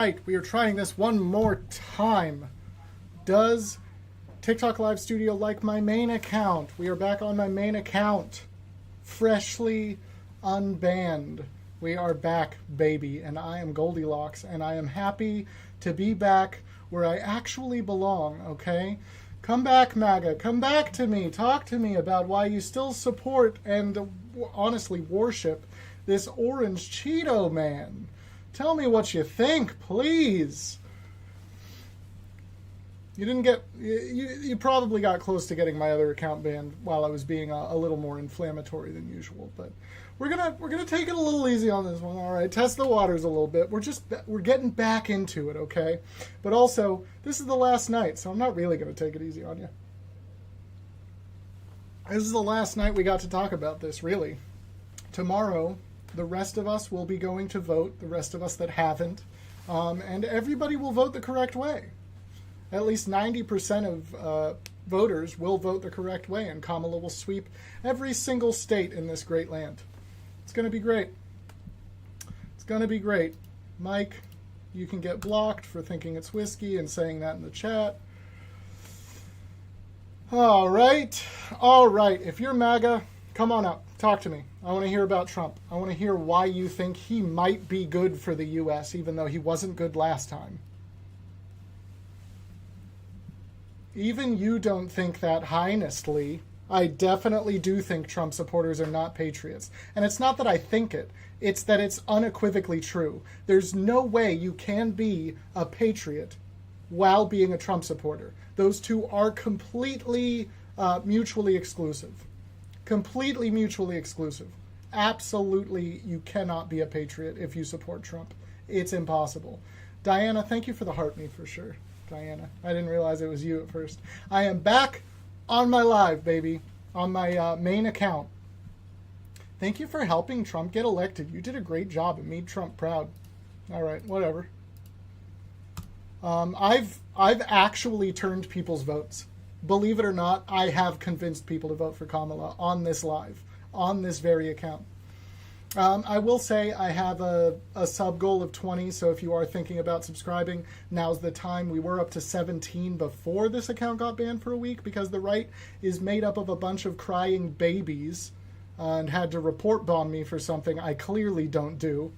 Right, we are trying this one more time. Does TikTok Live Studio like my main account? We are back on my main account. Freshly unbanned. We are back, baby, and I am Goldilocks, and I am happy to be back where I actually belong, okay? Come back, MAGA. Come back to me. Talk to me about why you still support and honestly worship this orange Cheeto man. Tell me what you think, please. You didn't get... You probably got close to getting my other account banned while I was being a little more inflammatory than usual, but we're gonna take it a little easy on this one, all right? Test the waters a little bit. We're getting back into it, okay? But also, this is the last night, so I'm not really gonna take it easy on you. This is the last night we got to talk about this, really. Tomorrow, the rest of us will be going to vote, the rest of us that haven't, and everybody will vote the correct way. At least 90% of voters will vote the correct way, and Kamala will sweep every single state in this great land. It's going to be great. It's going to be great. Mike, you can get blocked for thinking it's whiskey and saying that in the chat. All right. All right. If you're MAGA, come on up. Talk to me. I want to hear about Trump. I want to hear why you think he might be good for the U.S., even though he wasn't good last time. Even you don't think that heinessly. I definitely do think Trump supporters are not patriots. And it's not that I think it. It's that it's unequivocally true. There's no way you can be a patriot while being a Trump supporter. Those two are completely mutually exclusive. Completely mutually exclusive. Absolutely, you cannot be a patriot if you support Trump. It's impossible. Diana, thank you for the heart me for sure. Diana, I didn't realize it was you at first. I am back on my live, baby, on my main account. Thank you for helping Trump get elected. You did a great job and made Trump proud. All right, whatever. I've actually turned people's votes. Believe it or not, I have convinced people to vote for Kamala on this live, on this very account. I will say I have a sub goal of 20, so if you are thinking about subscribing, now's the time. We were up to 17 before this account got banned for a week because the right is made up of a bunch of crying babies and had to report bomb me for something I clearly don't do.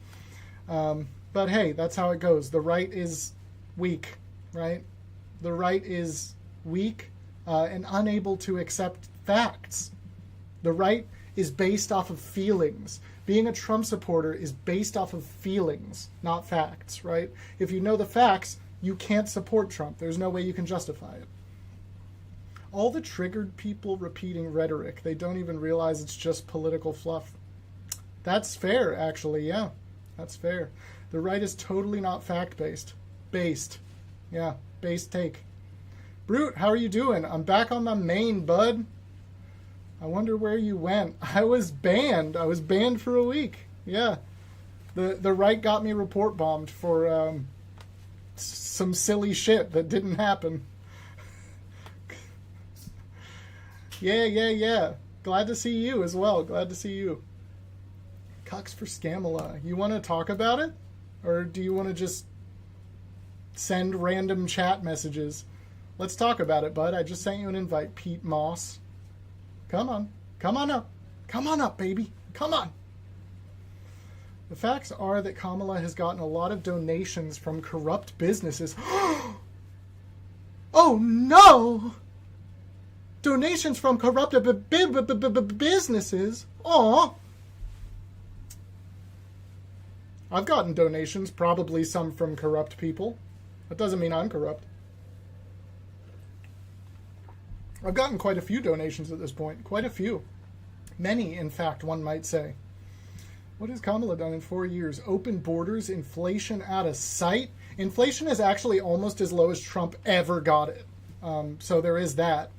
But hey, that's how it goes. The right is weak, right? The right is weak and unable to accept facts. The right is based off of feelings. Being a Trump supporter is based off of feelings, not facts, right? If you know the facts, you can't support Trump. There's no way you can justify it. All the triggered people repeating rhetoric, they don't even realize it's just political fluff. That's fair, actually, yeah. That's fair. The right is totally not fact-based. Based. Yeah, based take. Brute, how are you doing? I'm back on my main, bud. I wonder where you went. I was banned. I was banned for a week. Yeah. The right got me report bombed for some silly shit that didn't happen. Yeah. Glad to see you as well. Glad to see you. Cucks for Scamala. You want to talk about it? Or do you want to just send random chat messages? Let's talk about it, bud. I just sent you an invite, Pete Moss. Come on. Come on up. Come on up, baby. Come on. The facts are that Kamala has gotten a lot of donations from corrupt businesses. Oh, no! Donations from corrupt businesses? Aw. I've gotten donations, probably some from corrupt people. That doesn't mean I'm corrupt. I've gotten quite a few donations at this point. Quite a few. Many, in fact, one might say. What has Kamala done in 4 years? Open borders, inflation out of sight. Inflation is actually almost as low as Trump ever got it. So there is that.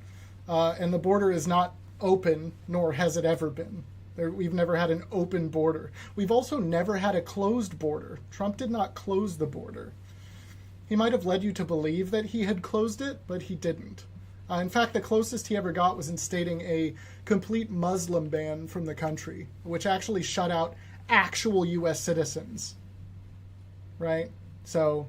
And the border is not open, nor has it ever been. We've never had an open border. We've also never had a closed border. Trump did not close the border. He might have led you to believe that he had closed it, but he didn't. In fact, the closest he ever got was instating a complete Muslim ban from the country, which actually shut out actual U.S. citizens, right? So,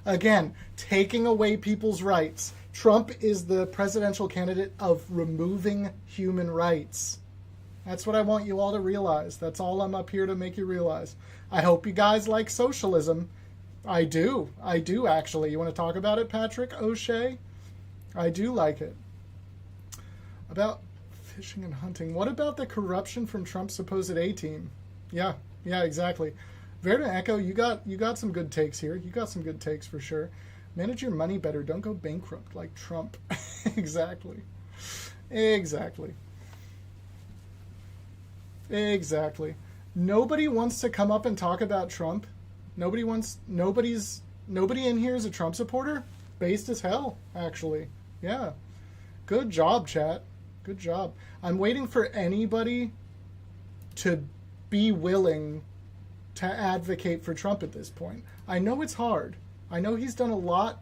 again, taking away people's rights. Trump is the presidential candidate of removing human rights. That's what I want you all to realize. That's all I'm up here to make you realize. I hope you guys like socialism. I do actually. You want to talk about it, Patrick O'Shea? I do like it. About fishing and hunting. What about the corruption from Trump's supposed A-team? Yeah, exactly. Verda Echo, you got some good takes here. You got some good takes for sure. Manage your money better. Don't go bankrupt like Trump. Exactly. Nobody wants to come up and talk about Trump. Nobody in here is a Trump supporter? Based as hell, actually. Yeah. Good job, chat. Good job. I'm waiting for anybody to be willing to advocate for Trump at this point. I know it's hard. I know he's done a lot.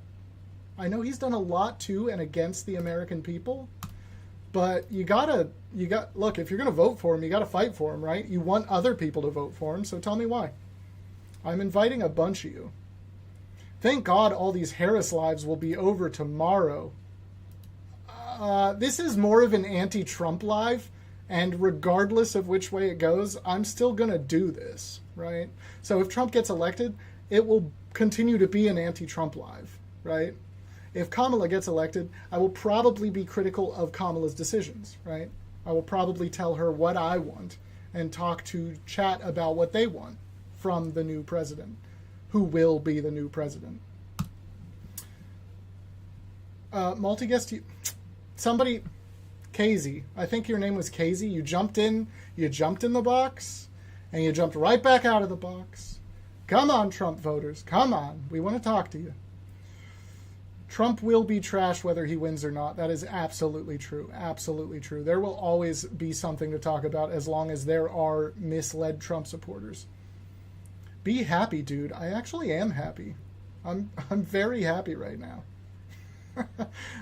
To and against the American people. But look, if you're going to vote for him, you got to fight for him, right? You want other people to vote for him, so tell me why. I'm inviting a bunch of you. Thank God all these Harris lives will be over tomorrow. This is more of an anti-Trump live, and regardless of which way it goes, I'm still going to do this, right? So if Trump gets elected, it will continue to be an anti-Trump live, right? If Kamala gets elected, I will probably be critical of Kamala's decisions, right? I will probably tell her what I want and talk to chat about what they want from the new president, who will be the new president. Multi-guest, somebody, Casey, I think your name was Casey. You jumped in the box, and you jumped right back out of the box. Come on, Trump voters, come on. We want to talk to you. Trump will be trashed whether he wins or not. That is absolutely true. Absolutely true. There will always be something to talk about as long as there are misled Trump supporters. Be happy, dude. I actually am happy. I'm very happy right now.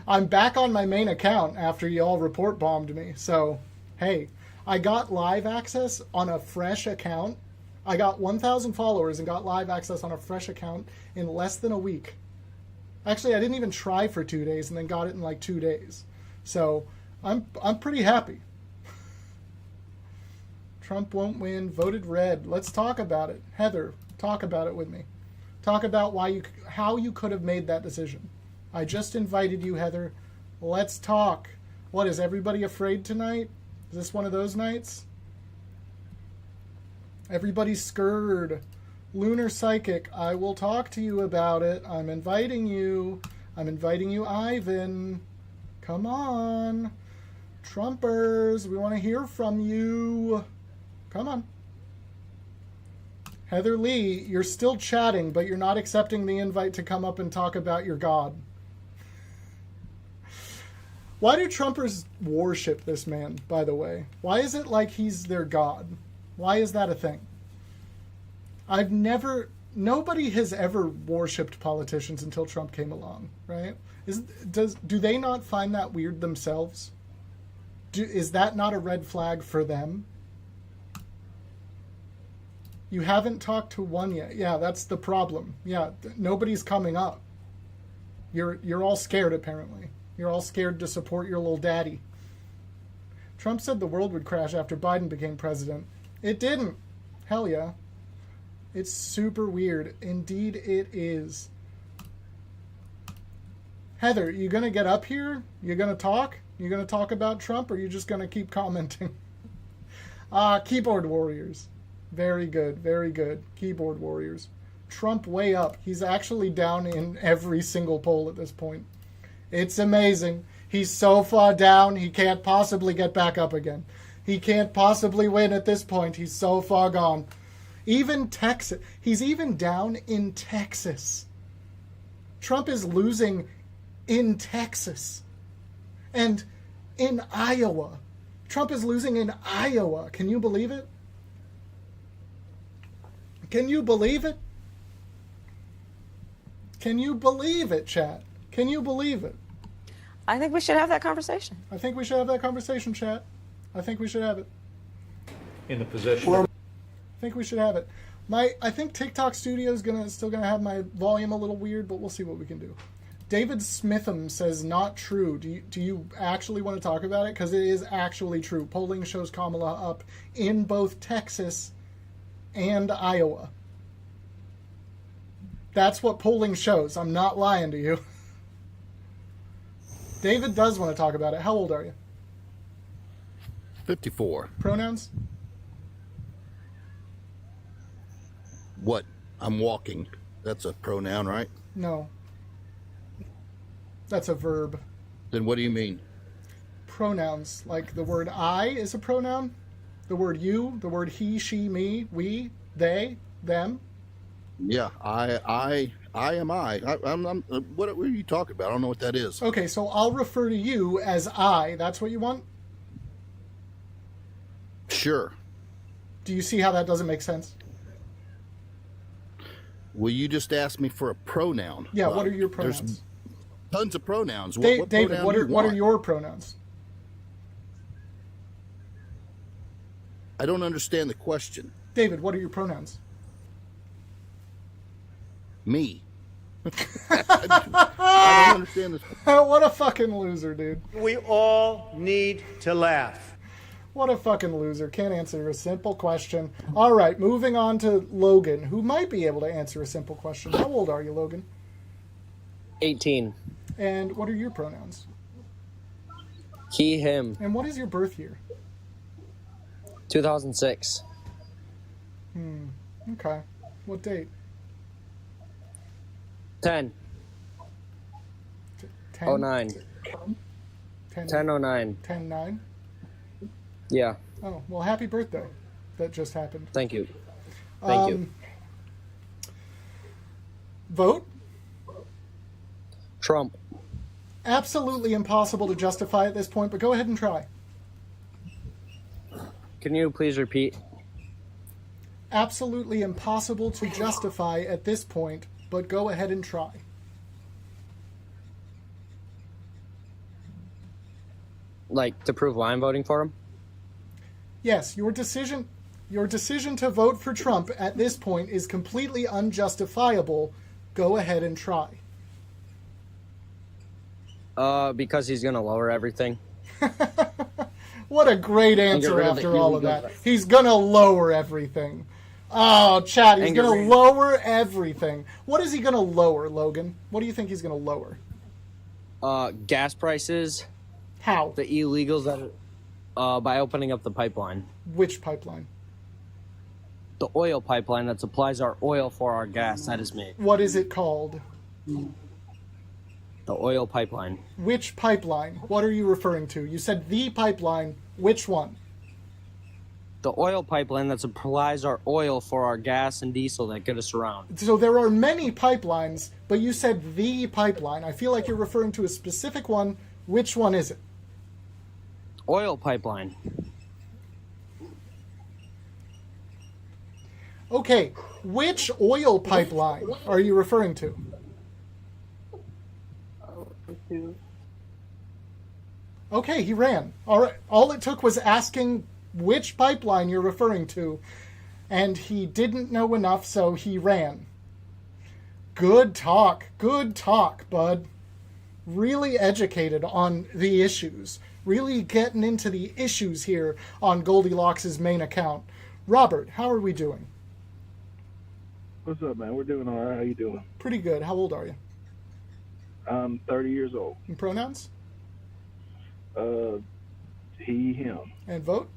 I'm back on my main account after y'all report bombed me. So, hey, I got live access on a fresh account. I got 1,000 followers and got live access on a fresh account in less than a week. Actually, I didn't even try for 2 days and then got it in like 2 days. So I'm pretty happy. Trump won't win. Voted red. Let's talk about it. Heather, talk about it with me. Talk about how you could have made that decision. I just invited you, Heather. Let's talk. What, is everybody afraid tonight? Is this one of those nights? Everybody's scared. Lunar Psychic, I will talk to you about it. I'm inviting you. Ivan. Come on. Trumpers, we want to hear from you. Come on. Heather Lee, you're still chatting, but you're not accepting the invite to come up and talk about your God. Why do Trumpers worship this man, by the way? Why is it like he's their God? Why is that a thing? Nobody has ever worshipped politicians until Trump came along, right? Do they not find that weird themselves? Is that not a red flag for them? You haven't talked to one yet. Yeah, that's the problem. Yeah, nobody's coming up. You're all scared, apparently. You're all scared to support your little daddy. Trump said the world would crash after Biden became president. It didn't. Hell yeah. It's super weird. Indeed it is. Heather, you going to get up here? You going to talk? You going to talk about Trump, or are you just going to keep commenting? Keyboard warriors. Very good, very good. Keyboard warriors. Trump way up. He's actually down in every single poll at this point. It's amazing. He's so far down, he can't possibly get back up again. He can't possibly win at this point. He's so far gone. Even Texas. He's even down in Texas. Trump is losing in Texas. And in Iowa. Trump is losing in Iowa. Can you believe it? Can you believe it? Can you believe it, chat? Can you believe it? I think we should have that conversation. I think we should have that conversation, chat. I think we should have it. In the position. I think we should have it. I think TikTok Studio is still gonna have my volume a little weird, but we'll see what we can do. David Smitham says not true. Do you actually want to talk about it? Because it is actually true. Polling shows Kamala up in both Texas and Iowa. That's what polling shows. I'm not lying to you. David does want to talk about it. How old are you? 54. Pronouns? What? I'm walking. That's a pronoun, right? No. That's a verb. Then what do you mean? Pronouns. Like the word I is a pronoun. The word you, the word he, she, me, we, they, them. Yeah, I am I. I'm what are you talking about? I don't know what that is. Okay, so I'll refer to you as I. That's what you want? Sure. Do you see how that doesn't make sense? Well, you just asked me for a pronoun. Yeah, Well, what are your pronouns? There's tons of pronouns. David, pronoun what do are you what are want? your pronouns? I don't understand the question. David, what are your pronouns? Me. I don't understand this. What a fucking loser, dude. We all need to laugh. What a fucking loser. Can't answer a simple question. All right, moving on to Logan, who might be able to answer a simple question. How old are you, Logan? 18. And what are your pronouns? He, him. And what is your birth year? 2006. Okay. What date? 10. 10? 09. 10, 1009. 10-9? Yeah. Oh, well, happy birthday. That just happened. Thank you. Thank you. Vote? Trump. Absolutely impossible to justify at this point, but go ahead and try. Can you please repeat? Absolutely impossible to justify at this point, but go ahead and try. Like, to prove why I'm voting for him? Yes, your decision to vote for Trump at this point is completely unjustifiable. Go ahead and try. Because he's gonna lower everything. What a great answer after all of that. He's gonna lower everything. Oh, Chad, he's gonna lower everything. What is he gonna lower, Logan? What do you think he's gonna lower? Gas prices. How? The illegals that by opening up the pipeline. Which pipeline? The oil pipeline that supplies our oil for our gas that is made. What is it called? The oil pipeline. Which pipeline? What are you referring to? You said the pipeline. Which one? The oil pipeline that supplies our oil for our gas and diesel that get us around. So there are many pipelines, but you said the pipeline. I feel like you're referring to a specific one. Which one is it? Oil pipeline. Okay, which oil pipeline are you referring to? Okay, he ran. All right, all it took was asking which pipeline you're referring to, and he didn't know enough, so he ran. Good talk, bud. Really educated on the issues. Really getting into the issues here on Goldilocks' main account. Robert, how are we doing? What's up, man? We're doing all right. How you doing? Pretty good. How old are you? I'm 30 years old. And pronouns? He, him. And vote?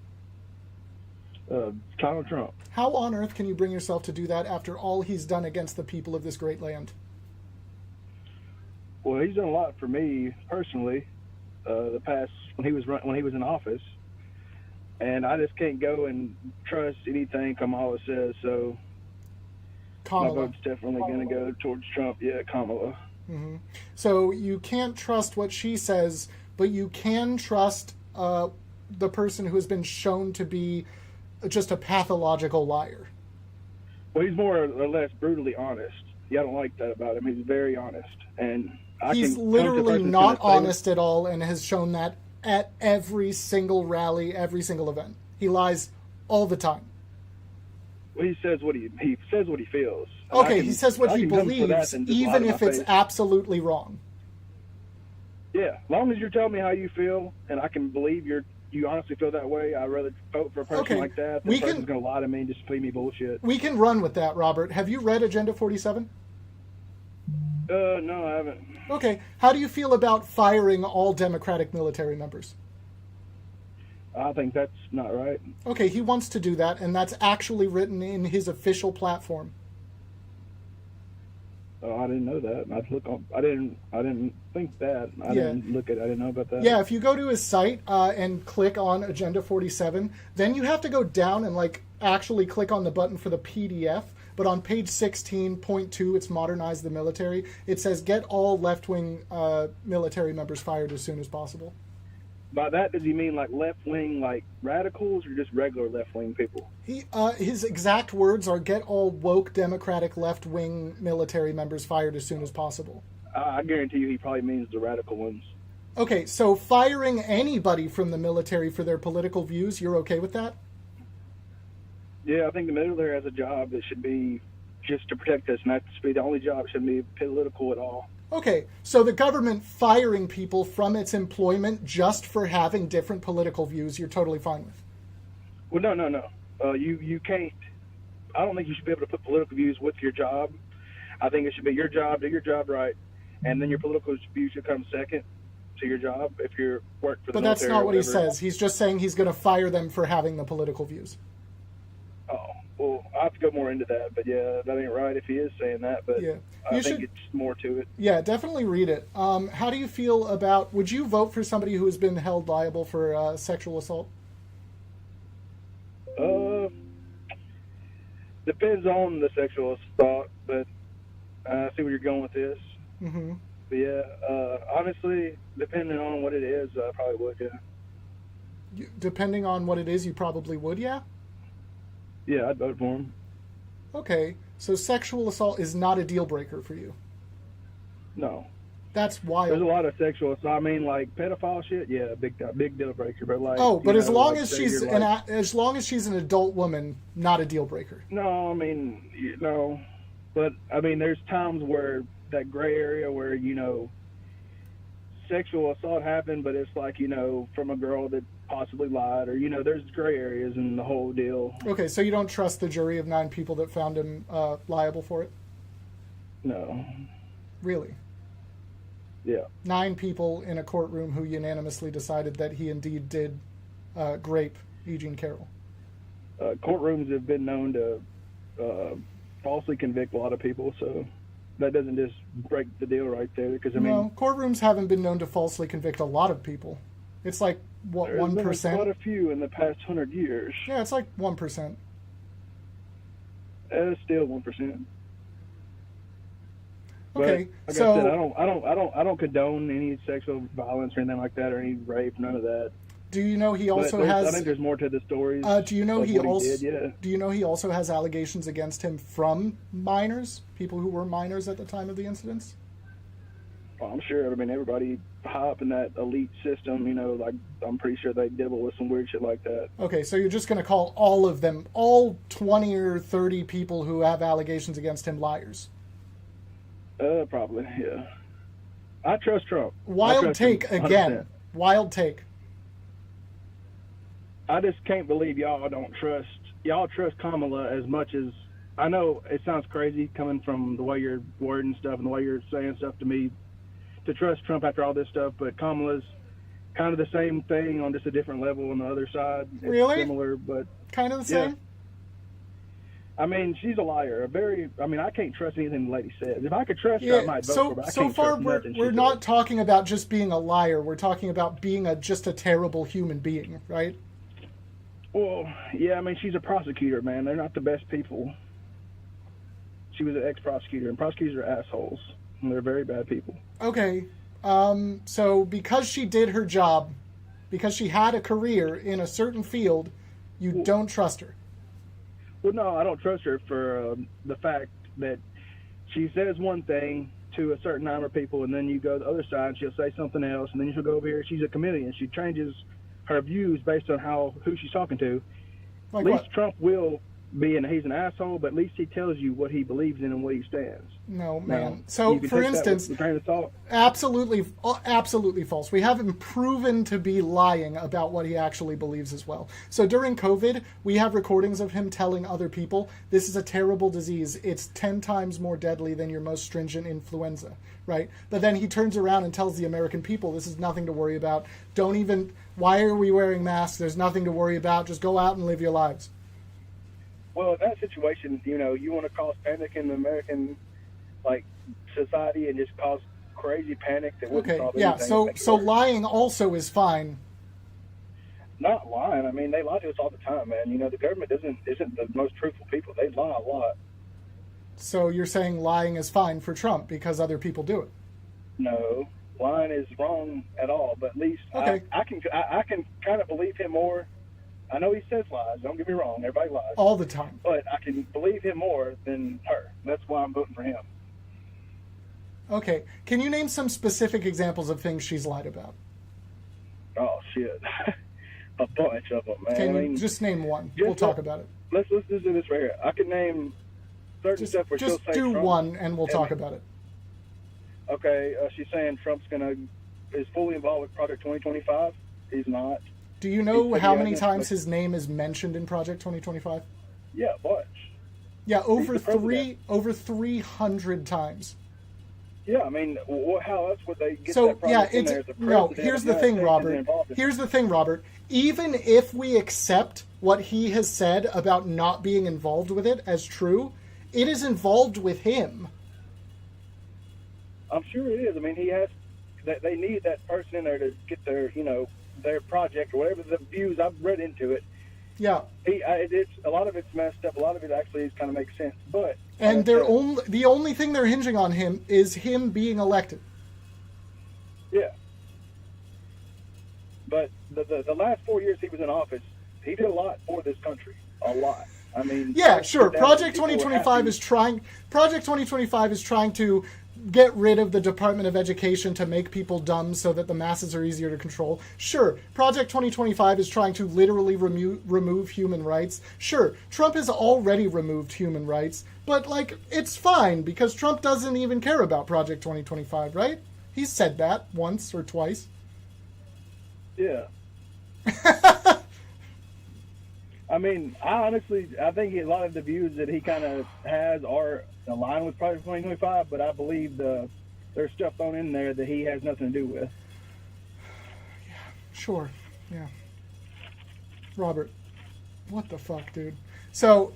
Donald Trump. How on earth can you bring yourself to do that after all he's done against the people of this great land? Well, he's done a lot for me personally. The past when he was in office, and I just can't go and trust anything Kamala says. So Kamala. my vote's definitely going to go towards Trump. Yeah, Kamala. Mm-hmm. So you can't trust what she says, but you can trust the person who has been shown to be just a pathological liar. Well, he's more or less brutally honest. Yeah, I don't like that about him. He's very honest, and he's literally not honest at all, and has shown that at every single rally, every single event. He lies all the time. he says what he says what he feels. And Okay, he says what I he can come for that believes, and just lie even to if my it's face. absolutely wrong. Yeah, as long as you're telling me how you feel, and I can believe you honestly feel that way, I'd rather vote for a person Okay, like that than we a person's can- going to lie to me and just feed me bullshit. We can run with that, Robert. Have you read Agenda 47? No, I haven't. Okay, how do you feel about firing all Democratic military members? I think that's not right. Okay, he wants to do that, and that's actually written in his official platform. Oh, I didn't know that. I'd look on. I didn't think that. I didn't look at. I didn't know about that. Yeah, if you go to his site and click on Agenda 47, then you have to go down and actually click on the button for the PDF. But on page 16.2, it's modernize the military. It says get all left-wing military members fired as soon as possible. By that, does he mean like left wing, like radicals, or just regular left wing people? His exact words are get all woke Democratic left-wing military members fired as soon as possible. I guarantee you, he probably means the radical ones. Okay, so firing anybody from the military for their political views, you're okay with that? Yeah, I think the military has a job that should be just to protect us, and that should be the only job. It shouldn't be political at all. Okay, so the government firing people from its employment just for having different political views, you're totally fine with? Well, no. You can't. I don't think you should be able to put political views with your job. I think it should be your job, do your job right, and then your political views should come second to your job if you work for the But military. that's not or what he whatever. says. He's just saying he's going to fire them for having the political views. Oh, well, I have to go more into that, but yeah, that ain't right if he is saying that, but Yeah. I You think should- it's more to it. Yeah, definitely read it. How do you feel about, would you vote for somebody who has been held liable for sexual assault? Depends on the sexual assault, but I see where you're going with this. Mm-hmm. But yeah, honestly, depending on what it is, I probably would, yeah. Depending on what it is, you probably would, yeah? Yeah, I'd vote for him. Okay, so sexual assault is not a deal breaker for you. No. That's There's a wild. lot of sexual assault. I mean, like pedophile shit, yeah, big deal breaker. But like, Oh, but you as know, long like, as say she's you're like- as long as she's an adult woman, not a deal breaker. No, I mean, no. But I mean, there's times where that gray area where sexual assault happened, but it's like from a girl that possibly lied, or there's gray areas in the whole deal. Okay, so you don't trust the jury of 9 people that found him liable for it? No. Really? Yeah. 9 people in a courtroom who unanimously decided that he indeed did grape E. Jean Carroll. Courtrooms have been known to falsely convict a lot of people, so that doesn't just break the deal right there. Because I mean, No, courtrooms haven't been known to falsely convict a lot of people. It's like, what, there's been 1%? quite a few in the past 100 years. Yeah, it's like 1%. Still 1%. Okay, But, like so I said, I don't condone any sexual violence or anything like that, or any rape, none of that. do you know he But also I has? think there's more to the stories. Do you know of he what also? did, yeah. Do you know he also has allegations against him from minors, people who were minors at the time of the incidents? Well, I'm sure. I mean, everybody high up in that elite system, like I'm pretty sure they dibble with some weird shit like that. Okay, so you're just going to call all of them, all 20 or 30 people who have allegations against him, liars? Probably, yeah. I trust Trump. I Wild trust him take again. 100%. Wild take. I just can't believe y'all trust Kamala as much as I know. It sounds crazy coming from the way you're wording stuff and the way you're saying stuff to me to trust Trump after all this stuff, but Kamala's kind of the same thing on just a different level on the other side. It's Really? similar, but Kind of the Yeah. same? I mean, she's a liar. I can't trust anything the lady says. If I could trust her, I Yeah, might vote for her, but I so can't far trust we're, nothing she we're not says. talking about just being a liar. We're talking about being just a terrible human being, right? Well, yeah, I mean, she's a prosecutor, man. They're not the best people. She was an ex-prosecutor, and prosecutors are assholes. And they're very bad people. Okay, so because she did her job, because she had a career in a certain field, you don't trust her. Well, no, I don't trust her for the fact that she says one thing to a certain number of people, and then you go to the other side, and she'll say something else, and then she'll go over here. She's a chameleon. She changes her views based on who she's talking to. Like At least what? Trump will being he's an asshole, but at least he tells you what he believes in and what he stands. No, Now, man. So, you can for take that instance, with a grain of salt. absolutely false. We have him proven to be lying about what he actually believes as well. So during COVID, we have recordings of him telling other people, this is a terrible disease. It's 10 times more deadly than your most stringent influenza, right? But then he turns around and tells the American people, this is nothing to worry about. Why are we wearing masks? There's nothing to worry about. Just go out and live your lives. Well, in that situation, you want to cause panic in the American, society and just cause crazy panic that wouldn't Okay, solve yeah, anything. so lying also is fine. Not lying. I mean, they lie to us all the time, man. The government isn't the most truthful people. They lie a lot. So you're saying lying is fine for Trump because other people do it? No, lying is wrong at all. But at least Okay. I can kind of believe him more. I know he says lies. Don't get me wrong. Everybody lies. All the time. But I can believe him more than her. That's why I'm voting for him. Okay. Can you name some specific examples of things she's lied about? Oh shit, a bunch of them, man. Can I you mean, just name one? just We'll talk about it. let's do this right here. I can name certain stuff where she'll Just say do Trump, one and we'll talk about it. Okay, she's saying Trump's is fully involved with Project 2025. He's not. Do you know He said how he many hasn't, times but- his name is mentioned in Project 2025? Yeah, a bunch. Yeah, over the president. over 300 times. Yeah, I mean, how else would they get So that yeah, project in there? The no. president Here's of the United thing, States Robert. isn't involved in it. Here's the thing, Robert. Even if we accept what he has said about not being involved with it as true, it is involved with him. I'm sure it is. I mean, he has. They need that person in there to get their, their project or whatever the views I've read into it. Yeah, It's a lot of it's messed up. A lot of it actually kind of makes sense. But and the only thing they're hinging on him is him being elected. yeah. But the last 4 years he was in office, he did a lot for this country. A lot. I mean, Yeah, sure. that Project people were 2025 happy. is trying. Project 2025 is trying to get rid of the Department of Education to make people dumb so that the masses are easier to control. Sure. Project 2025 is trying to literally remove human rights. Sure. Trump has already removed human rights, but it's fine because Trump doesn't even care about Project 2025, right? He's said that once or twice. Yeah. I mean, I think a lot of the views that he kind of has are aligned with Project 2025, but I believe there's stuff thrown in there that he has nothing to do with. Sure. Yeah. Robert, what the fuck, dude? So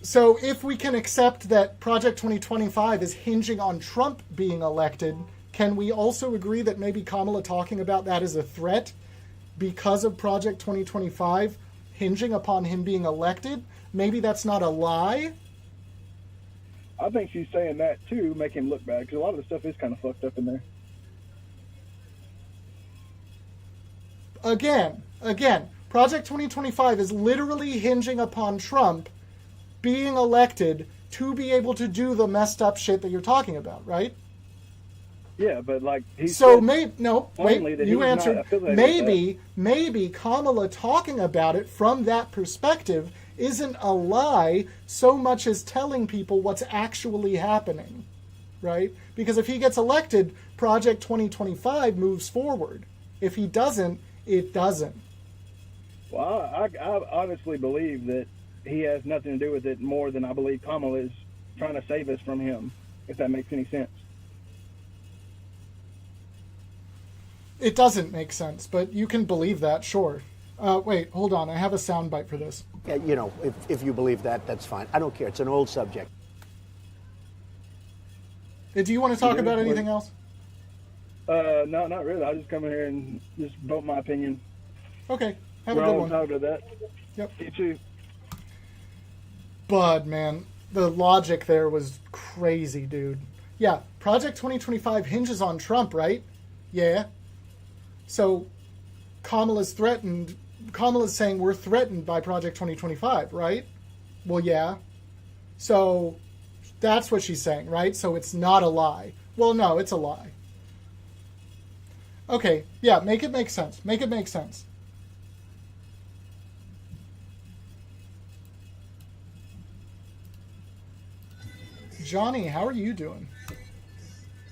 if we can accept that Project 2025 is hinging on Trump being elected, can we also agree that maybe Kamala talking about that is a threat because of Project 2025 hinging upon him being elected? Maybe that's not a lie? I think she's saying that too, make him look bad, because a lot of the stuff is kind of fucked up in there. Again, Project 2025 is literally hinging upon Trump being elected to be able to do the messed up shit that you're talking about, right? Yeah, but he's So plainly that he you was not answered. affiliated with Maybe Kamala talking about it from that perspective isn't a lie so much as telling people what's actually happening, right? Because if he gets elected, Project 2025 moves forward. If he doesn't, it doesn't. Well, I honestly believe that he has nothing to do with it more than I believe Kamala is trying to save us from him, if that makes any sense. It doesn't make sense, but you can believe that, sure. Wait, hold on. I have a soundbite for this. Yeah, if you believe that, that's fine. I don't care. It's an old subject. Do you want to talk Yeah, about what- anything else? No, not really. I'll just come in here and just vote my opinion. Okay, have We're a good all one. entitled to that. Yep. You too. Bud, man, the logic there was crazy, dude. Yeah, Project 2025 hinges on Trump, right? Yeah. So Kamala's saying we're threatened by Project 2025, right? Well, yeah. So that's what she's saying, right? So it's not a lie. Well, no, it's a lie. Okay, yeah, make it make sense. Make it make sense. Johnny, how are you doing?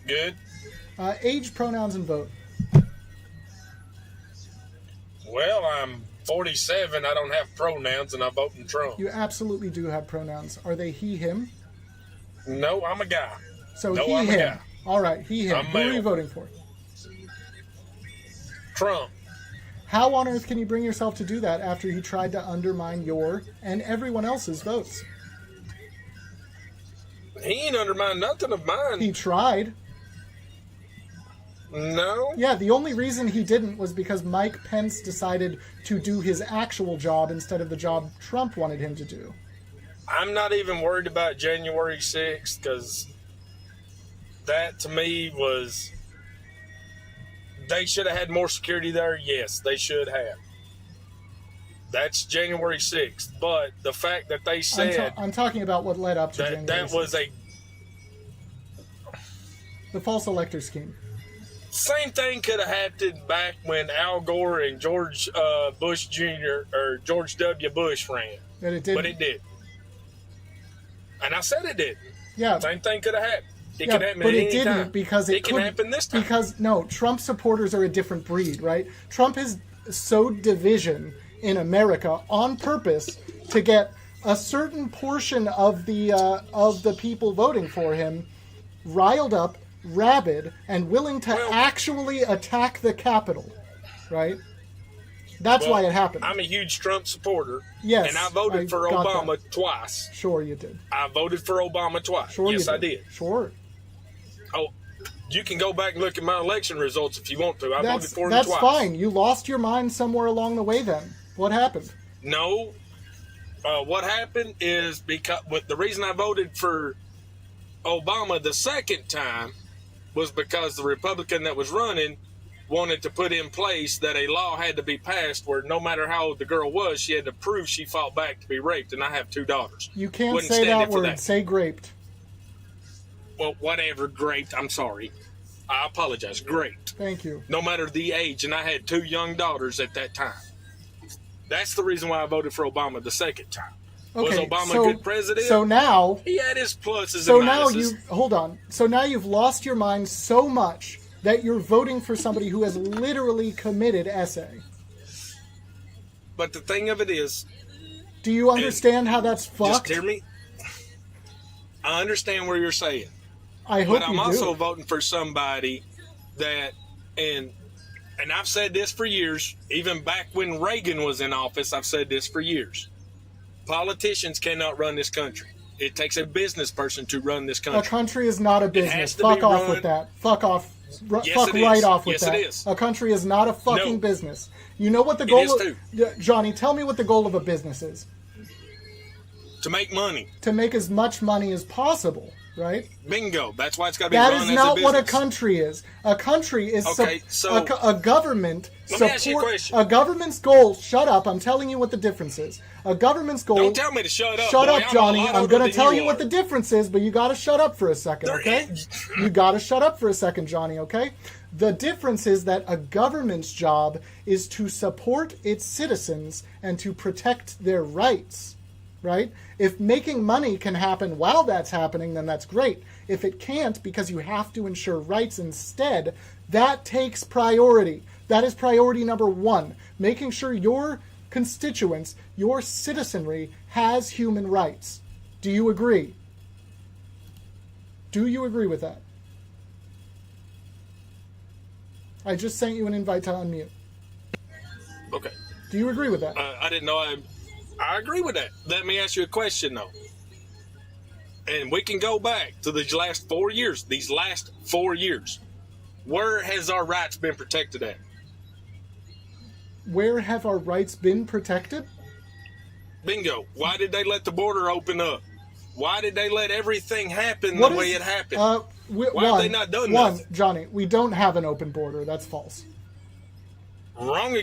Good. Age, pronouns, and vote. Well, I'm 47. I don't have pronouns, and I vote in Trump. You absolutely do have pronouns. Are they he, him? No, I'm a guy. So No, he, I'm a him. guy. All right, he, him. I'm Who are you male. voting for? Trump. How on earth can you bring yourself to do that after he tried to undermine your and everyone else's votes? He ain't undermined nothing of mine. He tried. No. Yeah, the only reason he didn't was because Mike Pence decided to do his actual job instead of the job Trump wanted him to do. I'm not even worried about January 6th because that to me was. They should have had more security there. Yes, they should have. That's January 6th. But the fact that they said I'm talking about what led up to January that was 6th. The false elector scheme. Same thing could have happened back when Al Gore and George Bush Jr. or George W. Bush ran. But it didn't. But it did. And I said it did. Yeah. Same thing could have happened. It Yeah, could happen but at it any didn't time. because it can couldn't- happen this time. Because no, Trump supporters are a different breed, right? Trump has sowed division in America on purpose to get a certain portion of the people voting for him riled up, rabid, and willing to actually attack the Capitol, right? That's why it happened. I'm a huge Trump supporter. Yes, And I voted I for got Obama that. twice. Sure you did. I voted for Obama twice. Sure yes, you I did. Sure. Oh, you can go back and look at my election results if you want to. I voted for him That's twice. fine. You lost your mind somewhere along the way then. What happened? No. What happened is because the reason I voted for Obama the second time was because the Republican that was running wanted to put in place that a law had to be passed where no matter how old the girl was, she had to prove she fought back to be raped, and I have 2 daughters. You can't Wouldn't say stand that in for word. Say graped. Well, whatever, great. I'm sorry. I apologize. Great. Thank you. No matter the age, and I had 2 young daughters at that time. That's the reason why I voted for Obama the second time. Was Obama a good president? So now, He had his pluses so and now minuses. hold on. So now you've lost your mind so much that you're voting for somebody who has literally committed essay. But the thing of it is, Do you understand how that's just fucked? hear me. I understand where you're saying. I hope But I'm you also do. voting for somebody that, and I've said this for years, even back when Reagan was in office, I've said this for years. Politicians cannot run this country. It takes a business person to run this A country. country is not a has business. to Fuck be off run- with that. Fuck off. Yes, Fuck it right is. off with Yes, that. it is. A country is not a fucking No. business. You know what the It goal is of too. Johnny, tell me what the goal of a business is. To make money. To make as much money as possible, right? Bingo. That's why it's got to be That run is as not a what a business. country is. A country is Okay, so- a government Let me ask you a question. a government's goal. Shut up! I'm telling you what the difference is. A government's goal. Don't tell me to shut up. Shut boy. up, I'm a Johnny. lot I'm older going to than tell you what are. the difference is, but you got to shut up for a second, There okay? is- You got to shut up for a second, Johnny, okay? The difference is that a government's job is to support its citizens and to protect their rights, right? If making money can happen while that's happening, then that's great. If it can't, because you have to ensure rights instead, that takes priority. That is priority number 1. Making sure your constituents, your citizenry, has human rights. Do you agree? Do you agree with that? I just sent you an invite to unmute. Okay. Do you agree with that? I didn't know I agree with that. Let me ask you a question, though. And we can go back to these last 4 years. These last 4 years. Where has our rights been protected at? Where have our rights been protected? Bingo. Why did they let the border open up? Why did they let everything happen What the is- way it happened? Why have they not done one, nothing? Johnny, we don't have an open border. That's false. Wrong.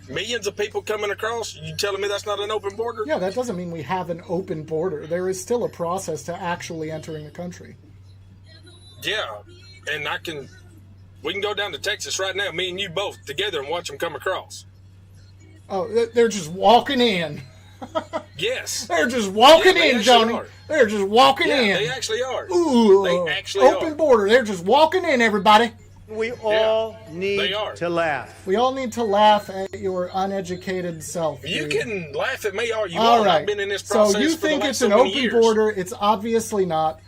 Millions of people coming across. You telling me that's not an open border? Yeah, that doesn't mean we have an open border. There is still a process to actually entering the country. Yeah. And we can go down to Texas right now, me and you both together, and watch them come across. Oh, they're just walking in. Yes. They're just walking Yeah, they in, actually Johnny. are. They're just walking Yeah, in. they actually are. Ooh, They actually open are. border. They're just walking in, everybody. We all they need are. to laugh. We all need to laugh at your uneducated self. You dude. can laugh at me all you All want. right. I've been in this process so you for the think last it's so an many open years. border? It's obviously not.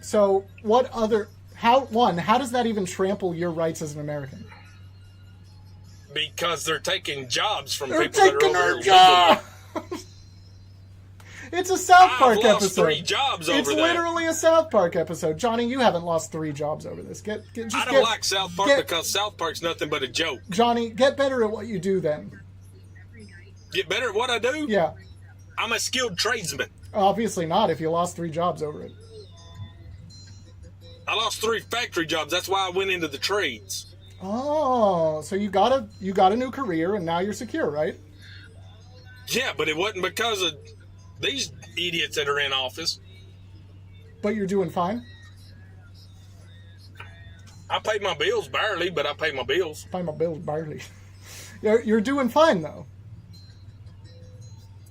So what other? How does that even trample your rights as an American? Because they're taking jobs from They're people that are taking over our here job. It's a South Park I've lost episode. 3 jobs over It's that. literally a South Park episode. Johnny, you haven't lost 3 jobs over this. I don't like South Park get- because South Park's nothing but a joke. Johnny, get better at what you do then. Get better at what I do? Yeah. I'm a skilled tradesman. Obviously not if you lost 3 jobs over it. I lost 3 factory jobs. That's why I went into the trades. Oh, so you got a new career and now you're secure, right? Yeah, but it wasn't because of these idiots that are in office. But you're doing fine. I pay my bills barely, but I pay my bills. Pay my bills barely. You're doing fine though.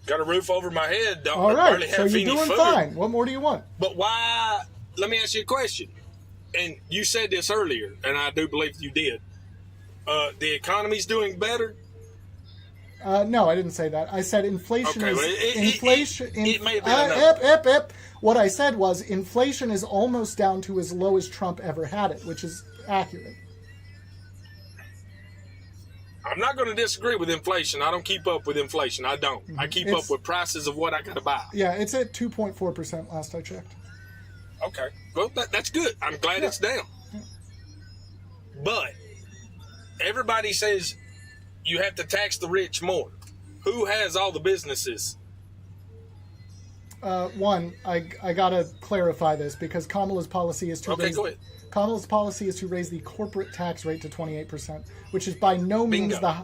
Got a roof over my head. Don't All barely right, so have you're any doing food. fine. What more do you want? But why? Let me ask you a question. And you said this earlier, and I do believe you did. The economy's doing better. No, I didn't say that. I said inflation Okay, is well, inflation. it may have been a number. What I said was inflation is almost down to as low as Trump ever had it, which is accurate. I'm not going to disagree with inflation. I don't keep up with inflation. I don't. I keep It's- up with prices of what I got to buy. Yeah, it's at 2.4% last I checked. Okay. Well, that's good. I'm glad it's down. But everybody says you have to tax the rich more. Who has all the businesses? One, I gotta clarify this because Kamala's policy is to Okay, raise go ahead. Kamala's policy is to raise the corporate tax rate to 28%, which is by no means Bingo.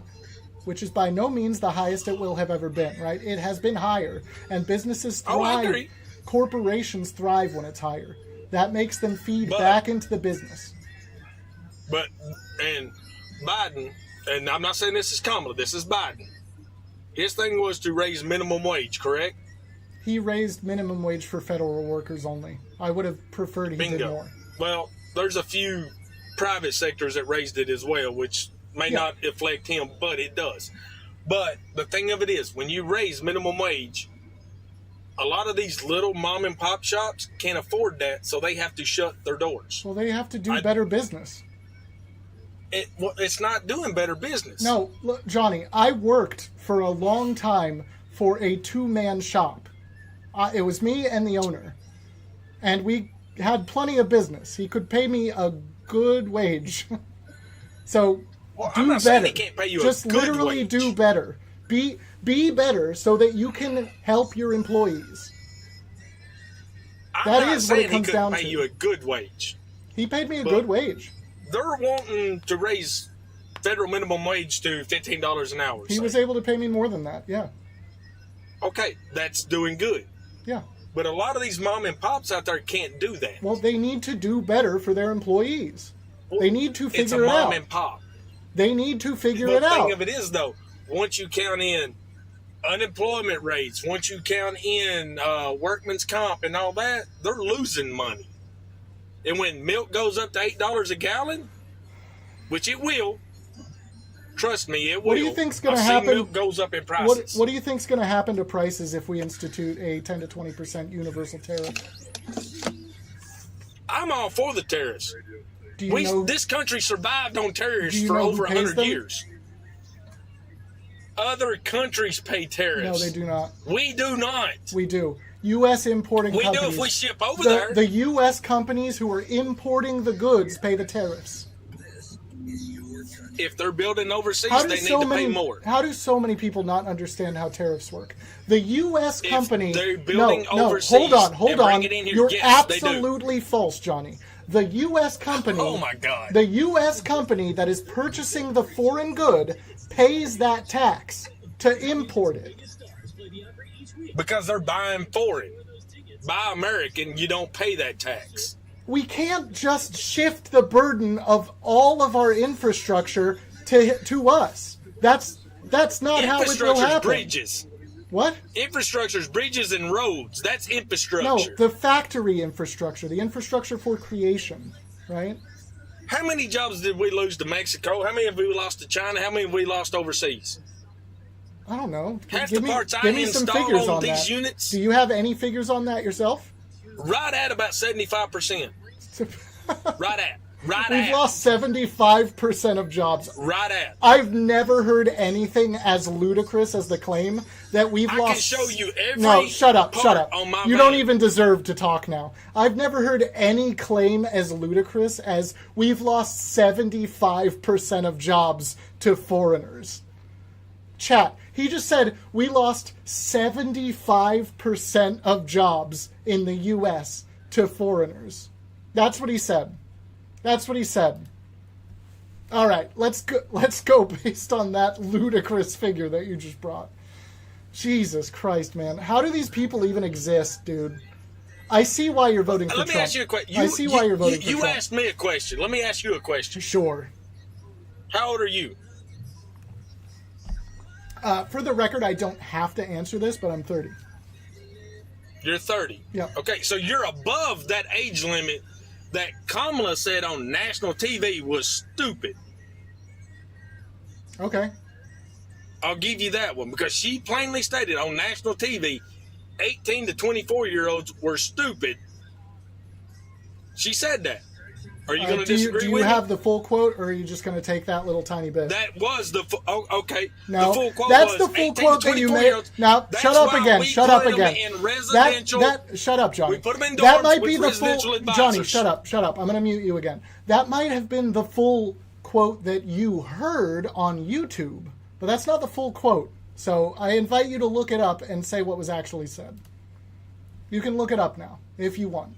the highest it will have ever been. Right? It has been higher, and businesses Oh, I thrive. agree. Corporations thrive when it's higher. That makes them feed But- back into the business. But, and Biden, and I'm not saying this is Kamala, this is Biden. His thing was to raise minimum wage, correct? He raised minimum wage for federal workers only. I would have preferred he did Bingo. more. Well, there's a few private sectors that raised it as well, which may Yeah. not affect him, but it does. But the thing of it is, when you raise minimum wage, a lot of these little mom and pop shops can't afford that, so they have to shut their doors. Well, they have to do better business. It's not doing better business. No, look, Johnny, I worked for a long time for a 2-man shop. It was me and the owner. And we had plenty of business. He could pay me a good wage. So Well, do I'm not saying better. he can't pay you Just a good literally wage. do better. Be better so that you can help your employees. I'm that not is what it saying comes he down couldn't pay to. you a good wage. He paid me a But- good wage. They're wanting to raise federal minimum wage to $15 an hour. He say. was able to pay me more than that. Yeah. Okay, that's doing good. Yeah. But a lot of these mom and pops out there can't do that. Well, they need to do better for their employees. They need to It's a figure it mom out. and pop. They need to figure The it out. thing of it is, though, once you count in unemployment rates, once you count in workman's comp and all that, they're losing money. And when milk goes up to $8 a gallon, which it will, trust me, it will. What do you think's gonna I've seen happen- milk goes up in prices. What do you think's going to happen to prices if we institute a 10 to 20% universal tariff? I'm all for the tariffs. Do you know? This country survived on tariffs Do you for know who over pays 100 them? years. Other countries pay tariffs. No, they do not. We do not. We do. U.S. importing We companies. do if we ship over there. The U.S. companies who are importing the goods pay the tariffs. If they're building overseas, How do they need so to many? pay more. How do so many people not understand how tariffs work? The U.S. If company. they're building no, overseas hold and on. bring it in here, You're yes, they do. absolutely false, Johnny. The U.S. company. Oh my God. The U.S. company that is purchasing the foreign good pays that tax to import it. Because they're buying foreign. Buy American, you don't pay that tax. We can't just shift the burden of all of our infrastructure to us. That's not how it will Infrastructure's happen. bridges. What? Infrastructure is bridges and roads. That's No, infrastructure. the factory infrastructure, the infrastructure for creation, right? How many jobs did we lose to Mexico? How many have we lost to China? How many have we lost overseas? I don't know. Half give the me, parts I give me some install figures on on these that. units, Do you have any figures on that yourself? right at about 75%. Right at. Right We've at. lost 75% of jobs. Right at. I've never heard anything as ludicrous as the claim that we've I lost. can show you every No, shut up, part shut up. on my You don't van. even deserve to talk now. I've never heard any claim as ludicrous as we've lost 75% of jobs to foreigners. Chat, he just said we lost 75% of jobs in the U.S. to foreigners. That's what he said. That's what he said. All right, let's go based on that ludicrous figure that you just brought. Jesus Christ, man. How do these people even exist, dude? I see why you're voting for Let me Trump. ask you a question. I see why you're voting for You Trump. asked me a question. Let me ask you a question. Sure. How old are you? For the record, I don't have to answer this, but I'm 30. You're 30. Yeah. Okay, so you're above that age limit that Kamala said on national TV was stupid. Okay. I'll give you that one because she plainly stated on national TV 18 to 24-year-olds were stupid. She said that. Are you going to disagree do you with me? have the full quote, or are you just going to take that little tiny bit? That was the okay. No, the full quote that's was the full 18 to quote that you made. 24-year-olds. Now, That's shut up why again. we Shut up put them again. in residential. Shut up, Johnny. We put them in That dorms might be with the residential full. advisors. Johnny, shut up. Shut up. I'm going to mute you again. That might have been the full quote that you heard on YouTube, but that's not the full quote. So I invite you to look it up and say what was actually said. You can look it up now if you want.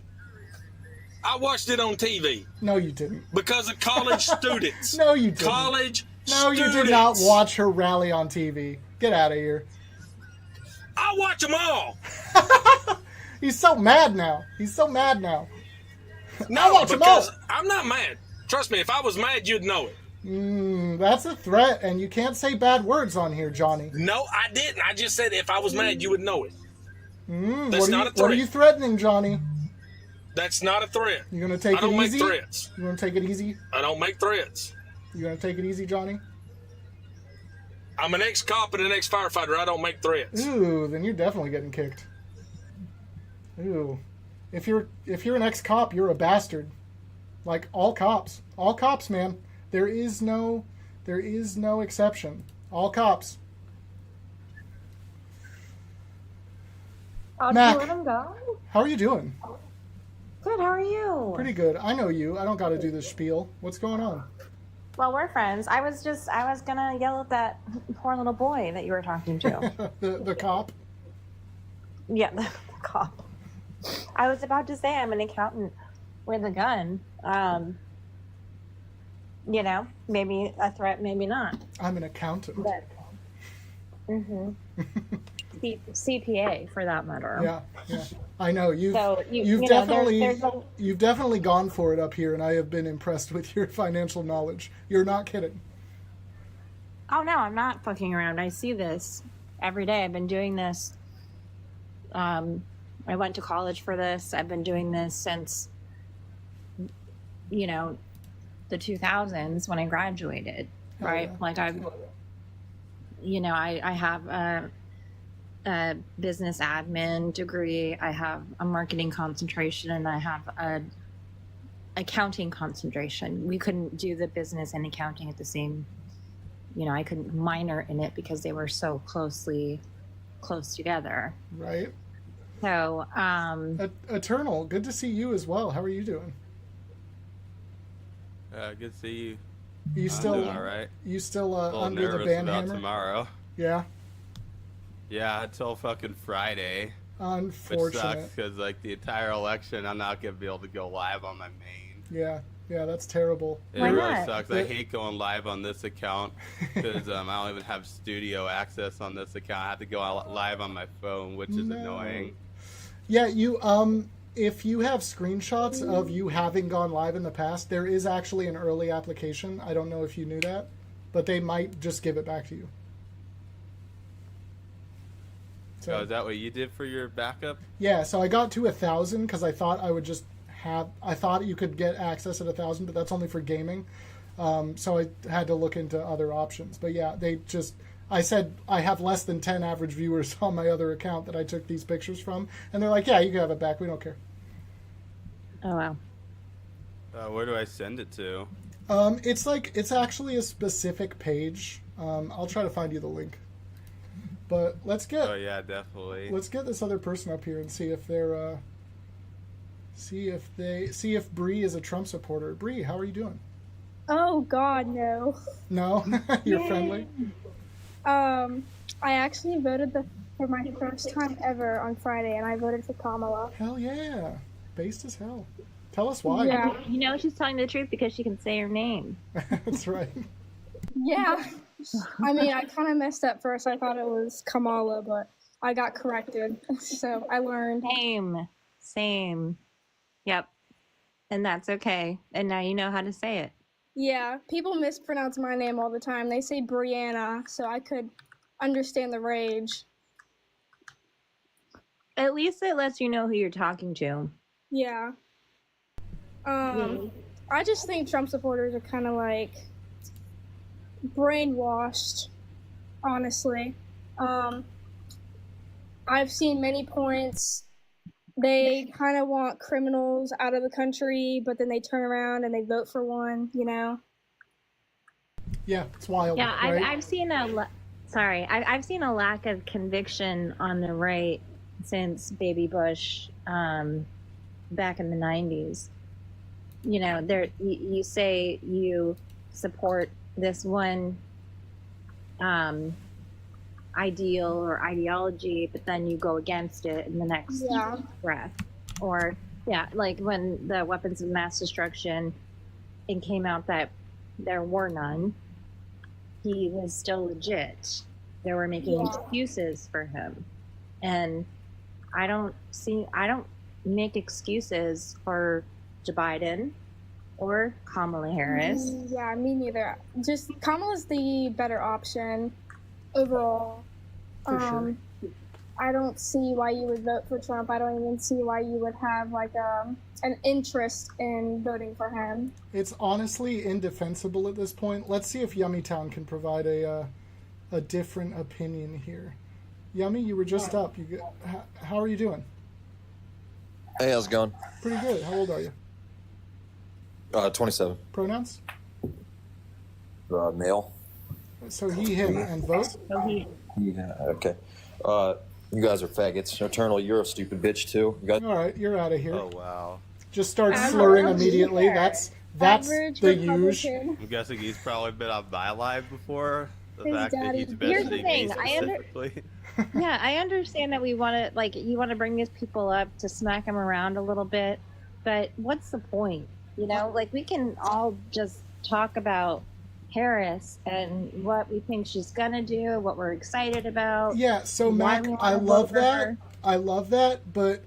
I watched it on TV No, you didn't. because of college students. No, you didn't. College No, students. you did not watch her rally on TV. Get out of here. I watch them all. He's so mad now. He's so mad now. No, watch 'em because all. I'm not mad. Trust me, if I was mad, you'd know it. That's a threat, and you can't say bad words on here, Johnny. No, I didn't. I just said if I was mad, you would know it. That's What not a What threat. are you threatening, Johnny? That's not a threat. You gonna take I don't it make easy? threats. You gonna take it easy? I don't make threats. You gonna take it easy, Johnny? I'm an ex-cop and an ex-firefighter. I don't make threats. Ooh, then you're definitely getting kicked. Ooh, if you're an ex-cop, you're a bastard. Like all cops, man. There is no exception. All cops. I'll Mac. let him go. How are you doing? Good, how are you? Pretty good. I know you. I don't got to do this spiel. What's going on? Well, we're friends. I was gonna yell at that poor little boy that you were talking to. The cop. Yeah, the cop. I was about to say I'm an accountant with a gun. Maybe a threat, maybe not. I'm an accountant. But, CPA for that matter. Yeah. I know you've So you've you know, definitely there's you've definitely gone for it up here, and I have been impressed with your financial knowledge. You're not kidding. Oh no, I'm not fucking around. I see this every day. I've been doing this. I went to college for this. I've been doing this since, the 2000s when I graduated. Hell Right? yeah. Like I have a business admin degree. I have a marketing concentration, and I have a accounting concentration. We couldn't do the business and accounting at the same. I couldn't minor in it because they were so close together. Right. So, Eternal, good to see you as well. How are you doing? Good to see you. You still doing all right. You still A little under the nervous ban about hammer? tomorrow. Yeah. Yeah, until fucking Friday. Which Unfortunate. sucks because the entire election, I'm not gonna be able to go live on my main. Yeah, that's terrible. It Why really not? sucks. I hate going live on this account because I don't even have studio access on this account. I have to go live on my phone, which is annoying. Yeah, you if you have screenshots of you having gone live in the past, there is actually an early application. I don't know if you knew that, but they might just give it back to you. So Oh, is that what you did for your backup? yeah, so I got to 1,000 because I thought I would just I thought you could get access at 1,000, but that's only for gaming. So I had to look into other options. But yeah, I said I have less than 10 average viewers on my other account that I took these pictures from, and they're like, yeah, you can have it back. We don't care. Oh wow. Where do I send it to? It's actually a specific page. I'll try to find you the link. But let's get Oh yeah, definitely. let's get this other person up here and see if they're see if Bree is a Trump supporter. Bree, how are you doing? Oh God, no. No, you're friendly. I actually voted for my first time ever on Friday, and I voted for Kamala. Hell yeah, based as hell. Tell us why. Yeah. You know she's telling the truth because she can say her name. That's right. Yeah. I mean, I kind of messed up first. I thought it was Kamala, but I got corrected, so I learned. Same. Yep. And that's okay. And now you know how to say it. Yeah, people mispronounce my name all the time. They say Brianna, so I could understand the rage. At least it lets you know who you're talking to. Yeah. I just think Trump supporters are kind of like brainwashed, honestly. I've seen many points. They kind of want criminals out of the country, but then they turn around and they vote for one, you know? Yeah, it's wild. Yeah, right? I've seen I've seen a lack of conviction on the right since Baby Bush back in the 90s. You know, you say you support this one ideal or ideology, but then you go against it in the next breath. Or like when the weapons of mass destruction, it came out that there were none, he was still legit. They were making excuses for him, and I don't make excuses for Joe Biden or Kamala Harris. Yeah, me neither. Just Kamala's the better option overall. For sure. I don't see why you would vote for Trump. I don't even see why you would have like an interest in voting for him. It's honestly indefensible at this point. Let's see if Yummytown can provide a different opinion here. Yummy, you were just up. How are you doing? Hey, how's it going? Pretty good. How old are you? 27. Pronouns? Male. So he, him, and vote? Yeah, okay. You guys are faggots. Eternal, you're a stupid bitch too. You guys. All right, you're out of here. Oh wow. Just start slurring immediately. That's Average the Republican. use. I'm guessing he's probably been on my live before. The His fact that daddy- he's Here's the mentioning thing, me specifically. Yeah, I understand that you want to bring these people up to smack them around a little bit, but what's the point? You know, like we can all just talk about Harris and what we think she's gonna do, what we're excited about. Yeah, so why Mac, we wanna I vote love for that. her. I love that, but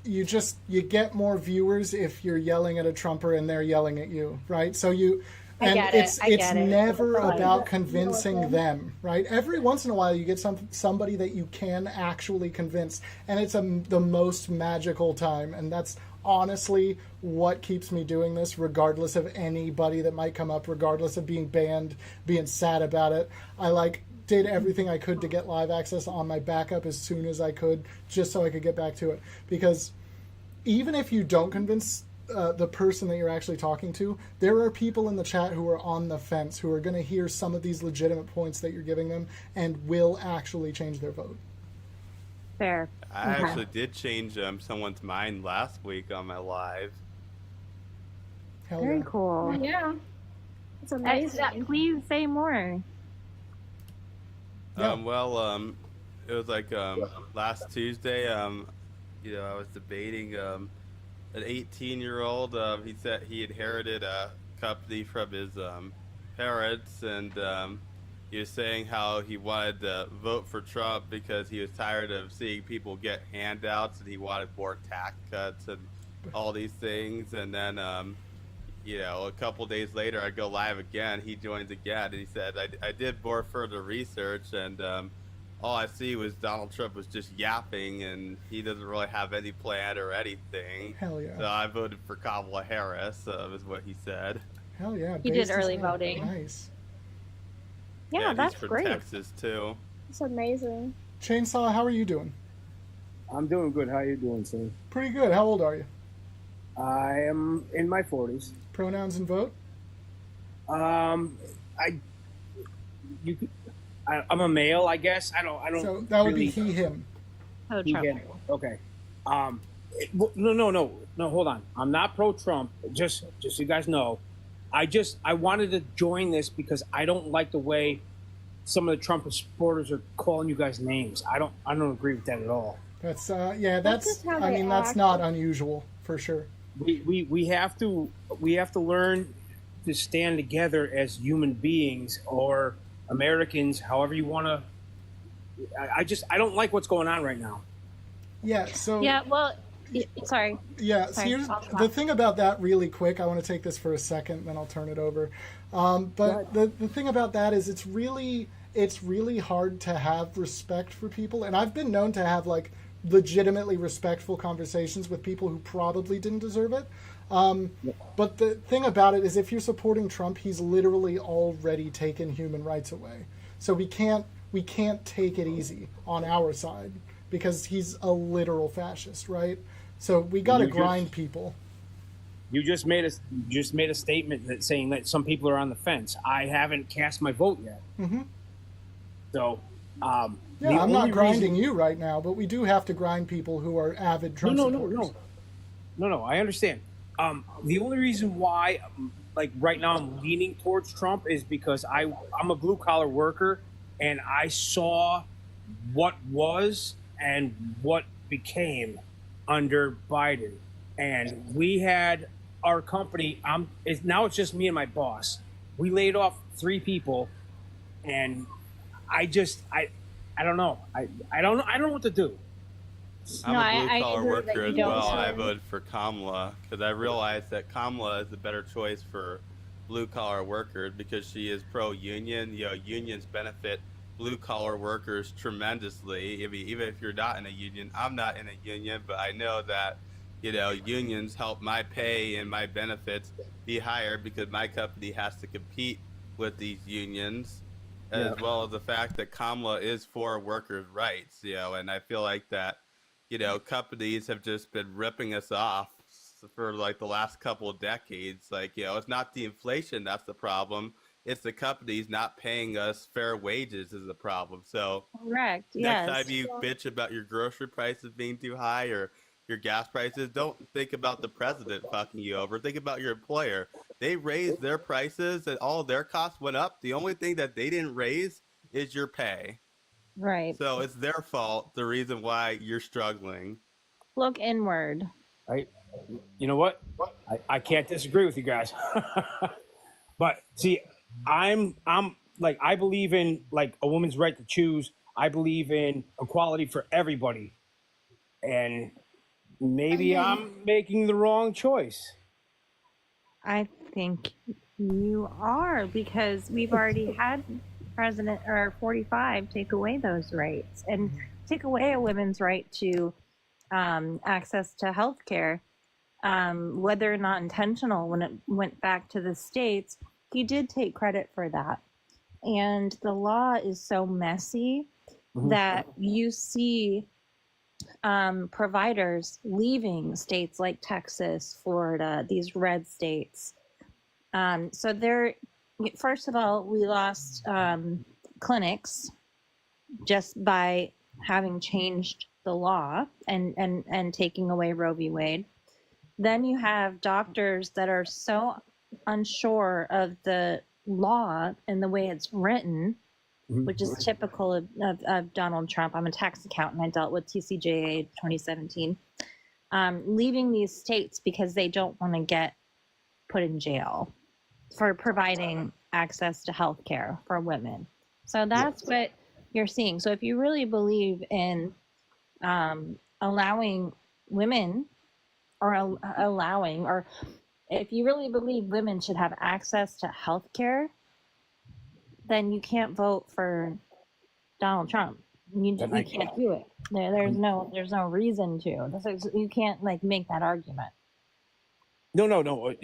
you get more viewers if you're yelling at a Trumper and they're yelling at you, right? So I get it. it's never It's about fine. convincing them, right? Every once in a while you get somebody that you can actually convince, and it's the most magical time, and that's honestly what keeps me doing this, regardless of anybody that might come up, regardless of being banned, being sad about it. I did everything I could to get live access on my backup as soon as I could, just so I could get back to it. Because even if you don't convince the person that you're actually talking to, there are people in the chat who are on the fence, who are going to hear some of these legitimate points that you're giving them and will actually change their vote. Fair. I actually did change someone's mind last week on my live. Hell Very yeah. cool. Yeah. It's amazing. Please say more. Yeah. It was like last Tuesday. I was debating an 18-year-old. He said he inherited a company from his parents, and he was saying how he wanted to vote for Trump because he was tired of seeing people get handouts, and he wanted more tax cuts and all these things. And then, a couple days later, I go live again. He joins again, and he said, I did more further research, and all I see was Donald Trump was just yapping, and he doesn't really have any plan or anything. Hell yeah. So I voted for Kamala Harris, is what he said. Hell yeah. He did based as early hell. voting. Nice. Yeah, and that's he's from great. Texas too. It's amazing. Chainsaw, how are you doing? I'm doing good. How you doing, sir? Pretty good. How old are you? I am in my 40s. Pronouns and vote? I'm a male, I guess. I don't. So that would really, be he, him. Oh, he, Trump. him. Okay. No. Hold on. I'm not pro-Trump. Just so you guys know, I wanted to join this because I don't like the way some of the Trump supporters are calling you guys names. I don't agree with that at all. That's That's that's just how I they mean that's act. not unusual for sure. We have to learn to stand together as human beings or Americans, however you want to. I don't like what's going on right now. Yeah, so Yeah, well, sorry. Yeah, so Sorry, here's I'll the thing about that really quick. I want to take this for a second, then I'll turn it over. But the thing about that is it's really hard to have respect for people. And I've been known to have like legitimately respectful conversations with people who probably didn't deserve it. But the thing about it is if you're supporting Trump, he's literally already taken human rights away. So we can't take it easy on our side because he's a literal fascist, right? So we got to grind people. You just made a statement that saying that some people are on the fence. I haven't cast my vote yet. Mm-hmm. So, yeah, I'm not grinding you right now, but we do have to grind people who are avid Trump supporters. No. I understand. The only reason why, like right now, I'm leaning towards Trump is because I'm a blue collar worker, and I saw what was and what became under Biden, and we had our company. Now it's just me and my boss. We laid off 3 people, and I don't know. I don't know what to do. I'm No, a blue I collar agree that worker you as don't well. I serve. voted for Kamala because I realized that Kamala is the better choice for blue collar workers because she is pro union. You know, unions benefit blue collar workers tremendously. I mean, even if you're not in a union, I'm not in a union, but I know that unions help my pay and my benefits be higher because my company has to compete with these unions, as well as the fact that Kamala is for workers' rights. And I feel like that. Companies have just been ripping us off for like the last couple of decades. Like, it's not the inflation that's the problem. It's the companies not paying us fair wages is the problem. So Correct. next Yes. time you bitch about your grocery prices being too high or your gas prices, don't think about the president fucking you over. Think about your employer. They raised their prices and all their costs went up. The only thing that they didn't raise is your pay. Right. So it's their fault, the reason why you're struggling. Look inward. Right? You know what? I can't disagree with you guys. But see, I'm like, I believe in like a woman's right to choose. I believe in equality for everybody. And maybe I'm making the wrong choice. I think you are because we've already had President or 45 take away those rights and take away a woman's right to access to health care, whether or not intentional. When it went back to the states, he did take credit for that. And the law is so messy that you see providers leaving states like Texas, Florida, these red states. So there, first of all, we lost clinics just by having changed the law and taking away Roe v. Wade. Then you have doctors that are so unsure of the law and the way it's written, which is typical of Donald Trump. I'm a tax accountant. I dealt with TCJA 2017. Leaving these states because they don't want to get put in jail for providing access to health care for women. So that's what you're seeing. So if you really believe in allowing women or if you really believe women should have access to health care, then you can't vote for Donald Trump. You Then you can't do it. There's no reason to. You can't like make that argument. No.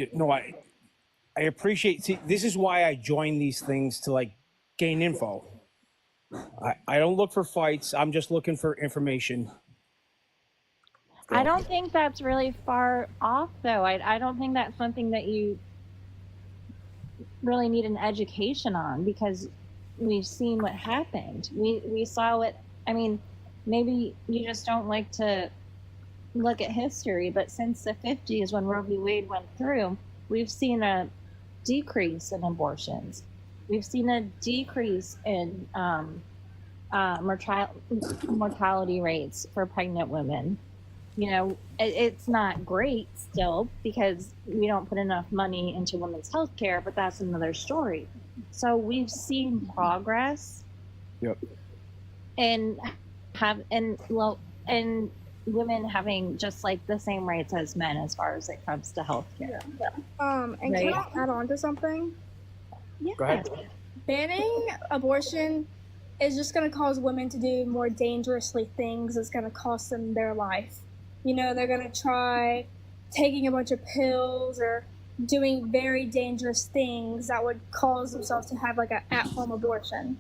I appreciate. See, this is why I join these things to like gain info. I don't look for fights. I'm just looking for information. I don't think that's really far off, though. I don't think that's something that you really need an education on, because we've seen what happened. We saw what. I mean, maybe you just don't like to look at history, but since the 50s, when Roe v. Wade went through, we've seen a decrease in abortions. We've seen a decrease in mortality rates for pregnant women. You know, it's not great still because we don't put enough money into women's health care, but that's another story. So we've seen progress. Yep. And women having just like the same rights as men as far as it comes to health care. Yeah. And can I add on to something? Yeah. Go ahead. Banning abortion is just going to cause women to do more dangerously things. It's going to cost them their life. You know, they're going to try taking a bunch of pills or doing very dangerous things that would cause themselves to have like an at-home abortion.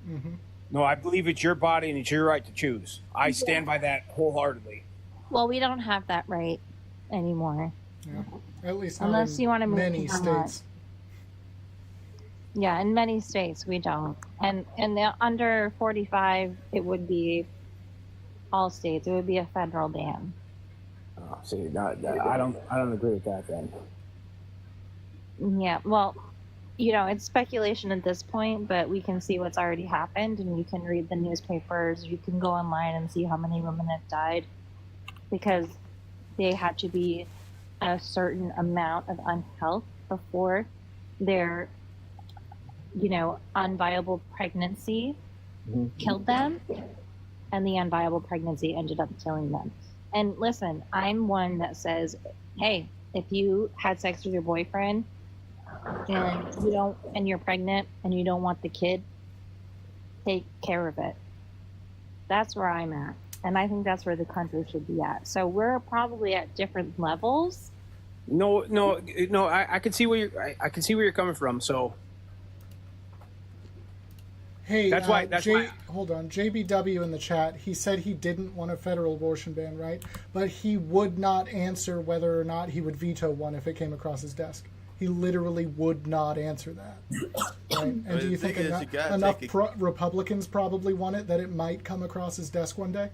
Mm-hmm. No, I believe it's your body and it's your right to choose. I stand by that wholeheartedly. Well, we don't have that right anymore. Yeah. At least unless you want to move many to states. Yeah, in many states we don't. And the under 45, it would be all states. It would be a federal ban. Oh, see, I don't agree with that then. Yeah, well, you know, it's speculation at this point, but we can see what's already happened, and you can read the newspapers. You can go online and see how many women have died because they had to be a certain amount of unhealth before their, you know, unviable pregnancy killed them, and the unviable pregnancy ended up killing them. And listen, I'm one that says, hey, if you had sex with your boyfriend and you're pregnant and you don't want the kid, take care of it. That's where I'm at. And I think that's where the country should be at. So we're probably at different levels. No. I can see where I can see where you're coming from. So Hey, that's why. Hold on. JBW in the chat, he said he didn't want a federal abortion ban, right? But he would not answer whether or not he would veto one if it came across his desk. He literally would not answer that. Right? And do you think enough Republicans probably want it that it might come across his desk one day?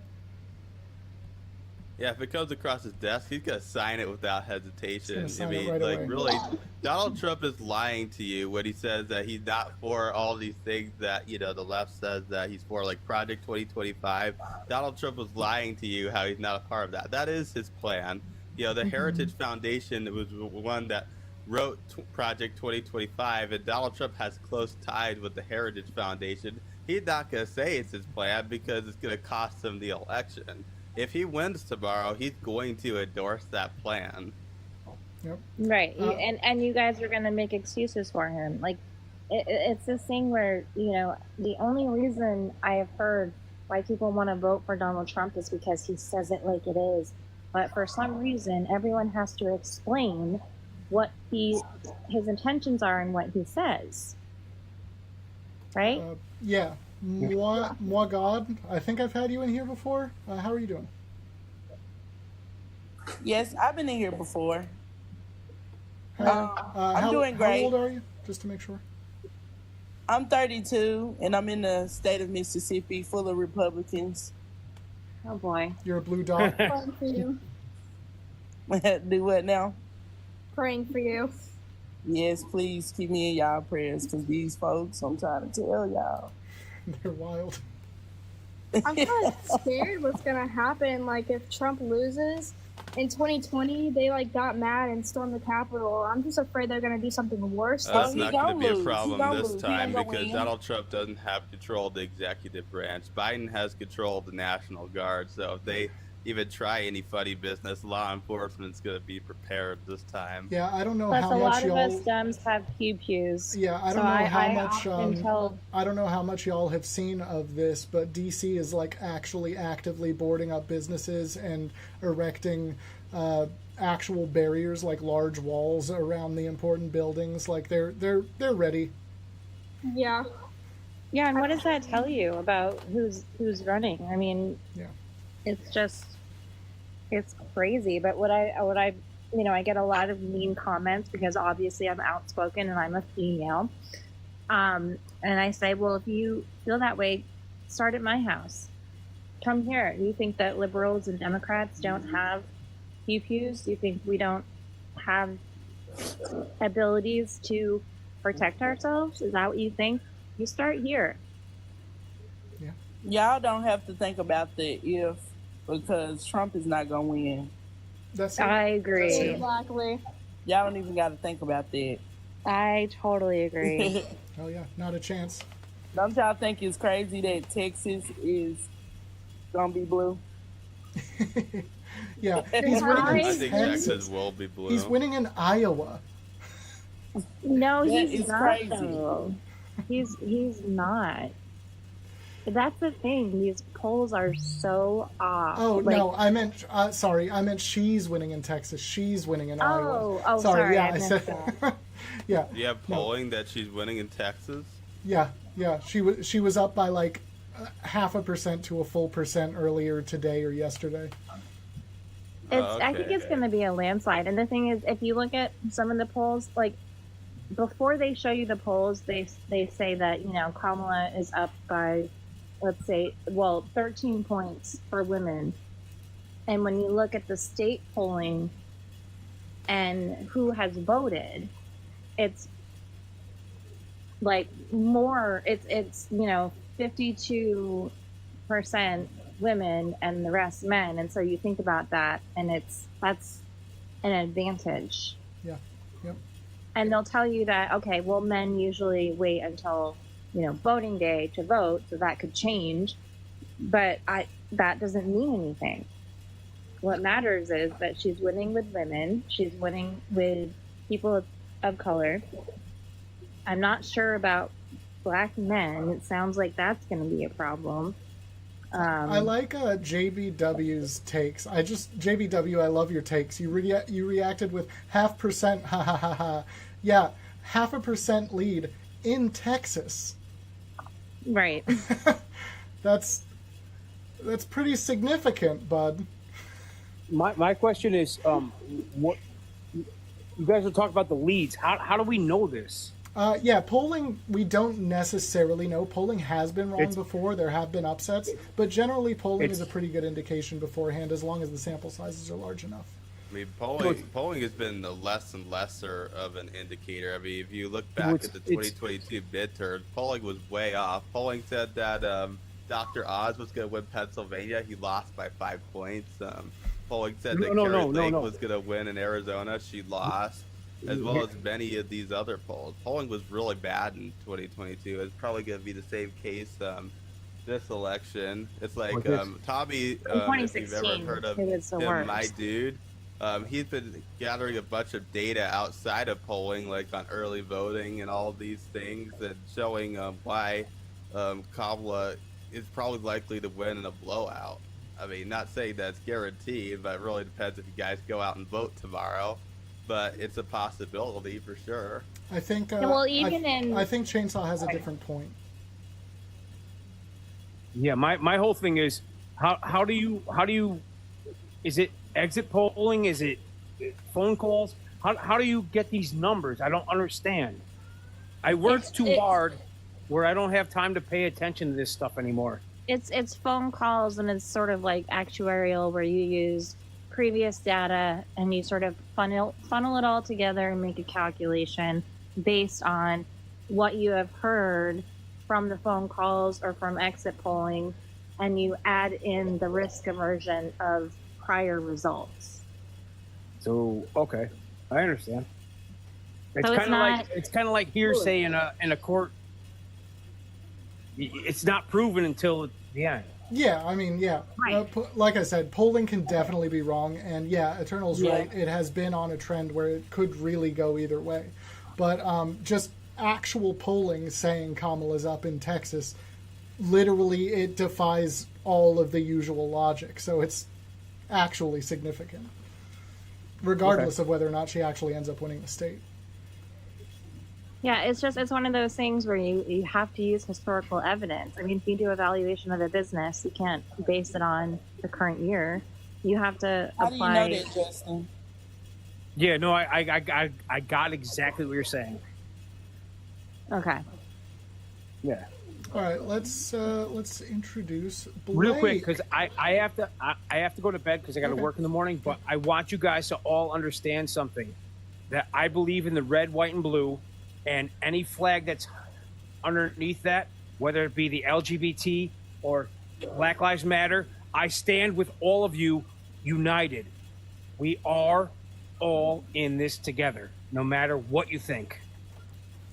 Yeah, if it comes across his desk, he's gonna sign it without hesitation. I mean, right like away. really, Donald Trump is lying to you when he says that he's not for all these things that, you know, the left says that he's for, like Project 2025. Donald Trump was lying to you how he's not a part of that. That is his plan. You know, the Heritage Foundation was one that wrote Project 2025, and Donald Trump has close ties with the Heritage Foundation. He's not gonna say it's his plan because it's gonna cost him the election. If he wins tomorrow, he's going to endorse that plan. Yep. Right. And you guys are going to make excuses for him. Like, it's this thing where, you know, the only reason I have heard why people want to vote for Donald Trump is because he says it like it is. But for some reason, everyone has to explain what his intentions are and what he says. Right? Yeah. Moi God, I think I've had you in here before. How are you doing? Yes, I've been in here before. I'm doing great. How old are you? Just to make sure. I'm 32, and I'm in the state of Mississippi full of Republicans. Oh, boy. You're a blue dot. Praying for you. Do what now? Praying for you. Yes, please keep me in y'all prayers, because these folks, I'm trying to tell y'all. They're wild. I'm kind of scared what's gonna happen. Like, if Trump loses in 2020, they like got mad and stormed the Capitol. I'm just afraid they're gonna do something worse. That's not going to be a problem this lose. time He ain't because gonna win. Donald Trump doesn't have control of the executive branch. Biden has control of the National Guard. So if they, even try any funny business, law enforcement's going to be prepared this time. Yeah, I don't know Plus, how a much lot of y'all. us Dems have pews. Yeah, I So don't know how much. often tell I don't know how much y'all have seen of this, but DC is like actually actively boarding up businesses and erecting actual barriers, like large walls around the important buildings. Like they're ready. Yeah. Yeah, and what does that tell you about who's running? I mean, yeah, it's crazy. But what I I get a lot of mean comments because obviously I'm outspoken and I'm a female. And I say, well, if you feel that way, start at my house. Come here. Do you think that liberals and Democrats don't have pews? Do you think we don't have abilities to protect ourselves? Is that what you think? You start here. Yeah. Y'all don't have to think about the if, because Trump is not gonna win. I agree. Exactly. Y'all don't even got to think about that. I totally agree. Oh yeah, not a chance. Don't y'all think it's crazy that Texas is gonna be blue? Yeah, he's winning I in think Texas. Texas will be blue. He's winning in Iowa. No, That he's is not. crazy. Though. He's not. That's the thing. These polls are so off. Oh Like, no, I meant sorry. I meant she's winning in Texas. She's winning in Iowa. Oh, sorry. Yeah, I I missed said. that. Yeah. Do you have polling that she's winning in Texas? Yeah. She was up by like 0.5% to a full percent earlier today or yesterday. I think it's going to be a landslide. And the thing is, if you look at some of the polls, like before they show you the polls, they say that Kamala is up by, let's say, 13 points for women. And when you look at the state polling and who has voted, it's like more. It's 52% women and the rest men, and so you think about that, and that's an advantage. Yeah. Yep. And they'll tell you that, okay, well, men usually wait until voting day to vote, so that could change, but that doesn't mean anything. What matters is that she's winning with women, she's winning with people of color. I'm not sure about black men. It sounds like that's going to be a problem. I like JBW's takes. JBW, I love your takes. You reacted with 0.5%. Ha ha ha ha. Yeah, 0.5% lead in Texas. Right. That's pretty significant, bud. My question is, what you guys are talking about the leads? How do we know this? Yeah, polling, we don't necessarily know. Polling has been wrong before. There have been upsets. But generally, polling is a pretty good indication beforehand as long as the sample sizes are large enough. I mean, polling has been the less and lesser of an indicator. I mean, if you look back at the 2022 midterm, polling was way off. Polling said that Dr. Oz was going to win Pennsylvania. He lost by 5 points. Polling said that Carrie Lake was going to win in Arizona. She lost. As well as many of these other polls. Polling was really bad in 2022. It's probably going to be the same case this election. It's like Tommy, if you've ever heard of him, My Dude, he's been gathering a bunch of data outside of polling, like on early voting and all of these things, and showing why Kamala is probably likely to win in a blowout. I mean, not saying that's guaranteed, but it really depends if you guys go out and vote tomorrow. But it's a possibility for sure. I think. I think Chainsaw has a different point. Yeah, my whole thing is how do you is it exit polling? Is it phone calls? How do you get these numbers? I don't understand. I work too hard where I don't have time to pay attention to this stuff anymore. It's phone calls, and it's sort of like actuarial, where you use previous data and you sort of funnel it all together and make a calculation based on what you have heard from the phone calls or from exit polling, and you add in the risk aversion of prior results. So okay, I understand. It's So kind of like hearsay in a court. It's not proven until the end. Yeah, I mean, yeah. Right. Like I said, polling can definitely be wrong, and yeah, Eternal's Yeah. right. It has been on a trend where it could really go either way. But just actual polling saying Kamala's up in Texas, literally it defies all of the usual logic. So it's actually significant, regardless of whether or not she actually ends up winning the state. Yeah, it's one of those things where you have to use historical evidence. I mean, if you do evaluation of a business, you can't base it on the current year. You have to How apply. do you know that, Justin? Yeah, no, I got exactly what you're saying. Okay. Yeah. All right, let's introduce Blake. Real quick, because I have to go to bed because I got to work in the morning. But I want you guys to all understand something, that I believe in the red, white, and blue, and any flag that's underneath that, whether it be the LGBT or Black Lives Matter, I stand with all of you, united. We are all in this together, no matter what you think.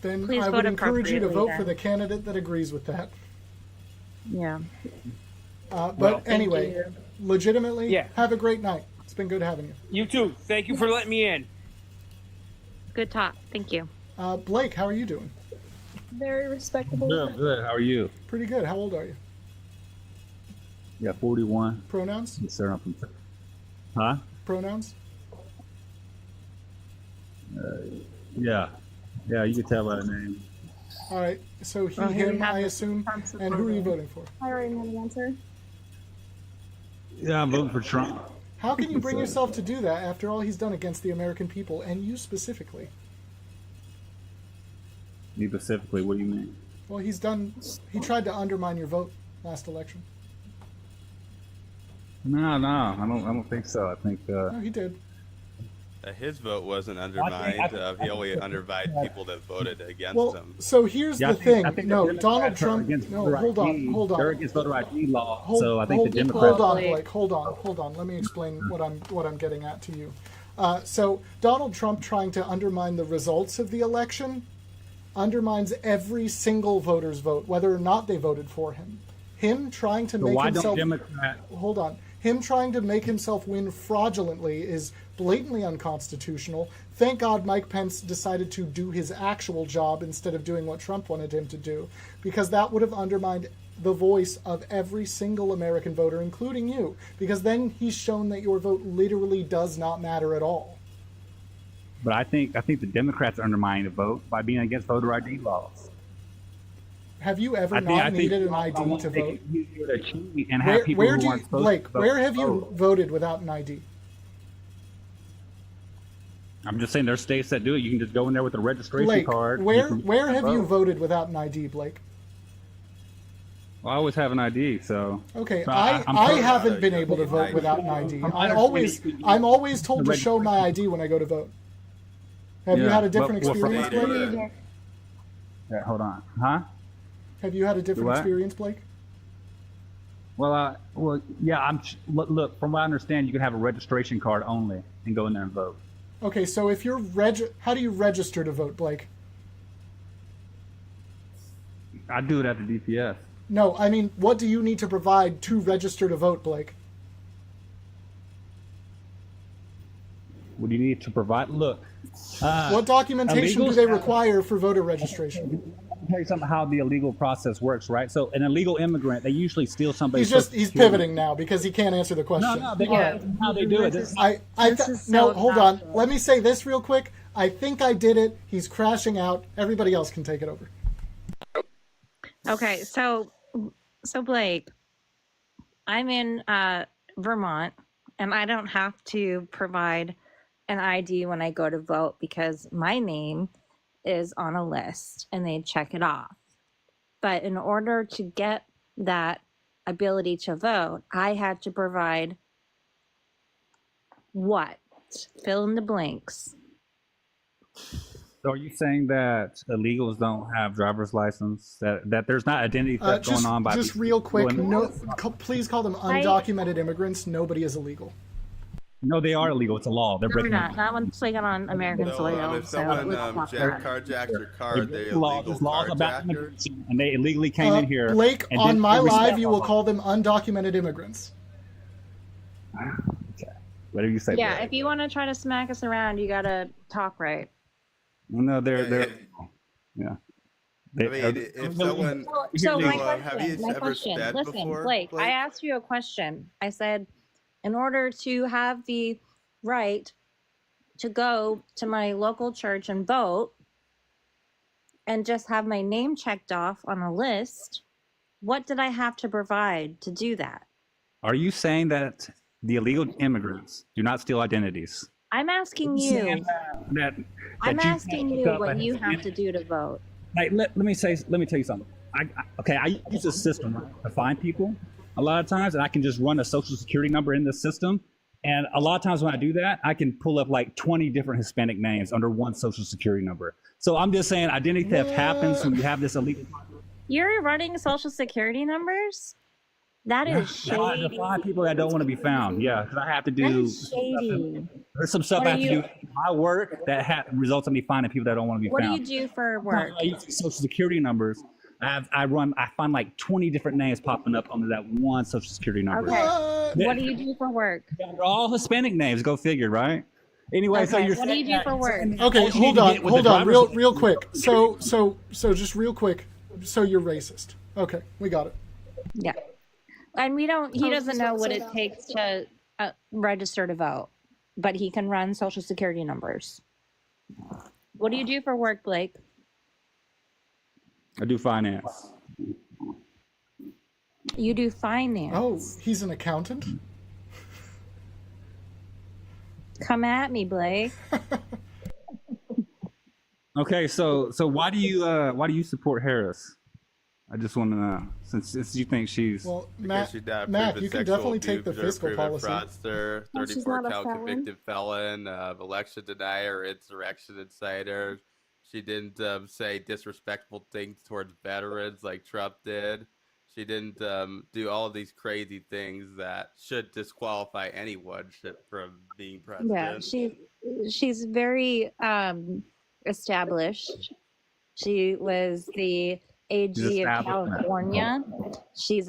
Then Please I vote would encourage you to appropriately vote for then. the candidate that agrees with that. Yeah. But anyway, you. legitimately, Yeah. have a great night. It's been good having you. You too. Thank you for letting me in. Good talk. Thank you. Blake, how are you doing? Very respectable. Good. How are you? Pretty good. How old are you? Yeah, 41. Pronouns? Yes, sir. I'm from. Huh? Pronouns? Yeah. Yeah, you can tell by the name. All right. So Well, here we him, have I the assume. Trump's And who are you approval. voting for? I already know the answer. Yeah, I'm voting for Trump. How can you bring yourself to do that after all he's done against the American people and you specifically? Me specifically, what do you mean? Well, he tried to undermine your vote last election. No, I don't think so. I think No, he did. His vote wasn't undermined. He only undermined people that voted against Well, him. so here's Yeah, the thing. I think No, the Donald Democrats are Trump. against No, voter hold ID. on. They're against voter ID law, Hold- so I think hold- the Democrats. Hold on, Blake. Hold on. Let me explain what I'm getting at to you. So Donald Trump trying to undermine the results of the election undermines every single voter's vote, whether or not they voted for him. Him trying to So make why himself. don't Democrats? Hold on. Him trying to make himself win fraudulently is blatantly unconstitutional. Thank God Mike Pence decided to do his actual job instead of doing what Trump wanted him to do, because that would have undermined the voice of every single American voter, including you, because then he's shown that your vote literally does not matter at all. But I think the Democrats are undermining the vote by being against voter ID laws. Have you ever I not think needed an I ID want to make vote? it easier to cheat and have people Where who do aren't you, supposed Blake? to vote. Where have you vote. voted without an ID? I'm just saying, there's states that do it. You can just go in there with a registration Blake, card. and where you can where have you vote. voted without an ID, Blake? Well, I always have an ID, so. Okay, so I I'm haven't been able to vote without an ID. I'm always told to show my ID when I go to vote. Have you Yeah, had a different well, experience, Blake? Yeah, hold on, huh? Have you had a different What? experience, Blake? Well, yeah. Look. From what I understand, you can have a registration card only and go in there and vote. Okay, so if you're how do you register to vote, Blake? I do it at the DPS. No, I mean, what do you need to provide to register to vote, Blake? What do you need to provide? Look. What documentation do illegals- they require for voter registration? I'll tell you something how the illegal process works, right? So an illegal immigrant, they usually steal somebody's. He's pivoting now because he can't answer the question. No, how they do it. No, hold on. Let me say this real quick. I think I did it. He's crashing out. Everybody else can take it over. Okay, so Blake, I'm in Vermont, and I don't have to provide an ID when I go to vote because my name is on a list and they check it off. But in order to get that ability to vote, I had to provide what? Fill in the blanks. So are you saying that illegals don't have driver's license? That there's not identity theft going on by just people real quick. doing- No, please call them undocumented immigrants. Nobody is illegal. No, they are illegal. It's a law. They're No, we're breaking not. That one's like on American So soil. if so someone let's stop that. carjacks your car, They're they breaking laws. illegal There's laws about carjacker. immigration, and they illegally came in here. Blake, and on didn't my respect live, you our will laws. call them undocumented immigrants. Okay. Whatever you say. Yeah, Blake. if you want to try to smack us around, you gotta talk right. No, they're. Yeah. I mean, if someone, So my have you question, ever sped listen, before, Blake, I asked you a question. I said, in order to have the right to go to my local church and vote and just have my name checked off on a list, what did I have to provide to do that? Are you saying that the illegal immigrants do not steal identities? I'm asking you. I'm asking you what you have to do to vote. Like, let me tell you something. I use this system to find people a lot of times, and I can just run a social security number in the system. And a lot of times when I do that, I can pull up like 20 different Hispanic names under one social security number. So I'm just saying identity theft happens when you have this illegal. You're running social security numbers? That is shady. To find people that don't want to be found. Yeah, because I have to do. That is shady. There's some stuff What I have do to you- do in my work that results in me finding people that don't want to be What do found. you do for work? I use these social security numbers. I find like 20 different names popping up under that one social security number. Okay. What do you do for work? They're all Hispanic names. Go figure, right? Anyway, so Okay, you're what do you do for work? Okay, hold on, real quick. So just real quick. So you're racist. Okay, we got it. Yeah. And he doesn't know what it that. takes to register to vote, but he can run social security numbers. What do you do for work, Blake? I do finance. You do finance. Oh, he's an accountant? Come at me, Blake. Okay, so why do you support Harris? I just want to know, since you think she's Well, Because she's not a Matt, proven you can sexual definitely take the abuser, fiscal proven policy. fraudster, Oh, she's 34 not a count felon? convicted felon, election denier, insurrection inciter. She didn't say disrespectful things towards veterans like Trump did. She didn't do all of these crazy things that should disqualify anyone from being president. Yeah, she's very established. She was the AG of California. She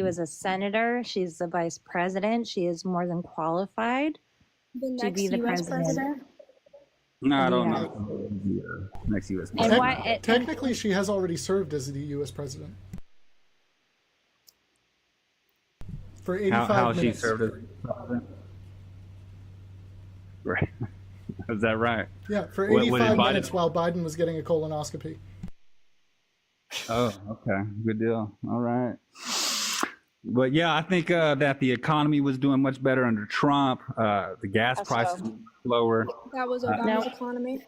was a senator. She's the vice president. She is more than qualified The to next be the U.S. president. no, I don't Yeah. know. Next U.S. And why? Technically, she has already served as the U.S. president. For 85 how she minutes. served as president? Right. Is that right? Yeah, for What 85 did Biden- minutes while Biden was getting a colonoscopy. Oh, okay. Good deal. All right. But yeah, I think that the economy was doing much better under Trump. The gas How so? prices were lower. That was Obama's economy.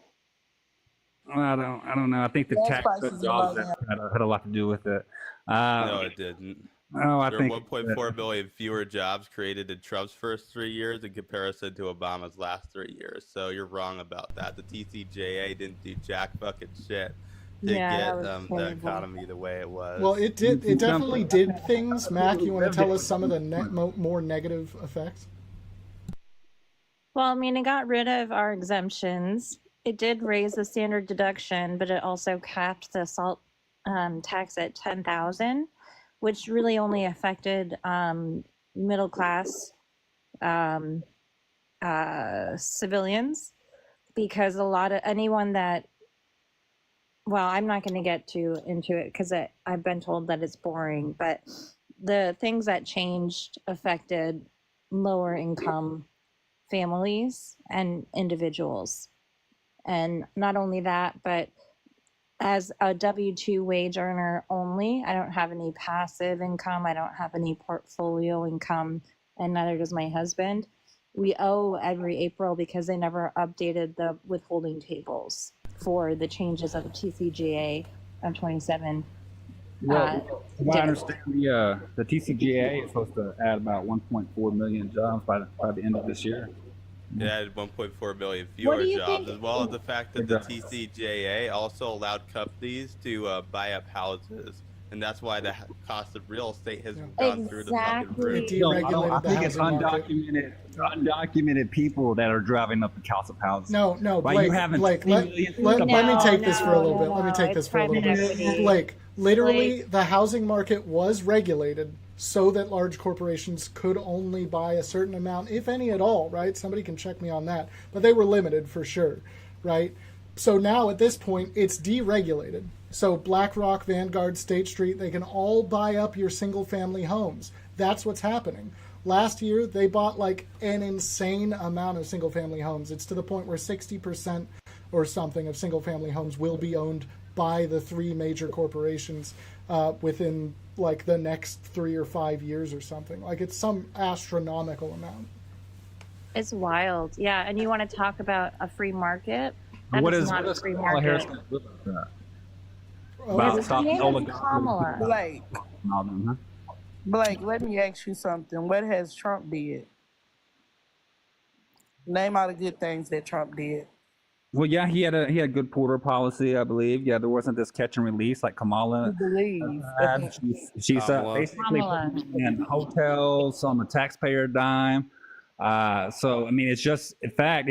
I don't know. I think the Gas tax prices jobs are low. had a lot to do with it. No, it didn't. Oh, I There think were 1.4 million fewer jobs created in Trump's first 3 years in comparison to Obama's last 3 years. So you're wrong about that. The TCJA didn't do jack fucking shit to Yeah, that get was the terrible. economy the way it was. Well, it did. It definitely did things. Mac, you want to tell us some of the more negative effects? Well, I mean, it got rid of our exemptions. It did raise the standard deduction, but it also capped the salt tax at 10,000, which really only affected middle class civilians, because a lot of anyone that, well, I'm not going to get into it because I've been told that it's boring, but the things that changed affected lower income families and individuals. And not only that, but as a W-2 wage earner only, I don't have any passive income. I don't have any portfolio income, and neither does my husband. We owe every April because they never updated the withholding tables for the changes of the TCJA of 27. Well, I understand the TCGA is supposed to add about 1.4 million jobs by the end of this year. It added 1.4 million What fewer do you jobs, think- as well as the fact that the TCJA also allowed companies to buy up houses and that's why the cost of real estate has gone through the fucking roof. I think it's undocumented people that are driving up the cost of houses. No, Why Blake, you haven't Blake, seen let millions me of- take this for a little bit. Let me take it's this for a little private bit. equity. Blake, literally, the housing market was regulated so that large corporations could only buy a certain amount, if any at all, right? Somebody can check me on that. But they were limited for sure, right? So now at this point, it's deregulated. So BlackRock, Vanguard, State Street, they can all buy up your single family homes. That's what's happening. Last year, they bought like an insane amount of single family homes. It's to the point where 60% or something of single family homes will be owned by the three major corporations within like the next 3 or 5 years or something. Like it's some astronomical amount. It's wild. Yeah, and you want to talk about a free market? That What is is not a free Kamala market. Harris gonna do about that? Oh, About His stopping name is oligarchy. Kamala. Blake, All them, huh? Blake, let me ask you something. What has Trump did? Name all the good things that Trump did. Well, yeah, he had good border policy, I believe. Yeah, there wasn't this catch and release like Kamala. You believe? had. She's Kamala. basically Kamala. putting in hotels on the taxpayer dime. So I mean, it's just in fact,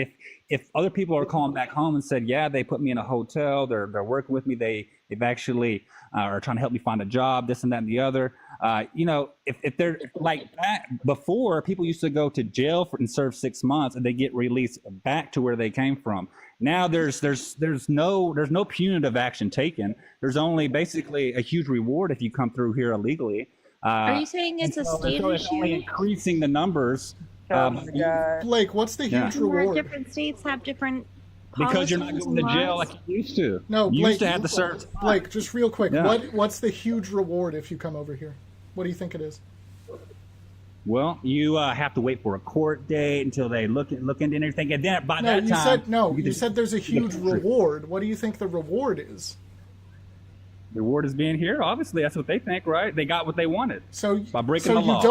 if other people are calling back home and said, yeah, they put me in a hotel, they're working with me, they've actually are trying to help me find a job, this and that and the other. You know, if they're like back before, people used to go to jail and serve 6 months and they get released back to where they came from. Now there's no punitive action taken. There's only basically a huge reward if you come through here illegally. Are you saying it's a state It's only issue? increasing the numbers. Blake, what's the huge Where reward? different states have different Because you're not policies going to and jail laws? like you used to. No, you Blake, used to have to serve. Blake, just real quick, Yeah. what's the huge reward if you come over here? What do you think it is? Well, you have to wait for a court date until they look into everything, and then by No, that you time, said no. get You the- said there's a you get huge the country. reward. What do you think the reward is? The reward is being here. Obviously, that's what they think, right? They got what they wanted. So by breaking so the you law.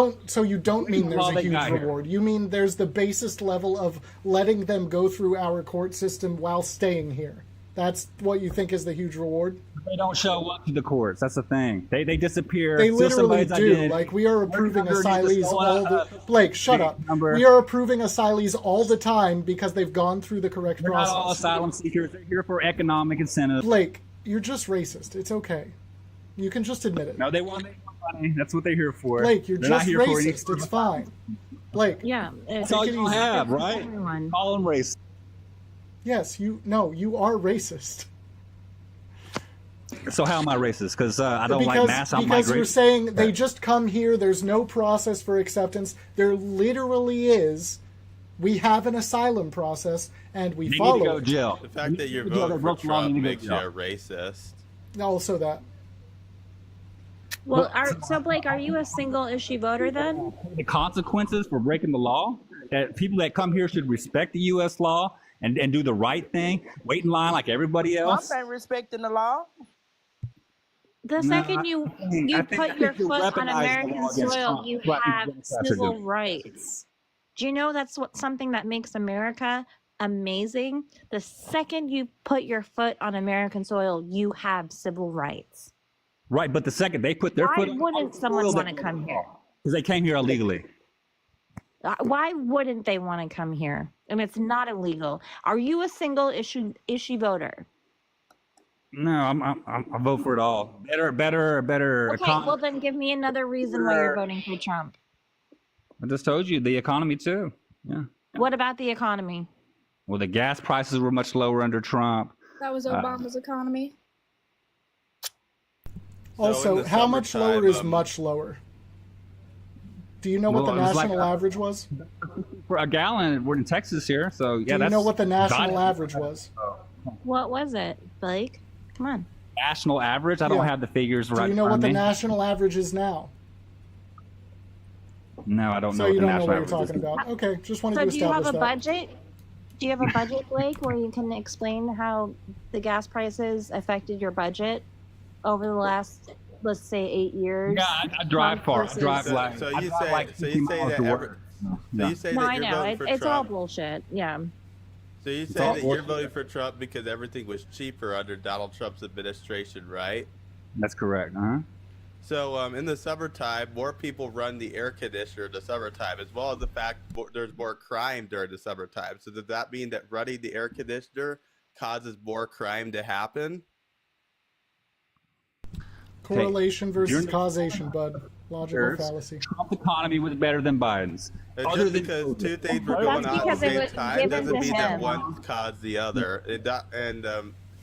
don't mean the there's law a they huge got here. reward. You mean there's the basest level of letting them go through our court system while staying here. That's what you think is the huge reward? They don't show up to the courts. That's the thing. They disappear. They steal literally somebody's do. identity. Like we are approving Underneath the asylees stolen, all the Blake, shut up. number. We are approving asylees all the time because they've gone through the correct They're not process. all asylum seekers. They're here for economic incentives. Blake, you're just racist. It's okay. You can just admit it. No, they want money. That's what they're here for. Blake, you're They're not just here for any racist. sort It's of- fine. Blake. Yeah, That's all you have, right? Everyone. Call them racist. Yes, you are racist. So how am I racist? Because I don't like mass out Because you're migration. saying they just come here, there's no process for acceptance. There literally is. We have an asylum process, and we They need follow to go to it. jail. The fact that you're They broke voting the for law, they Trump need to go makes to you jail. a racist. Also that. Well, so Blake, are you a single issue voter then? The consequences for breaking the law, that people that come here should respect the U.S. law and do the right thing, wait in line like everybody else. Trump ain't respecting the law. The No, second you I think put your you're foot on weaponizing the American law against soil, Trump. you That's what have Democrats are civil doing. rights. Do you know that's something that makes America amazing? The second you put your foot on American soil, you have civil rights. Right, but the second they put their Why foot on wouldn't someone soil, want to they- come here? because they came here illegally. Why wouldn't they want to come here? I mean, it's not illegal. Are you a single issue voter? No, I vote for it all. Better. Okay, well then give me another reason why you're voting for Trump. I just told you the economy too. Yeah. What about the economy? Well, the gas prices were much lower under Trump. That was Obama's economy. Also, in the how much summertime, lower is much lower? Do you know what Well, the it was like national average was? For a gallon, we're in Texas here, so yeah. Do you that's know what the national valuable. average was? What was it, Blake? Come on. National average? I don't Yeah. have the figures right Do you in know front what of the me. national average is now? No, I don't So know. you what the don't know national what you're average talking is. about. Okay, just wanted So to do you have establish a that. budget? Do you have a budget, Blake, where you can explain how the gas prices affected your budget over the last, let's say, 8 years? Yeah, I drive far. I versus- drive So, like. so I you drive say like so 50 you say miles that to every, work. so Yeah. you say No, that I you're know. voting for It's all Trump. bullshit. Yeah. So you all say that you're bullshit. voting for Trump because everything was cheaper under Donald Trump's administration, right? That's correct. Uh-huh. So in the summertime, more people run the air conditioner in the summertime, as well as the fact there's more crime during the summertime. So does that mean that running the air conditioner causes more crime to happen? Correlation versus causation, bud. Logical fallacy. Trump's economy was better than Biden's. Just because two things were going on at the same time doesn't mean that one caused the other.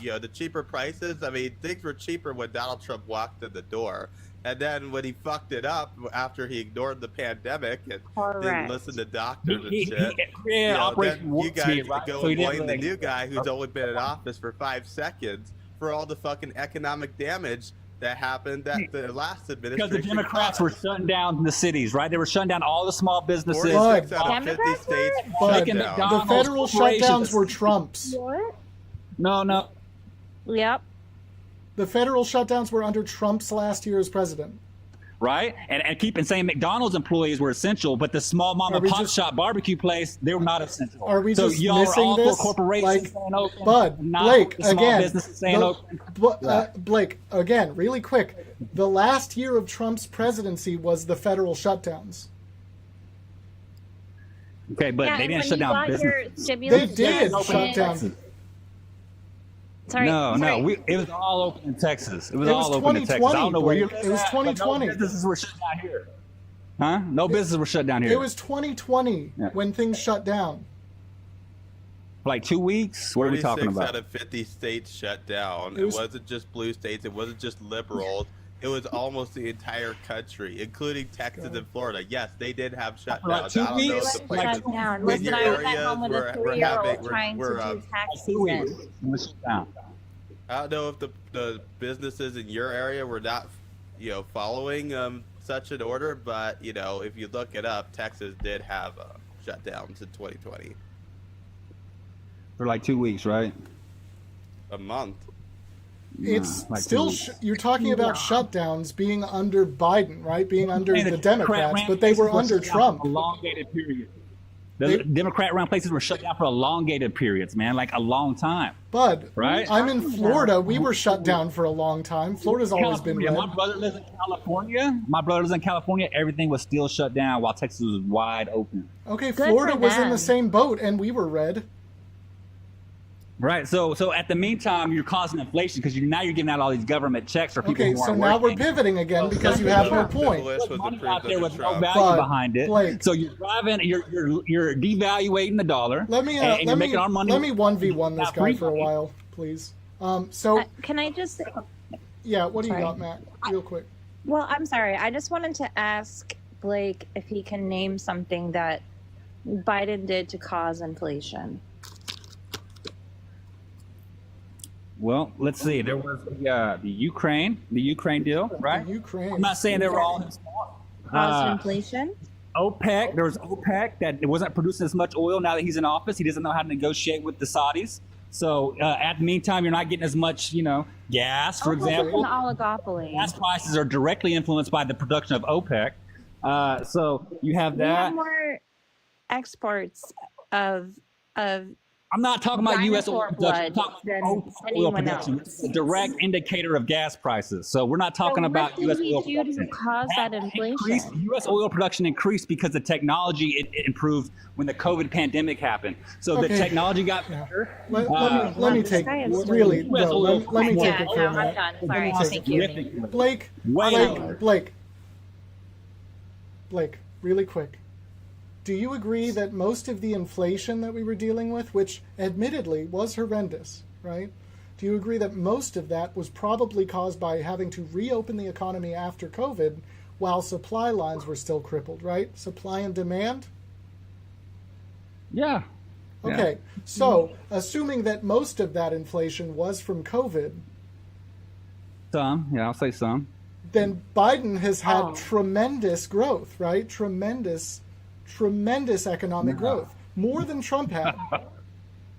You know, the cheaper prices, I mean, things were cheaper when Donald Trump walked in the door. And then when he fucked it up after he ignored the pandemic and didn't listen to doctors and shit, you guys go and blame the new guy who's only been in office for 5 seconds for all the fucking economic damage that happened that the last administration. Because the Democrats were shutting down the cities, right? They were shutting down all the small businesses. 46 out of 50 states shut down. The federal shutdowns were Trump's. What? No. Yep. The federal shutdowns were under Trump's last year as president. Right? And keep saying McDonald's employees were essential, but the small mom and pop shop barbecue place, they were not essential. Are we so just y'all missing are all this? for corporations Like, staying open, Bud, not Blake, the small again. businesses staying open. Blake, again, really quick. The last year of Trump's presidency was the federal shutdowns. Okay, but they didn't shut down business. They did shut down. Sorry. No, it was all open in Texas. It was all open in Texas. I don't know where you're. It was 2020. No businesses were shut down here. Huh? No businesses were shut down here. It was 2020 when things shut down. Like 2 weeks? What are we talking about? 46 out of 50 states shut down. It wasn't just blue states. It wasn't just liberals. It was almost the entire country, including Texas and Florida. Yes, they did have shutdowns. I don't know if the places in your areas were tax season. I don't know if the businesses in your area were not, following such an order, but if you look it up, Texas did have shutdowns in 2020. For like 2 weeks, right? A month. It's like still, you're talking about shutdowns being under Biden, right? Being under the Democrats, but they were under Trump. Elongated period. The Democrat-run places were shut down for elongated periods, man, like a long time. Bud, right? I'm in Florida. We were shut down for a long time. Florida's always been red. My brother lives in California. Everything was still shut down while Texas was wide open. Okay, Florida was in the same boat, and we were red. Right. So at the meantime, you're causing inflation because now you're giving out all these government checks for people who aren't working. Now we're pivoting again because you have no point. Money out there with no value behind it. Blake, so you're driving, you're devaluating the dollar. Let me making our money. Let me 1v1 this guy for a while, please. Can I just? Yeah. What do you got, Matt? Real quick. Well, I'm sorry. I just wanted to ask Blake if he can name something that Biden did to cause inflation. Well, let's see. There was the Ukraine deal, right? The Ukraine. I'm not saying they were all caused inflation. OPEC. There was OPEC that wasn't producing as much oil. Now that he's in office, he doesn't know how to negotiate with the Saudis. So at the meantime, you're not getting as much, gas, for example. An oligopoly. Gas prices are directly influenced by the production of OPEC. So you have that. We have more exports of I'm not talking about U.S. oil production. I'm talking about oil production. Else. It's a direct indicator of gas prices. So we're not talking about U.S. oil production. What did he do to cause that inflation? U.S. oil production increased because the technology it improved when the COVID pandemic happened. So the technology got better. Let me take it for a minute. I'm done. Sorry. Thank you. Blake, really quick. Do you agree that most of the inflation that we were dealing with, which admittedly was horrendous, right? Do you agree that most of that was probably caused by having to reopen the economy after COVID while supply lines were still crippled, right? Supply and demand? Yeah. Okay, so assuming that most of that inflation was from COVID. I'll say some. Then Biden has had tremendous growth, right? Tremendous economic growth, more than Trump had.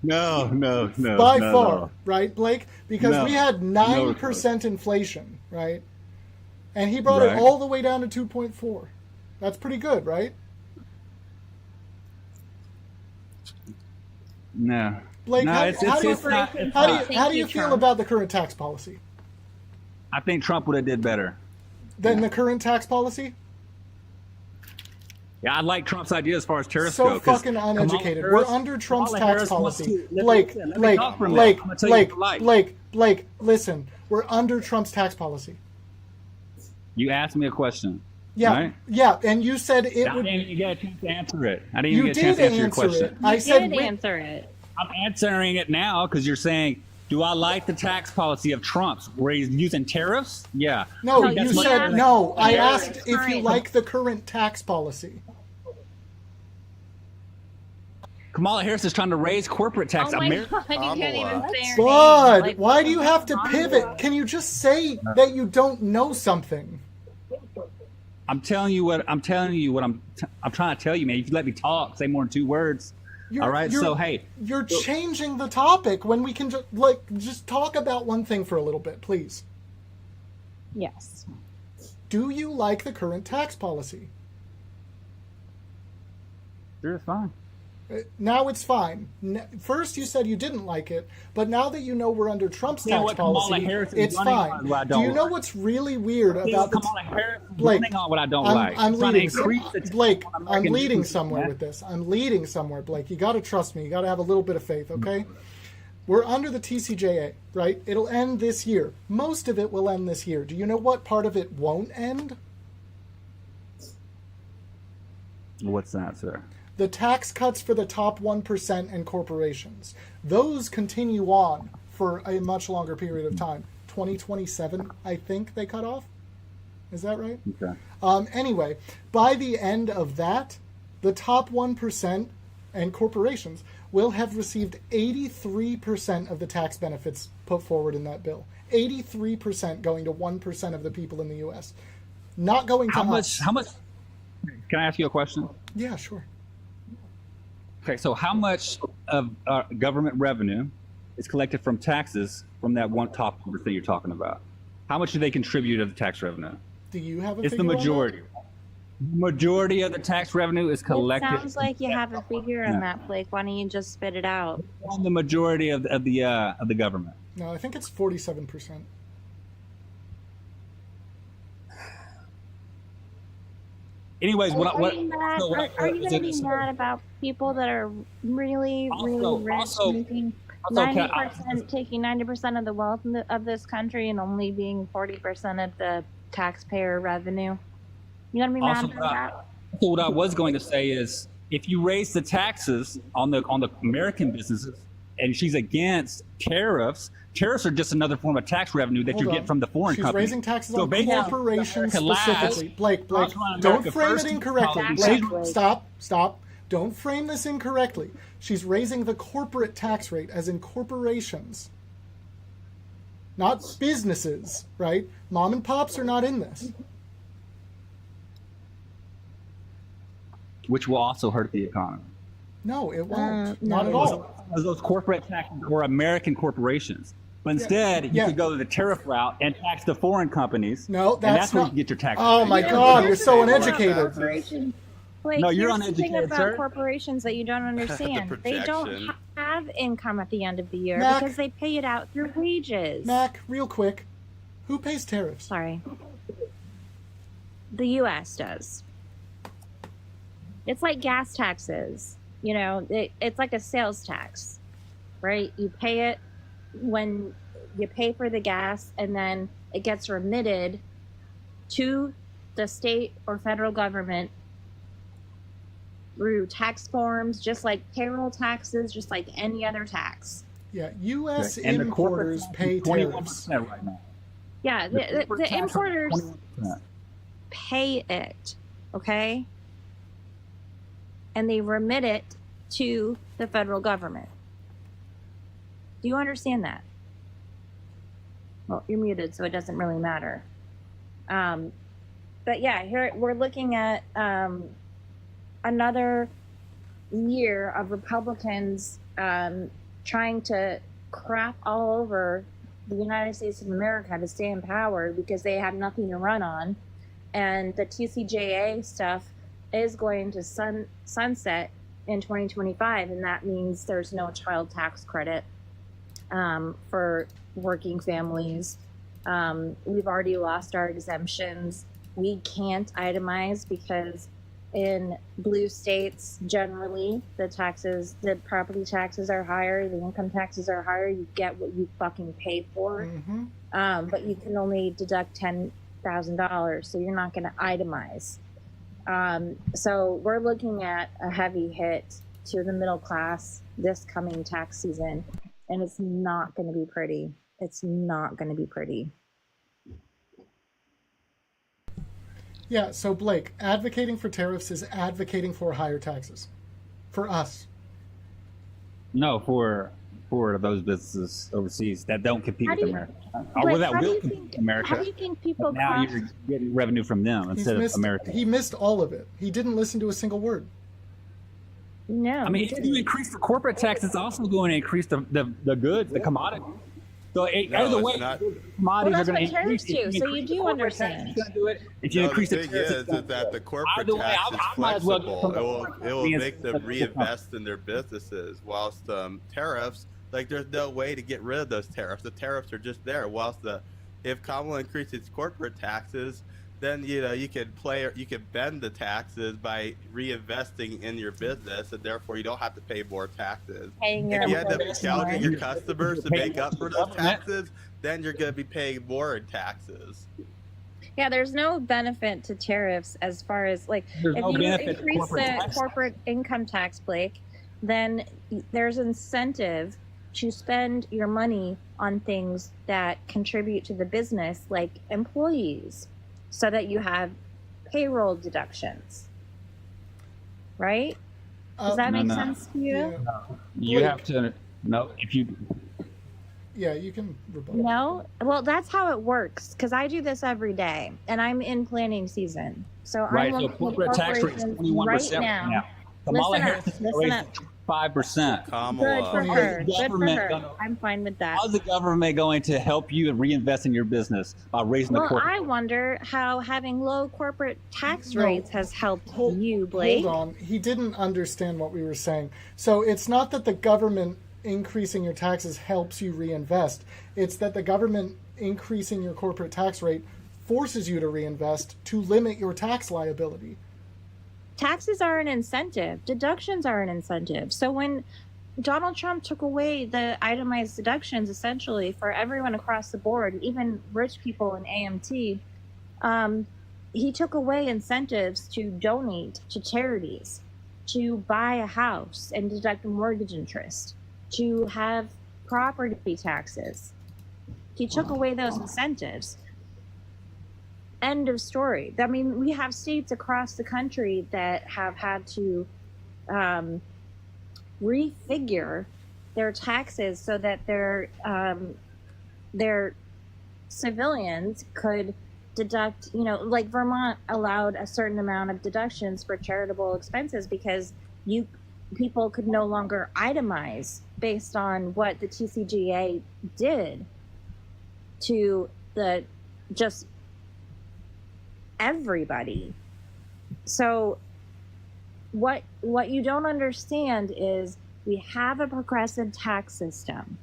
No. By far, right, Blake? Because we had 9% inflation, right? And he brought it all the way down to 2.4. That's pretty good, right? No. Blake, how do you feel about the current tax policy? I think Trump would have did better. than the current tax policy? Yeah, I like Trump's idea as far as tariffs So go. 'cause fucking uneducated. Kamala We're Harris- under Trump's Kamala tax Harris wants policy. to- let me- Blake, let me Blake, talk for a minute. Blake, I'm gonna tell you Blake, what I like. Blake, listen. We're under Trump's tax policy. You asked me a question. Yeah, Right? yeah, and you said it I would. didn't even get a chance to answer it. I didn't You even get a chance did to answer your answer question. it. I said did wait- answer it. I'm answering it now because you're saying, do I like the tax policy of Trump's where he's using tariffs? Yeah. No, I think you that's said what- no. I Yeah. asked if you Current. like the current tax policy. Kamala Harris is trying to raise corporate tax. Oh my America- God, you can't even say her Bud, name. Like, why do you what have to is wrong pivot? with Can you just say that you don't know something? I'm telling you what I'm trying to tell you, man. If you let me talk, say more than 2 words. All right. So hey, you're changing the topic when we can just talk about one thing for a little bit, please. Yes. Do you like the current tax policy? sure, it's fine. Now it's fine. First you said you didn't like it, but now that you know we're under Trump's You know tax what Kamala policy, Harris is it's running fine. on what I Do don't you know like. what's really weird See about what Kamala Harris is Blake? running on what I don't like. I'm Trying to leading. increase the tax Blake, on I'm American leading business, somewhere man. with this. I'm leading somewhere, Blake. You got to trust me. You got to have a little bit of faith, okay? We're under the TCJA, right? It'll end this year. Most of it will end this year. Do you know what part of it won't end? What's that, sir? The tax cuts for the top 1% and corporations. Those continue on for a much longer period of time. 2027, I think they cut off. Is that right? Okay. Anyway, by the end of that, the top 1% and corporations will have received 83% of the tax benefits put forward in that bill. 83% going to 1% of the people in the U.S. Not going to us. How much? Can I ask you a question? Yeah, sure. Okay, so how much of government revenue is collected from taxes from that one top 1% you're talking about? How much do they contribute to the tax revenue? Do you have a It's the figure on that? majority. Majority of the tax revenue is collected. It sounds like you have a figure on that, Blake. Why don't you just spit it out? On the majority of the government. No, I think it's 47%. Anyways, Are you mad? Are you going to be mad about people that are really, really rich, making also, 90%, taking 90% of the wealth of this country and only being 40% of the taxpayer revenue? You going to be mad Also, about that? So what I was going to say is, if you raise the taxes on the American businesses, and she's against tariffs, tariffs are just another form of tax revenue that Hold you on. get from the foreign She's company. raising taxes So on basically, corporations America lies. specifically. Blake, That's why don't America frame first it is incorrectly. probably Blake, safe. stop. Don't frame this incorrectly. She's raising the corporate tax rate, as in corporations, not businesses, right? Mom and pops are not in this. Which will also hurt the economy. No, it won't. no, Not at it all. Those corporate taxes or American corporations. But instead, you could go the tariff route and tax the foreign companies. No, and that's that's where not. you get your tax. Oh my rebate. God, you're so Here's the thing uneducated. about corporations. Blake, No, you're here's the thing uneducated, about sir. corporations that you don't understand. They don't projection. have income at the end of the year Mac. because they pay it out through wages. Mac, real quick, who pays tariffs? Sorry. The U.S. does. It's like gas taxes. You know, it's like a sales tax, right? You pay it when you pay for the gas, and then it gets remitted to the state or federal government through tax forms, just like payroll taxes, just like any other tax. Yeah, U.S. And the corporate importers tax pay is tariffs. 21% right now. Yeah, the corporate tax is importers 21%. pay it, okay? And they remit it to the federal government. Do you understand that? Well, you're muted, so it doesn't really matter. But yeah, here we're looking at another year of Republicans trying to crap all over the United States of America to stay in power because they have nothing to run on. And the TCJA stuff is going to sunset in 2025, and that means there's no child tax credit for working families We've already lost our exemptions. We can't itemize because in blue states, generally, the property taxes are higher, the income taxes are higher. You get what you fucking pay for. But you can only deduct $10,000, so you're not going to itemize. So we're looking at a heavy hit to the middle class this coming tax season, and it's not going to be pretty. It's not going to be pretty. Yeah, so Blake, advocating for tariffs is advocating for higher taxes. For us. No, for those businesses overseas that don't compete with America. Or that will compete with America. How do you think people now you're getting revenue from them instead of America. He missed all of it. He didn't listen to a single word. No. I mean, if you increase the corporate tax, it's also going to increase the goods, the commodity. So either way, commodities are going to increase. Too, so you do understand. Do it. If you increase the thing is that the corporate tax is flexible. It will make them reinvest in their businesses, whilst tariffs, like there's no way to get rid of those tariffs. The tariffs are just there. Whilst if Kamala increases corporate taxes, then you can bend the taxes by reinvesting in your business, and therefore you don't have to pay more taxes. If you end up gouging your customers to make up for those taxes, then you're going to be paying more in taxes. Yeah, there's no benefit to tariffs as far as if you increase the corporate income tax, Blake, then there's incentive to spend your money on things that contribute to the business, like employees, so that you have payroll deductions, right? Does that make sense to you? Yeah. You have to if you. Yeah, you can rebut. No, well, that's how it works. Because I do this every day, and I'm in planning season, so right. I'm So corporate tax rate is 21% right now. Kamala Harris is listen up. 5%. Good for her. Good for her. I'm fine with that. How's the government going to help you and reinvest in your business by raising the corporate? I wonder how having low corporate tax rates has helped you, Blake. Hold on. He didn't understand what we were saying. So it's not that the government increasing your taxes helps you reinvest. It's that the government increasing your corporate tax rate forces you to reinvest to limit your tax liability. Taxes are an incentive. Deductions are an incentive. So when Donald Trump took away the itemized deductions, essentially for everyone across the board, even rich people in AMT, he took away incentives to donate to charities, to buy a house and deduct mortgage interest, to have property taxes. He took away those incentives. End of story. I mean, we have states across the country that have had to refigure their taxes so that their civilians could deduct, like Vermont allowed a certain amount of deductions for charitable expenses because people could no longer itemize based on what the TCGA did to just everybody. So what you don't understand is we have a progressive tax system,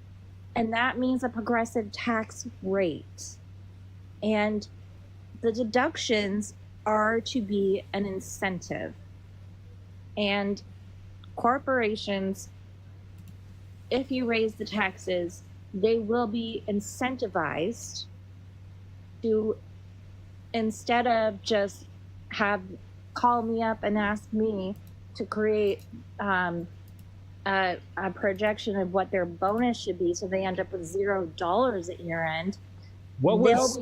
and that means a progressive tax rate, and the deductions are to be an incentive. And corporations, if you raise the taxes, they will be incentivized to, instead of just call me up and ask me to create a projection of what their bonus should be, so they end up with $0 at year end. What was the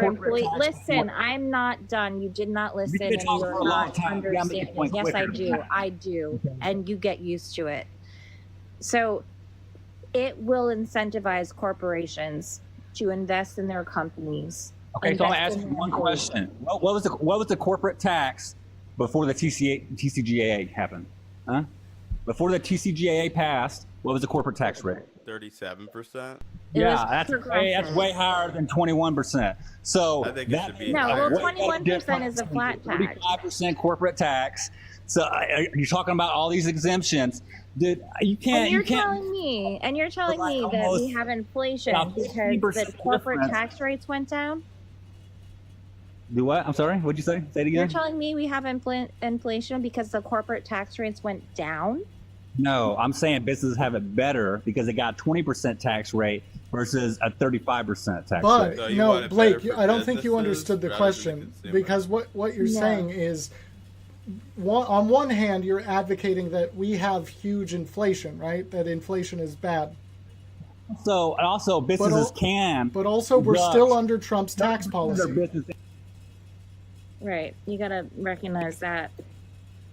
corporate tax? Listen, I'm not done. You did not listen, and you're not understanding. Yes, I do. I do, and you get used to it. So it will incentivize corporations to invest in their companies. Okay, so I'm gonna ask you one question. What was the corporate tax before the TCGA happened? Huh? Before the TCGA passed, what was the corporate tax rate? 37%. Yeah, that's way higher than 21%. So I think it should be 21% is a flat tax. 35% corporate tax. So you're talking about all these exemptions. Dude, you can't. And you're You can't. telling me that we almost have inflation about because 50% the corporate difference. tax rates went down? Do what? I'm sorry. What'd you say? Say it You're again. telling me we have inflation because the corporate tax rates went down? No, I'm saying businesses have it better because they got 20% tax rate versus a 35% tax But rate. So you no, want it Blake, better for I don't think you businesses understood the rather than the question consumer. because what you're No. saying is, on one hand, you're advocating that we have huge inflation, right? That inflation is bad. So and also businesses can. But also, we're deduct still under Trump's tax their policy. business. Right. You got to recognize that.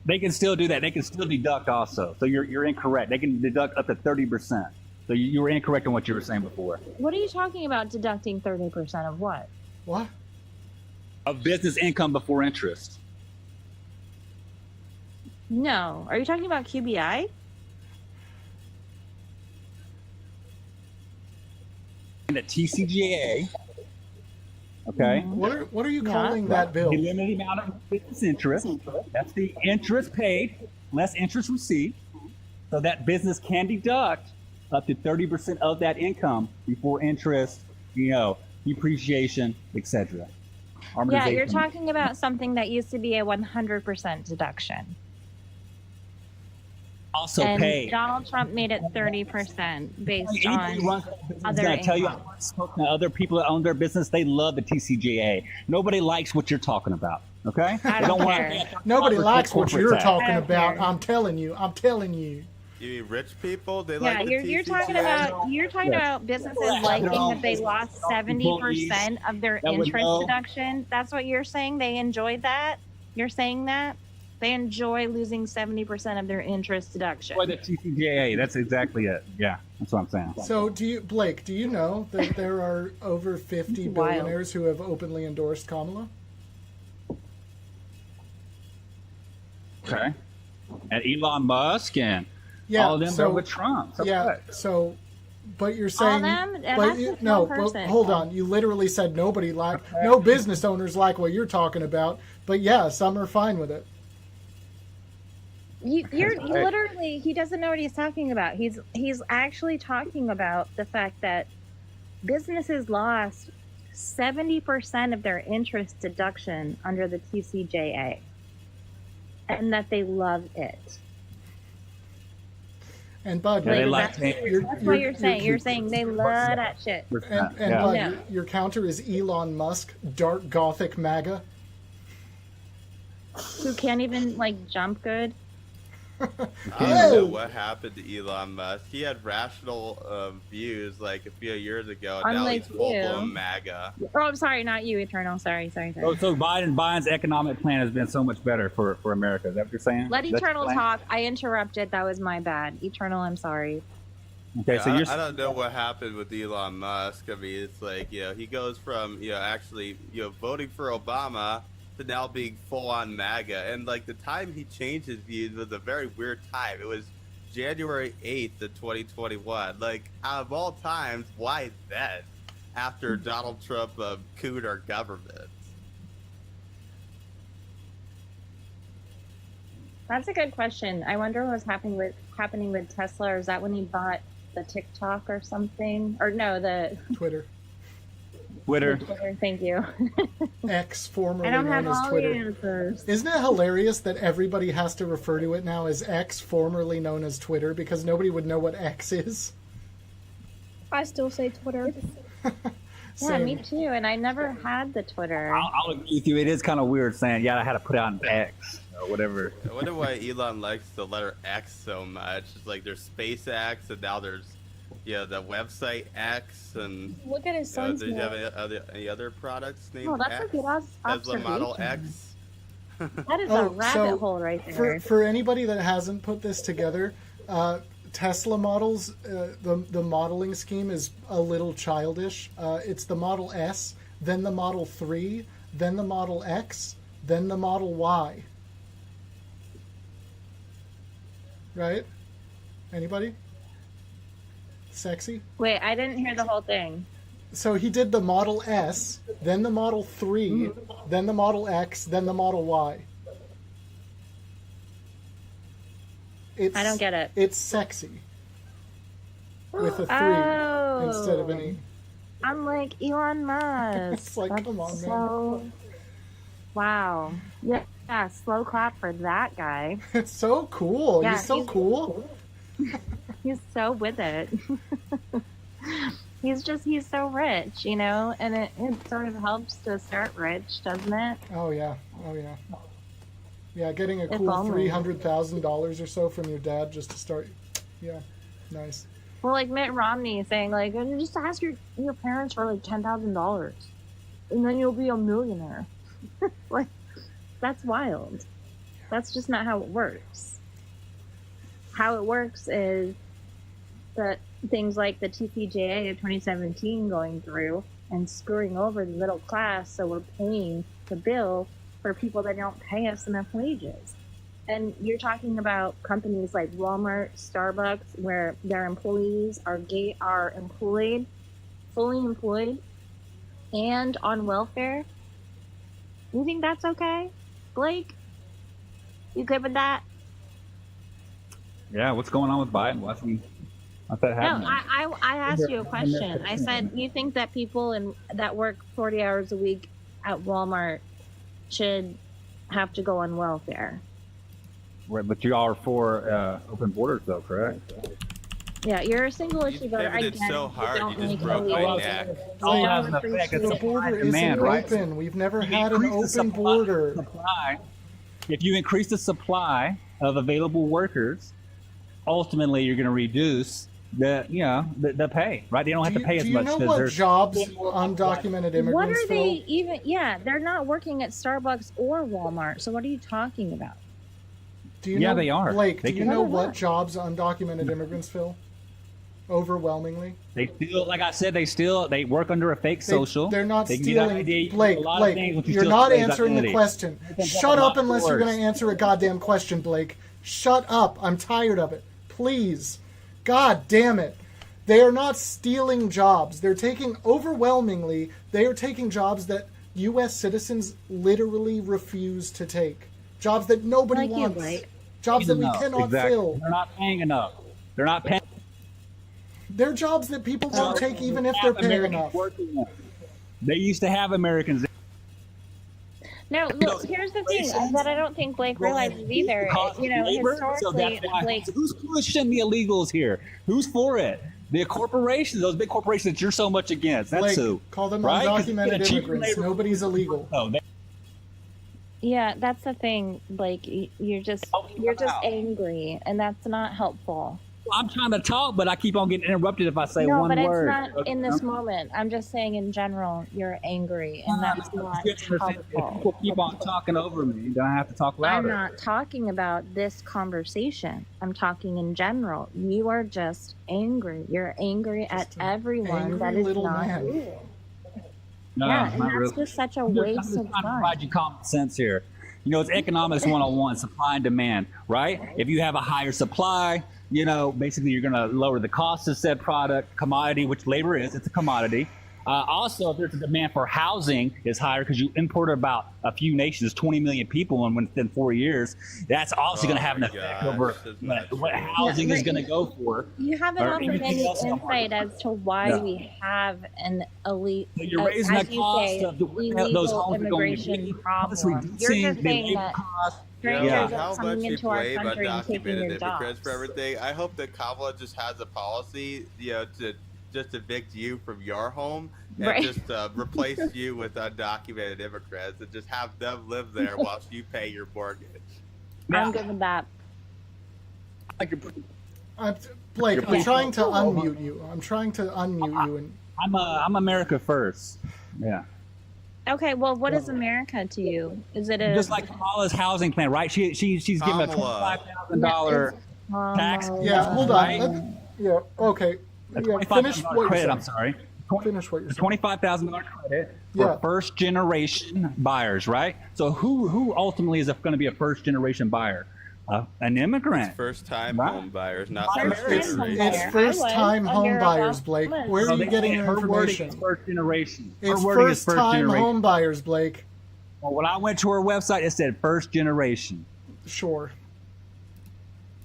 They can still do that. They can still deduct also. So you're incorrect. They can deduct up to 30%. So you were incorrect on what you were saying before. What are you talking about deducting 30% of what? What? Of business income before interest. No. Are you talking about QBI? And the TCJA. Okay. What are you calling that bill? The limited amount of business interest. That's the interest paid less interest received. So that business can deduct up to 30% of that income before interest, depreciation, etc. Yeah, you're talking about something that used to be a 100% deduction. Also and paid. Donald Trump made it 30% based Anybody on runs a business is other gonna tell you, income. I've spoken to other people that own their business, they love the TCJA. Nobody likes what you're talking about. Okay? I They don't want care. Nobody likes what corporate you're tax. talking I don't about. care. I'm telling you. I'm telling you. You mean rich people? They Yeah, like the you're talking TCJA? about businesses Yeah. liking Yeah. that they lost 70% of their That would interest know. deduction. That's what you're saying. They enjoyed that. You're saying that they enjoy losing 70% of their interest deduction. Or the TCJA. That's exactly it. Yeah, that's what I'm saying. So, Blake, do you know that there are over 50 Wild. billionaires who have openly endorsed Kamala? Okay. And Elon Musk and Yeah, all of them so- are with Trump. So Yeah. what? So, but you're saying, them? And but that's you, just no, one but person. hold on. You literally said no business owners like what you're talking about. But yeah, some are fine with it. You're literally, he doesn't know what he's talking about. He's actually talking about the fact that businesses lost 70% of their interest deduction under the TCJA, and that they love it. And Bud, Like, that's what you're saying. You're saying they love that shit. And Yeah. Bud, No. your counter is Elon Musk, dark gothic MAGA. Who can't even like jump good. I don't know what happened to Elon Musk. He had rational views like a few years ago, and now Unlike he's full you. blown MAGA. Oh, I'm sorry, not you, Eternal. Sorry. So Biden's economic plan has been so much better for America. Is that what you're saying? Let That's your Eternal plan? talk. I interrupted. That was my bad. Eternal, I'm sorry. Okay, so you're I don't know what happened with Elon Musk. I mean, it's like, he goes from, actually, voting for Obama to now being full on MAGA. And like the time he changed his views was a very weird time. It was January 8th of 2021. Like, out of all times, why then? After Donald Trump couped our government. That's a good question. I wonder what was happening with Tesla. Or is that when he bought the TikTok or something? Or no, the Twitter. Twitter. Twitter. Thank you. X, formerly I don't have known as all the Twitter. answers. Isn't it hilarious that everybody has to refer to it now as X, formerly known as Twitter, because nobody would know what X is? I still say Twitter. Yeah, Same. me too. And I never had the Twitter. I'll agree with you. It is kind of weird saying, I had to put it on X or whatever. I wonder why Elon likes the letter X so much. It's like there's SpaceX, and now there's the website X, and Look at his son's do you have name. any other products named Oh, that's X? a good Tesla Model observation. X. That is a rabbit hole right there. For anybody that hasn't put this together, Tesla models, the modeling scheme is a little childish. It's the Model S, then the Model 3, then the Model X, then the Model Y. Right? Anybody? Sexy? Wait, I didn't hear the whole thing. So he did the Model S, then the Model 3, then the Model X, then the Model Y. It's, I don't get it. It's sexy with a 3 instead of an E. I'm like Elon Musk. It's like, come on, man. Wow. Yeah, slow clap for that guy. It's so cool. Yeah, he's so cool. He's so with it. He's so rich, you know, and it sort of helps to start rich, doesn't it? Oh yeah. Yeah, getting a If cool only. $300,000 or so from your dad just to start. Yeah, nice. Well, like Mitt Romney saying, like, just ask your parents for like $10,000, and then you'll be a millionaire. Like, that's wild. That's just not how it works. How it works is that things like the TCJA of 2017 going through and screwing over the middle class, so we're paying the bill for people that don't pay us enough wages. And you're talking about companies like Walmart, Starbucks, where their employees are employed, fully employed, and on welfare. You think that's okay, Blake? You good with that? Yeah, what's going on with Biden? What's that happening? No, I asked you a question. I said, you think that people that work 40 hours a week at Walmart should have to go on welfare? Right, but you all are for open borders, though, correct? Yeah, you're a single issue voter. I get so it. hard, don't you just make broke illegal my votes. neck. All has an effect. It's The border isn't demand, right? open. We've never If you had an increase the open border. If you increase the supply of available workers, ultimately you're going to reduce the pay, right? They don't have to pay as much. Do you know what jobs undocumented immigrants What are fill? they even? Yeah, they're not working at Starbucks or Walmart. So what are you talking about? Do you Yeah, know, they are. Blake, They do you can- know what jobs undocumented immigrants fill? Overwhelmingly. They still, like I said, they work under a fake social. They're not They can get stealing. ID, Blake, a lot of Blake, things, but you you're still not steal answering the identity. question. They Shut can up get unless you're doors. going to answer a goddamn question, Blake. Shut up. I'm tired of it. Please. God damn it. They are not stealing jobs. They are taking jobs that U.S. citizens literally refuse to take. Jobs that nobody Like you, wants. Blake. Jobs that we Enough, cannot exactly. fill. They're not paying enough. They're not paying. They're jobs that people won't take even if they're paying Americans enough. working them. They used to have Americans. No, look, here's the thing that I don't think Blake realizes either. You know, Labor, so historically, that's why. Blake. Who's pushing the illegals here? Who's for it? The corporations, those big corporations that you're so much against. That's Blake, who. call them right? 'Cause you get undocumented a cheap immigrants. labor- Nobody's illegal. Oh, Yeah, that's the thing. Like, you're just angry, and that's not helpful. I'm trying to talk, but I keep on getting interrupted if I say No, one but word. it's not in this moment. I'm just saying in general, you're angry, and that's not If helpful. people keep on talking over me, then I have to talk louder. I'm not talking about this conversation. I'm talking in general. You are just angry. You're angry at everyone angry that is little not man. you. No, Yeah, and not that's really. just such a I'm just waste of trying to time. provide you common sense here. You know, it's economics 101, supply and demand, right? If you have a higher supply, basically you're going to lower the cost of said product, commodity, which labor is, it's a commodity. Also, if there's a demand for housing is higher because you import about a few nations, 20 million people within 4 years, that's also going to have an effect over what housing is going to go for. You haven't or offered anything any else in the insight as to why No. we have an elite, So you're raising as the you cost say, of those illegal homes are going to immigration be. problem. You're just saying that strangers Yeah. are How coming much you into our blame country and taking undocumented your jobs. immigrants for everything? I hope that Kamala just has a policy, to just evict you from your home and Right. just replace you with undocumented immigrants and just have them live there whilst you pay your mortgage. I'm good with that. Blake, You're I'm trying to cool. unmute you. I'm trying to unmute you. And I'm America first. Yeah. Okay, well, what is America to you? Is it a Just like Kamala's housing plan, right? She's giving a $25,000 tax. yeah, hold on. right? Yeah, okay. A Yeah, finish $25,000 what you're credit. saying. I'm sorry. Finish what you're A saying. $25,000 credit for Yeah. first generation buyers, right? So who ultimately is going to be a first generation buyer? An immigrant. First time Right. home buyers, not First first time generation. It's first-time home buyers, Blake. Where are you getting your Her wording information? is first generation. Her It's wording is first first-time generation. home buyers, Blake. Well, when I went to her website, it said first generation. Sure.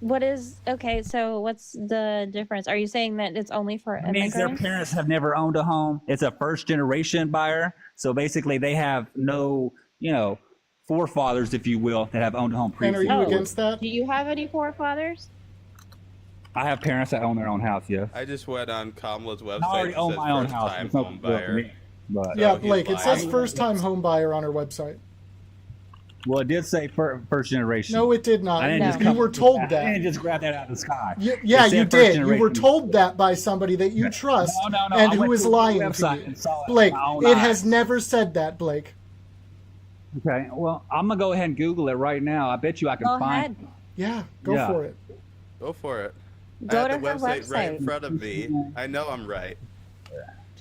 What is okay? So what's the difference? Are you saying that it's only for It means their immigrants? parents have never owned a home. It's a first generation buyer. So basically they have no, forefathers, if you will, that have owned a home And are previously. you against that? Do you have any forefathers? I have parents that own their own house, yes. I just went on Kamala's website. I already It own says my own first house. time It's no home big deal for buyer. me. But, Yeah, he's Blake, it says buying. first-time home buyer on our website. well, it did say first generation. No, it did not. I didn't just You come- were told I that. didn't just grab that out of the sky. Yeah, It you said first did. You were generation. told that by somebody that you trust No, and I who went is to the lying to website you. and saw it with Blake, my own it eyes. has never said that, Blake. Okay, well, I'm going to go ahead and Google it right now. I bet you I can Go find ahead. Yeah, go Yeah. for it. Go for it. Go I to have the her website right in website. front of me. I know I'm right.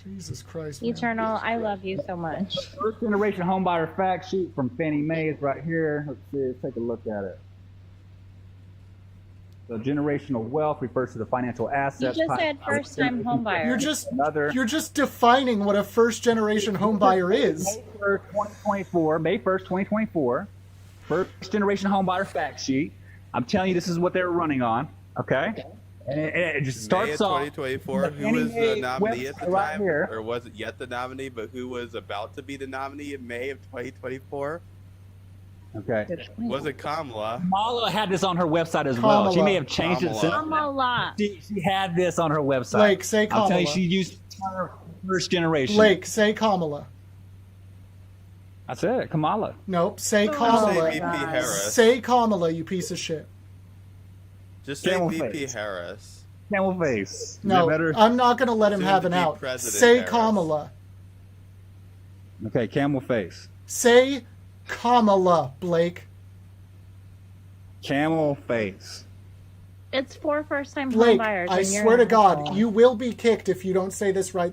Jesus Christ, man. Eternal, I love you so much. First generation homebuyer fact sheet from Fannie Mae is right here. Let's see, let's take a look at it. So generational wealth refers to the financial You assets. just said first-time home buyer. You're just defining what a first-generation home buyer is. May 1st, 2024. May 1st, 2024. First generation homebuyer fact sheet. I'm telling you, this is what they're running on. Okay. And it just May of starts off. 2024. the Who Fannie was the Mae nominee at the website right time? here. Or wasn't yet the nominee, but who was about to be the nominee in May of 2024? Okay. Was it Kamala? Kamala had this on her website as well. She may have changed it since. Kamala. She had this on her website. Blake, say I'm telling you, Kamala. she used the term first generation. Blake, say Kamala. I said it, Kamala. Nope, say Say Kamala. VP Harris. Say Kamala, you piece of shit. Just say Camel VP face. Harris. Camel face. Is No, that better? I'm not going to let him Soon have to an be out. President Say Harris. Kamala. Okay, camel face. Say Kamala, Blake. Camel face. It's for first-time home Blake, buyers. I and you're swear to an God, asshole. you will be kicked if you don't say this right.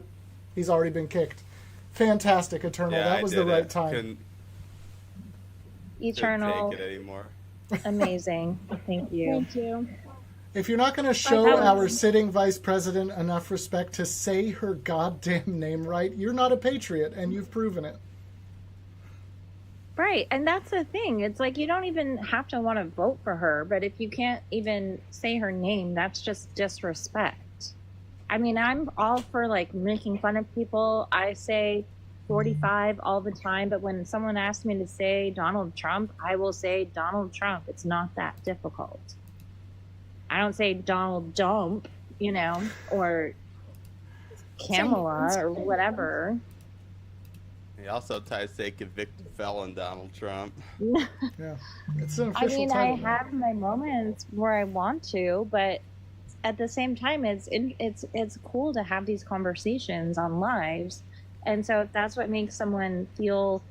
He's already been kicked. Fantastic, Eternal. Yeah, that I was did the right it. time. Couldn't Eternal, take it anymore. amazing. Thank you. Thank you. If you're not going to show that was- our sitting vice president enough respect to say her goddamn name right, you're not a patriot, and you've proven it. Right, and that's the thing. It's like you don't even have to want to vote for her, but if you can't even say her name, that's just disrespect. I mean, I'm all for like making fun of people. I say 45 all the time, but when someone asks me to say Donald Trump, I will say Donald Trump. It's not that difficult. I don't say Donald Dump, or Kamala or whatever. He also ties to say convicted felon Donald Trump. Yeah, it's an I official mean, I title. now. have my moments where I want to, but at the same time, it's cool to have these conversations on lives, and so if that's what makes someone feel,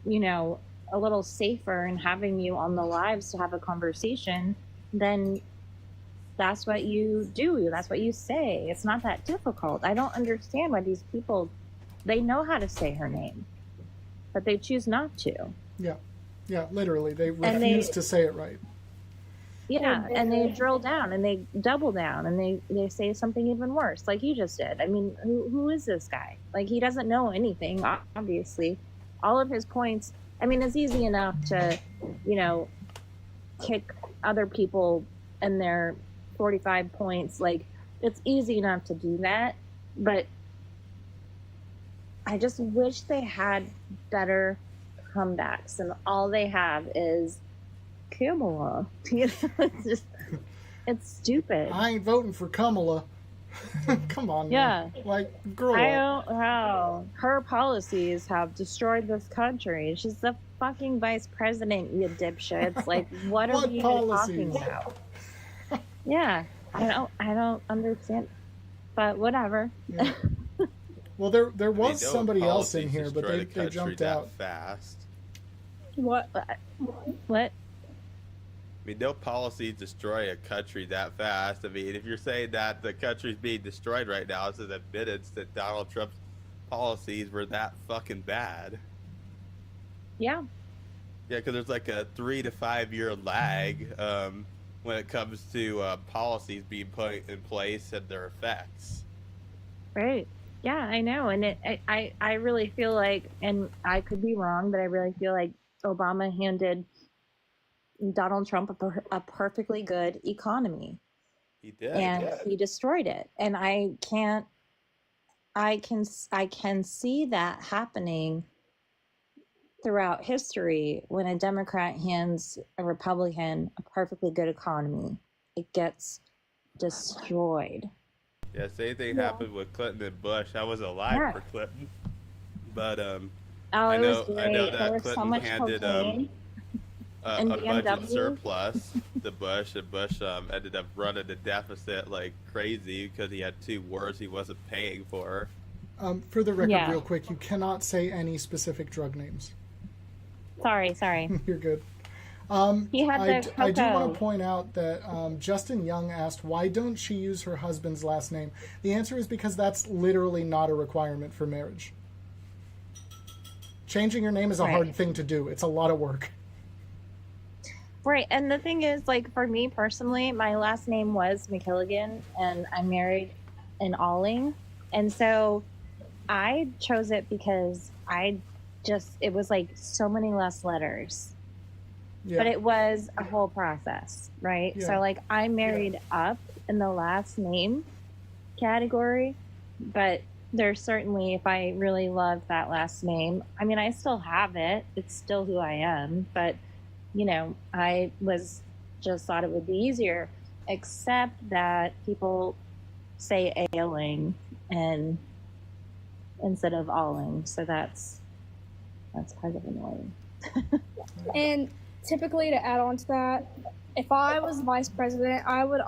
a little safer in having you on the lives to have a conversation, then that's what you do. That's what you say. It's not that difficult. I don't understand why these people, they know how to say her name, but they choose not to. Yeah, literally, they And refuse they- to say it right. Yeah, and they drill down and they double down and they say something even worse, like you just did. I mean, who is this guy? Like, he doesn't know anything, obviously. All of his points, I mean, it's easy enough to, kick other people and their 45 points. Like, it's easy enough to do that, but I just wish they had better comebacks, and all they have is Kamala. It's stupid. I ain't voting for Kamala. Come on, Yeah. man. Like, grow I up. don't know. Her policies have destroyed this country. She's the fucking vice president, you dipshits. Like, what are What you policies? talking about? Yeah, I don't understand. But whatever. Yeah. Well, there was no somebody else in policies here, but destroy they the country jumped that out. fast. What? What? I mean, no policies destroy a country that fast. I mean, if you're saying that the country's being destroyed right now, it's an admittance that Donald Trump's policies were that fucking bad. Yeah. Yeah, because there's like a 3 to 5 year lag when it comes to policies being put in place and their effects. Right. Yeah, I know. And I really feel like, and I could be wrong, but I really feel like Obama handed Donald Trump a perfectly good economy. He did. And he destroyed it. And I can see that happening throughout history. When a Democrat hands a Republican a perfectly good economy, it gets destroyed. Yeah, same thing happened with Clinton and Bush. I was alive for Clinton, but I know that Clinton handed a budget surplus to Bush, and Bush ended up running a deficit like crazy because he had 2 wars he wasn't paying for. For the record, real quick, you cannot say any specific drug names. Sorry. You're good. He had I the do want to point out that Justin Young asked, why don't she use her husband's last name? The answer is because that's literally not a requirement for marriage. Changing your name is a hard thing to do. It's a lot of work. Right, and the thing is, like, for me personally, my last name was McKilligan, and I'm married in Alling, and so I chose it because it was like so many less letters. Yeah. But it was a whole process, right? Yeah. So, like, I married up in the last name category, but there's certainly, if I really love that last name, I mean, I still have it. It's still who I am, but, you know, I just thought it would be easier, except that people say Ailing and instead of Alling, so that's kind of annoying. And typically, to add on to that, if I was vice president, I would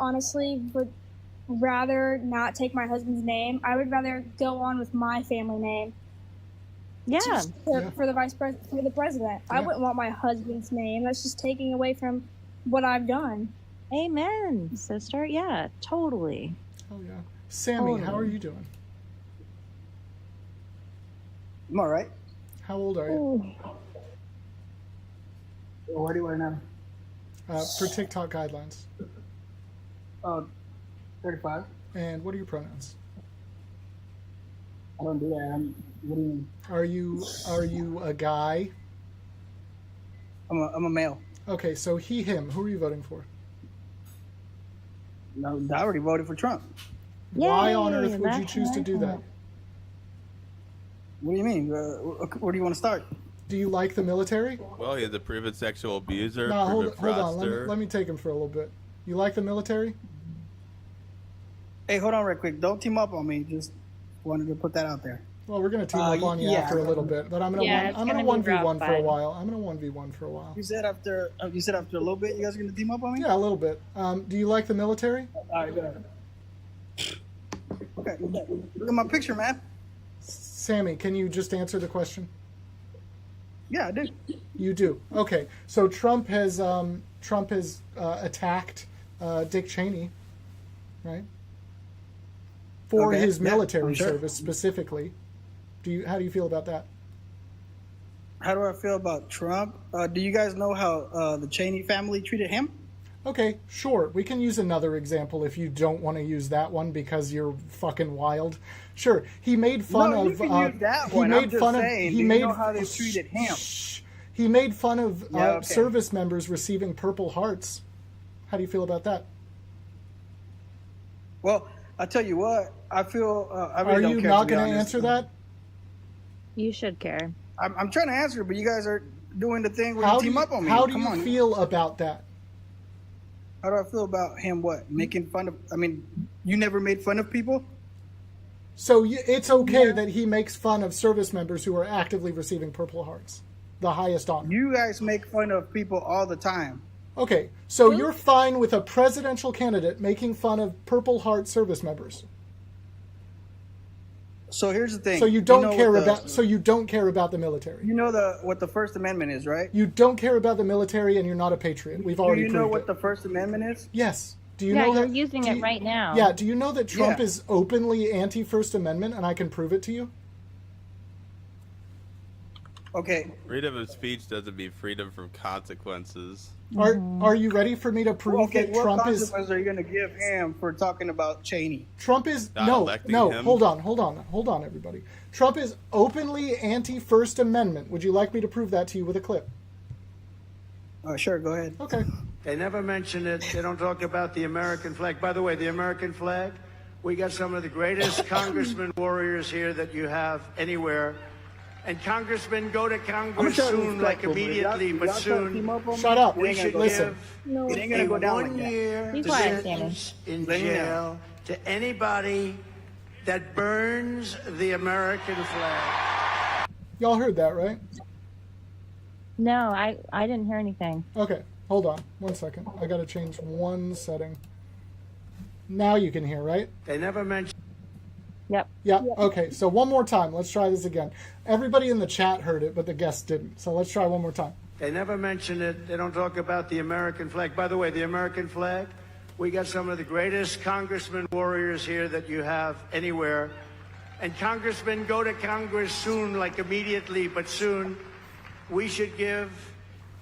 rather not take my husband's name. I would rather go on with my family name. Yeah. For the president. I wouldn't want my husband's name. That's just taking away from what I've done. Amen, sister. Yeah, totally. Oh yeah. Sammy, how are you doing? I'm all right. How old are you? What do you want to know? For TikTok guidelines. 35. And what are your pronouns? I don't do that. What do you mean? Are you a guy? I'm a male. Okay, so he, him. Who are you voting for? No, I already voted for Trump. Why on earth would you choose to do that? What do you mean? Where do you want to start? Do you like the military? Well, he's a proven sexual abuser. No, hold proven on. Let me take him for a little bit. You like the military? Hey, hold on real quick. Don't team up on me. Just wanted to put that out there. Well, we're going to team up on you after a little bit, but I'm going to 1v1 for a while. I'm going to 1v1 for a while. You said after a little bit, you guys are going to team up on me? Yeah, a little bit. Do you like the military? All right, go ahead. Okay, look at my picture, man. Sammy, can you just answer the question? Yeah, I do. You do. Okay, so Trump has attacked Dick Cheney, right? For his military service specifically. How do you feel about that? How do I feel about Trump? Do you guys know how the Cheney family treated him? Okay, sure. We can use another example if you don't want to use that one because you're fucking wild. Sure. He made fun of. You can use that one. I'm just saying. Do you know how they treated him? He made fun of service members receiving Purple Hearts. How do you feel about that? Well, I tell you what. I feel. I really Are don't you care, not going to answer that? You should care. I'm trying to answer, but you guys are doing the thing where you team up on me. How do you feel about that? How do I feel about him? What? Making fun of? I mean, you never made fun of people? So it's okay that he makes fun of service members who are actively receiving Purple Hearts, the highest honor. You guys make fun of people all the time. Okay, so you're fine with a presidential candidate making fun of Purple Heart service members. So here's the thing. So you don't care about. So you don't care about the military. You know what the First Amendment is, right? You don't care about the military, and you're not a patriot. We've already proved it. Do you know what the First Amendment is? Yes. Do you know you're that? Using it right now. Yeah. Do you know that Trump is openly anti-First Amendment, and I can prove it to you? Okay. Freedom of speech doesn't mean freedom from consequences. Are you ready for me to prove that Trump is? What consequences are you going to give him for talking about Cheney? Trump is no. Hold on, everybody. Trump is openly anti-First Amendment. Would you like me to prove that to you with a clip? Sure, go ahead. Okay. They never mention it. They don't talk about the American flag. By the way, the American flag, we got some of the greatest congressmen warriors here that you have anywhere. And congressmen go to Congress soon, like immediately, but soon. Shut up. We should Listen. give It ain't gonna go down like that. 1 year Be quiet, sentence in jail to anybody that burns the American flag. Y'all heard that, right? No, I didn't hear anything. Okay, hold on 1 second. I gotta change one setting. Now you can hear, right? They never mention. Yep. Yeah, okay, so one more time. Let's try this again. Everybody in the chat heard it, but the guests didn't. So let's try one more time. They never mention it. They don't talk about the American flag. By the way, the American flag, we got some of the greatest congressmen warriors here that you have anywhere. And congressmen go to Congress soon, like immediately, but soon. We should give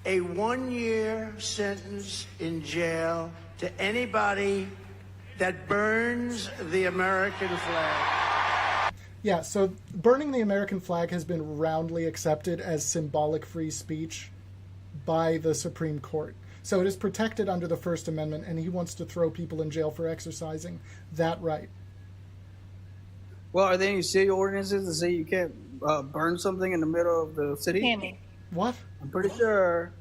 a 1 year sentence in jail to anybody that burns the American flag. Yeah, so burning the American flag has been roundly accepted as symbolic free speech by the Supreme Court. So it is protected under the First Amendment, and he wants to throw people in jail for exercising that right. Well, are there any city ordinances that say you can't burn something in the middle of the city? Sammy. What? I'm pretty sure. Are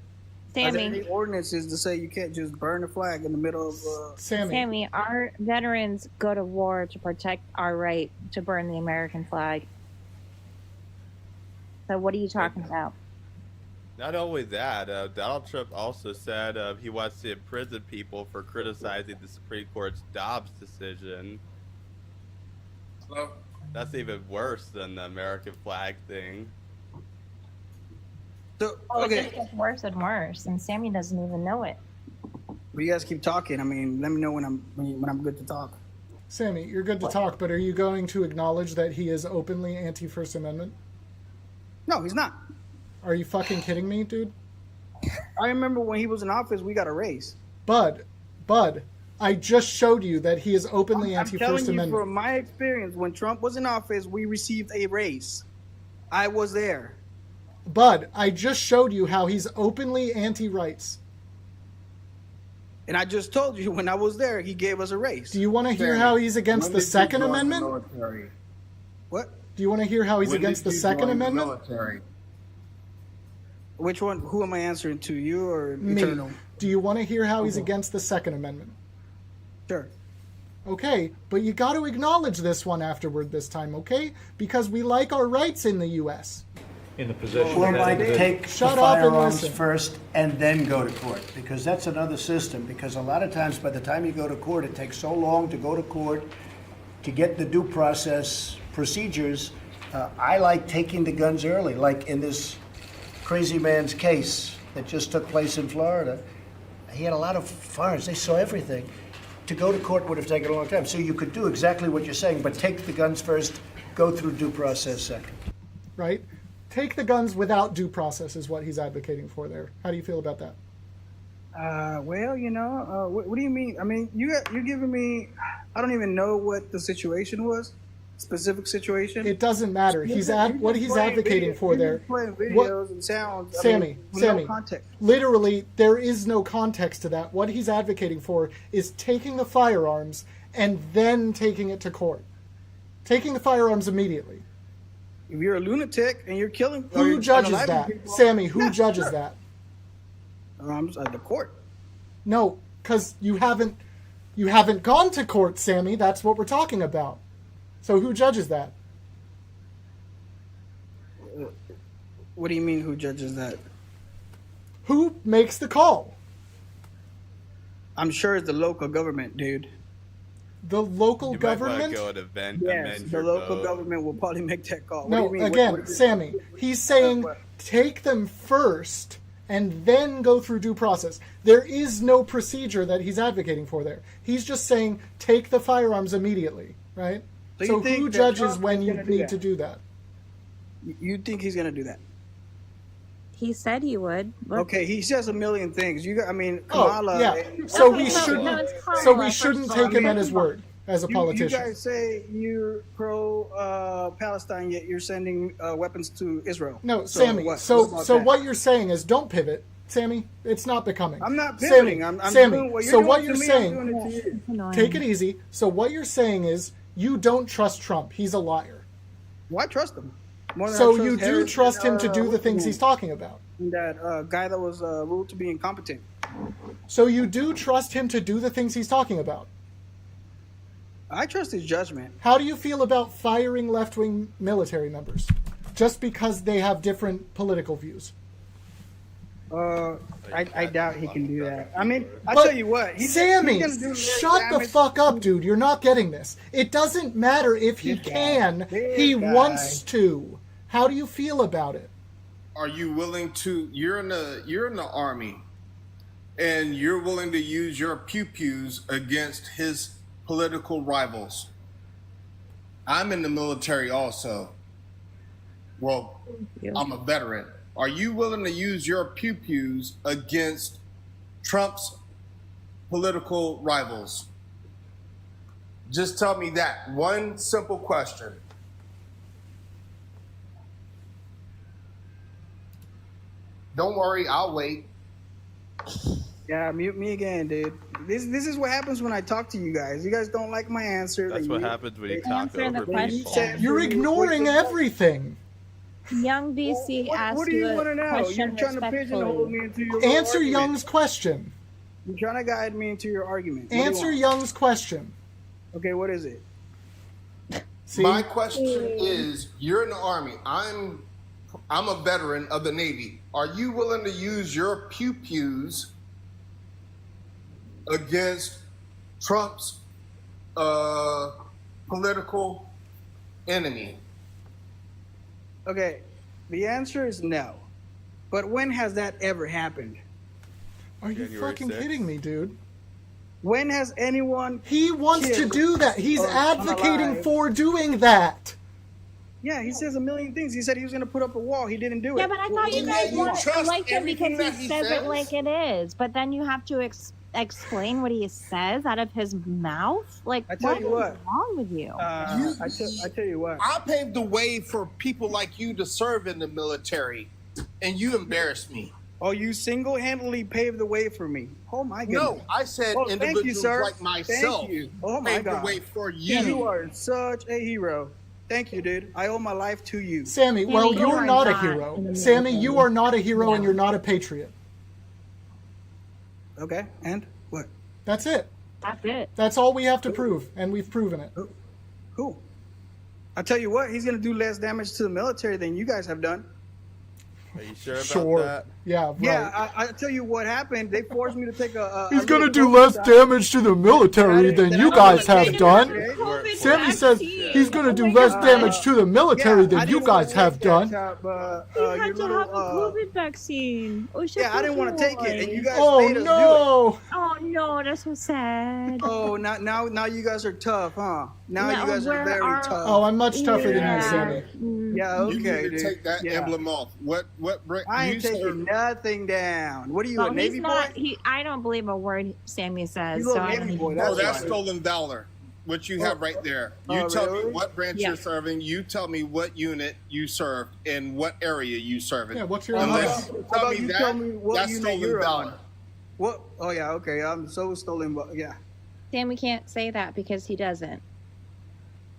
there Sammy. any ordinances to say you can't just burn a flag in the middle of? Sammy, our veterans go to war to protect our right to burn the American flag. So what are you talking about? Not only that, Donald Trump also said he wants to imprison people for criticizing the Supreme Court's Dobbs decision. That's even worse than the American flag thing. So, It just gets worse and worse, and Sammy doesn't even know it. You guys keep talking. I mean, let me know when I'm good to talk. Sammy, you're good to talk, but are you going to acknowledge that he is openly anti-First Amendment? No, he's not. Are you fucking kidding me, dude? I remember when he was in office, we got a raise. Bud, I just showed you that he is openly I'm anti-First telling you Amendment. from my experience, when Trump was in office, we received a raise. I was there. Bud, I just showed you how he's openly anti-rights. And I just told you when I was there, he gave us a raise. Do you want to hear how he's against the Second Amendment? What? Do you want to hear how he's against the Second Amendment? Which one? Who am I answering to? You or Me. Eternal? Do you want to hear how he's against the Second Amendment? Sure. Okay, but you got to acknowledge this one afterward this time, okay? Because we like our rights in the U.S. In the position or might take Shut the up and firearms listen. first and then go to court, because that's another system. Because a lot of times, by the time you go to court, it takes so long to go to court to get the due process procedures. I like taking the guns early, like in this crazy man's case that just took place in Florida. He had a lot of firearms. They saw everything. To go to court would have taken a long time. So you could do exactly what you're saying, but take the guns first, go through due process second. Right? Take the guns without due process is what he's advocating for there. How do you feel about that? Well, what do you mean? I mean, you're giving me. I don't even know what the situation was. Specific situation. It doesn't matter. What he's advocating for there. Playing videos and sounds. Sammy, no context. literally, there is no context to that. What he's advocating for is taking the firearms and then taking it to court. Taking the firearms immediately. If you're a lunatic and you're killing, Who judges that? People, Sammy, who judges that? The court. No, because you haven't gone to court, Sammy. That's what we're talking about. So who judges that? What do you mean, who judges that? Who makes the call? I'm sure it's the local government, dude. The local government? Go and amend The local government will probably make that call. No, again, Sammy, he's saying take them first and then go through due process. There is no procedure that he's advocating for there. He's just saying take the firearms immediately, right? So who judges when you need to do that? You think he's going to do that? He said he would. But... Okay, he says a million things. Kamala. Oh, yeah. So we shouldn't take him at his word as a politician. You guys say you're pro-Palestine, yet you're sending weapons to Israel. No, Sammy. So what you're saying is don't pivot. Sammy. It's not becoming. I'm not Sammy, pivoting. I'm Sammy. doing what you're So doing what to you're me, saying? I'm doing it to you. Take it easy. So what you're saying is you don't trust Trump. He's a liar. Well, I trust him. More than I So trust you do Harris trust and, him to do the what's things his he's name? talking about. And that guy that was ruled to be incompetent. So you do trust him to do the things he's talking about. I trust his judgment. How do you feel about firing left-wing military members just because they have different political views? I doubt he can do that. I mean, I'll But tell you what. Sammy, he's gonna do shut the damage. fuck up, dude. You're not getting this. It doesn't matter if he This guy. can. This He guy. wants to. How do you feel about it? Are you willing to? You're in the army, and you're willing to use your pew-pews against his political rivals. I'm in the military also. Well, I'm a veteran. Are you willing to use your pew-pews against Trump's political rivals? Just tell me that. One simple question. Don't worry, I'll wait. Yeah, mute me again, dude. This is what happens when I talk to you guys. You guys don't like my answer. That's what happens when you talk Answer the over people. question. You're ignoring everything. Young BC asked What do you a want to know? question You're trying to pigeonhole respectfully. me into your little Answer argument. Young's question. You're trying to guide me into your argument. What do you Answer want? Young's question. Okay, what is it? See? My question is, you're in the army. I'm a veteran of the Navy. Are you willing to use your pew-pews against Trump's political enemy? Okay, the answer is no. But when has that ever happened? Are you January fucking 6th. kidding me, dude? When has anyone? He wants to killed do that. He's or advocating unalive? for doing that. Yeah, he says a million things. He said he was going to put up a wall. He didn't do it. Yeah, but I thought you Well, guys you wanted to trust like him because everything that he he says says? it like it is. But then you have to explain what he says out of his mouth. Like, I tell you is what. wrong with you? I tell you what. I paved the way for people like you to serve in the military, and you embarrassed me. Oh, you single-handedly paved the way for me. Oh my goodness. No, I said Oh, thank you, individuals sir. like myself Thank you. Oh my paved God. the way for you. You are such a hero. Thank you, dude. I owe my life to you. Sammy, well, you you're are not a not hero. in the Sammy, military. you are not a hero Yeah. and you're not a patriot. Okay, and what? That's it. That's it. That's all we have to prove, and we've proven it. Cool. I tell you what, he's going to do less damage to the military than you guys have done. Are you sure about Sure. that? Yeah, right. Yeah, I tell you what happened. They forced me to take a He's gonna little do less COVID damage to the military than you guys have done. We're- Sammy says he's gonna do less damage to the military than you guys have done. You had to have a COVID vaccine. Oh, Yeah, I didn't want to take it, and you guys Oh made us no! Oh no, that's so sad. do it. Oh, now you guys are tough, huh? Now No, you guys are we're very our- tough. Oh, I'm much tougher than you, Sammy. Yeah, You okay, need to dude. take that Yeah. emblem off. What I ain't you taking serve- nothing down. What are you, Well, a Navy he's not. boy? I don't believe a word Sammy says. He's a So I Navy don't boy, even Oh, that's that's right. stolen valor. What you have right there. You Oh, tell really? me what branch Yeah. you're serving. You tell me what unit you served and what area you serve in. Yeah, what's your Unless How you about tell me you that, tell me what that's unit stolen you're valor. on? What? Oh yeah, okay. I'm so stolen. Yeah. Sammy can't say that because he doesn't.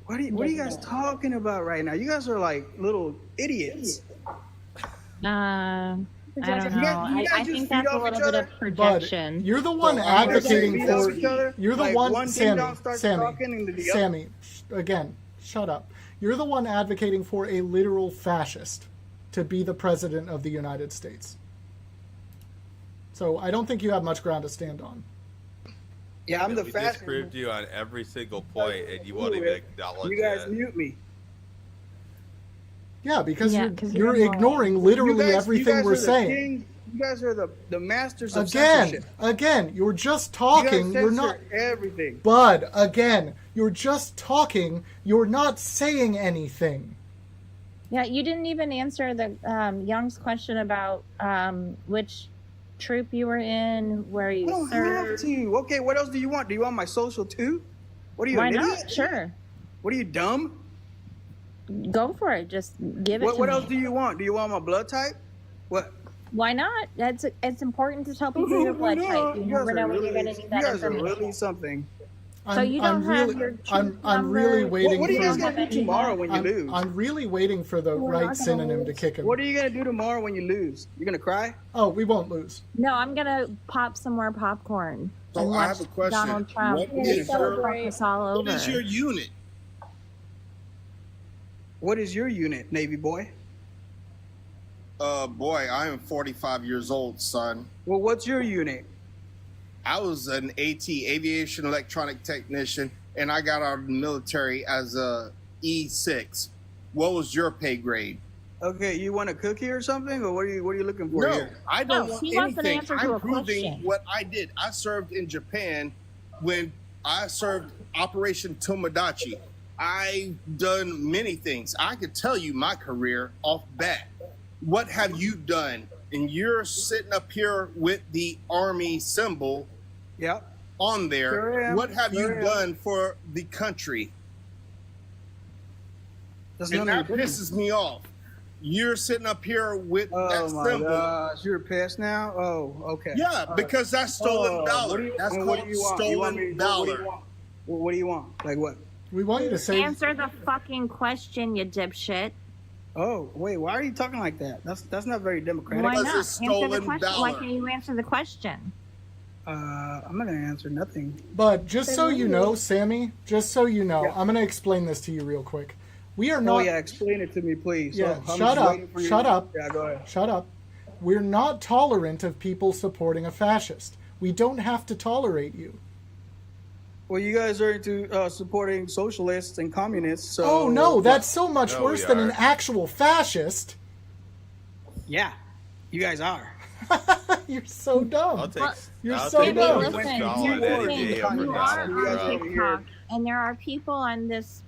What are you guys talking about right now? You guys are like little idiots. I don't You know. guys I just think feed that's a off little each bit other? of projection. You're the one So I'm gonna advocating feed off for. each other? You're the Like, one, one Sammy. ding-dong starts Sammy. talking and the other- Sammy. Again, shut up. You're the one advocating for a literal fascist to be the president of the United States. So I don't think you have much ground to stand on. Yeah, I'm the We fast. disproved you on every single point, and you won't even acknowledge You guys it. mute me. Yeah, because Yeah, you're 'cause you're you're ignoring literally You guys everything are we're the saying. king- you guys are the masters of Again, censorship. again, you're just You talking. guys You're not. censor everything. Bud, again, you're just talking. You're not saying anything. Yeah, you didn't even answer the Young's question about which troop you were in, where I you don't have served. to. Okay, what else do you want? Do you want my social too? What are you, Why an not? idiot? Sure, What are you, dumb? go for it. Just give it What to else me. do you want? Do you want my blood type? What? Why not? It's important to tell people your blood type. You never know when you're going to need that You guys are information. really something. So you don't have really, your I'm really waiting What are you for. guys gonna do tomorrow when you lose? I'm really waiting for the We're right not gonna synonym to lose. kick him. What are you gonna do tomorrow when you lose? You gonna cry? Oh, we won't lose. No, I'm going to pop some more popcorn. So and I watch have a question. Donald Trump What is your, celebrate. us all over. what is your unit? What is your unit, Navy boy? Boy, I am 45 years old, son. Well, what's your unit? I was an AT, aviation electronic technician, and I got out of the military as a E6. What was your pay grade? Okay, you want a cookie or something, or what are you looking for No, here? I don't No, want he wants an anything. answer to I'm a proving question. what I did. I served in Japan when I served Operation Tomodachi. I've done many things. I could tell you my career off bat. What have you done? And you're sitting up here with the Army symbol on there. Sure am. What have Sure you am. done for the country? That's And none that of your business. pisses me off. You're sitting up here with that Oh my symbol. gosh, you're pissed now? Oh, okay. Yeah, All right. because that's stolen What dollar. do you, That's what called do you want? You want stolen me, dollar. What do you want? What do you want? Like what? We want you to say. Answer the fucking question, you dipshit. Oh, wait, why are you talking like that? That's not very democratic. Why Because not? it's Answer the stolen question. Why dollar. can't you answer the question? I'm not gonna answer nothing. But just so you know, Sammy, just so you know, I'm going to explain this to you real quick. We are Oh not. yeah, explain it to me, please. Yeah, I'm shut just up. waiting for you. Shut up. Yeah, go ahead. Shut up. We're not tolerant of people supporting a fascist. We don't have to tolerate you. Well, you guys are into supporting socialists and communists, so. Oh no, that's so much No, worse we than an are. actual fascist. Yeah, you guys are. You're so dumb. I'll take. You're I'll so take dumb. Listen, Listen, Stalin here's the any thing. day over You Donald are on Trump. TikTok, and there are people on this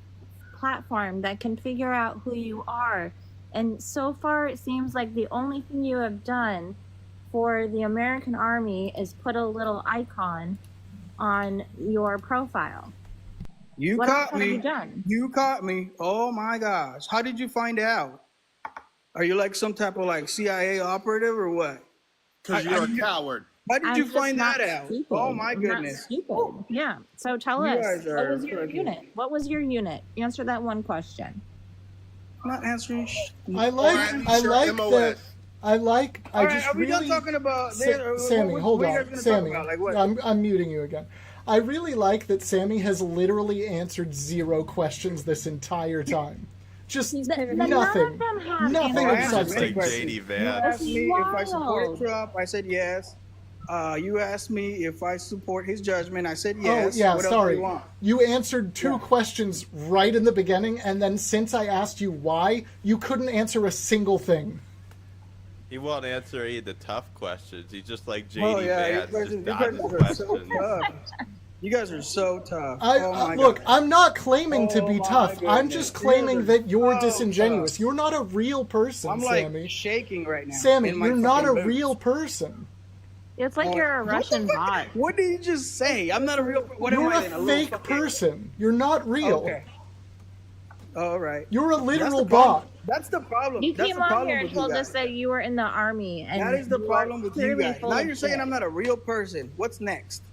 platform that can figure out who you are. And so far, it seems like the only thing you have done for the American Army is put a little icon on your profile. You What else caught have me. you done? You caught me. Oh my gosh. How did you find out? Are you like some type of like CIA operative or what? Because How- you're how a did you- coward. How did I'm you just find not that out? stupid. Oh my I'm not goodness. stupid. Yeah. So tell You us, guys what are was your fucking- unit? What was your unit? Answer that one question. I'm not answering. I Or like. at least I your like MOS. that. I like. I All right, just are we really. done talking about Sammy, hold what are you on. guys gonna Sammy, talk about? Like what? I'm muting you again. I really like that Sammy has literally answered 0 questions this entire time. Just None nothing. of them have Nothing I of answered substance. many Like questions. JD You Vance. asked me if I supported Wild. Trump. I said yes. You asked me if I support his judgment. I said yes. Oh, yeah, What else do sorry. you want? You answered 2 questions right in the beginning, and then since I asked you why, you couldn't answer a single thing. He won't answer any of the tough questions. He's just like JD Oh yeah, Vance, you just guys dodges are so questions. tough. You guys are so tough. I, oh my look, God. I'm not claiming to Oh be my tough. I'm goodness. just You claiming guys are that you're so disingenuous. tough. You're not a real person, I'm like Sammy. shaking right now. Sammy, in my you're not a fucking boots. real person. It's like you're a Russian bot. What did you just say? I'm not a real. What You're am I a then? A little fake fucking- person. You're not real. Okay. All right. You're a That's literal the problem. bot. That's the problem. You That's came the on problem here and with you told guys. us that you were in the army, and That is the you are problem with you clearly guys. full Now of you're saying shit. I'm not a real person. What's next?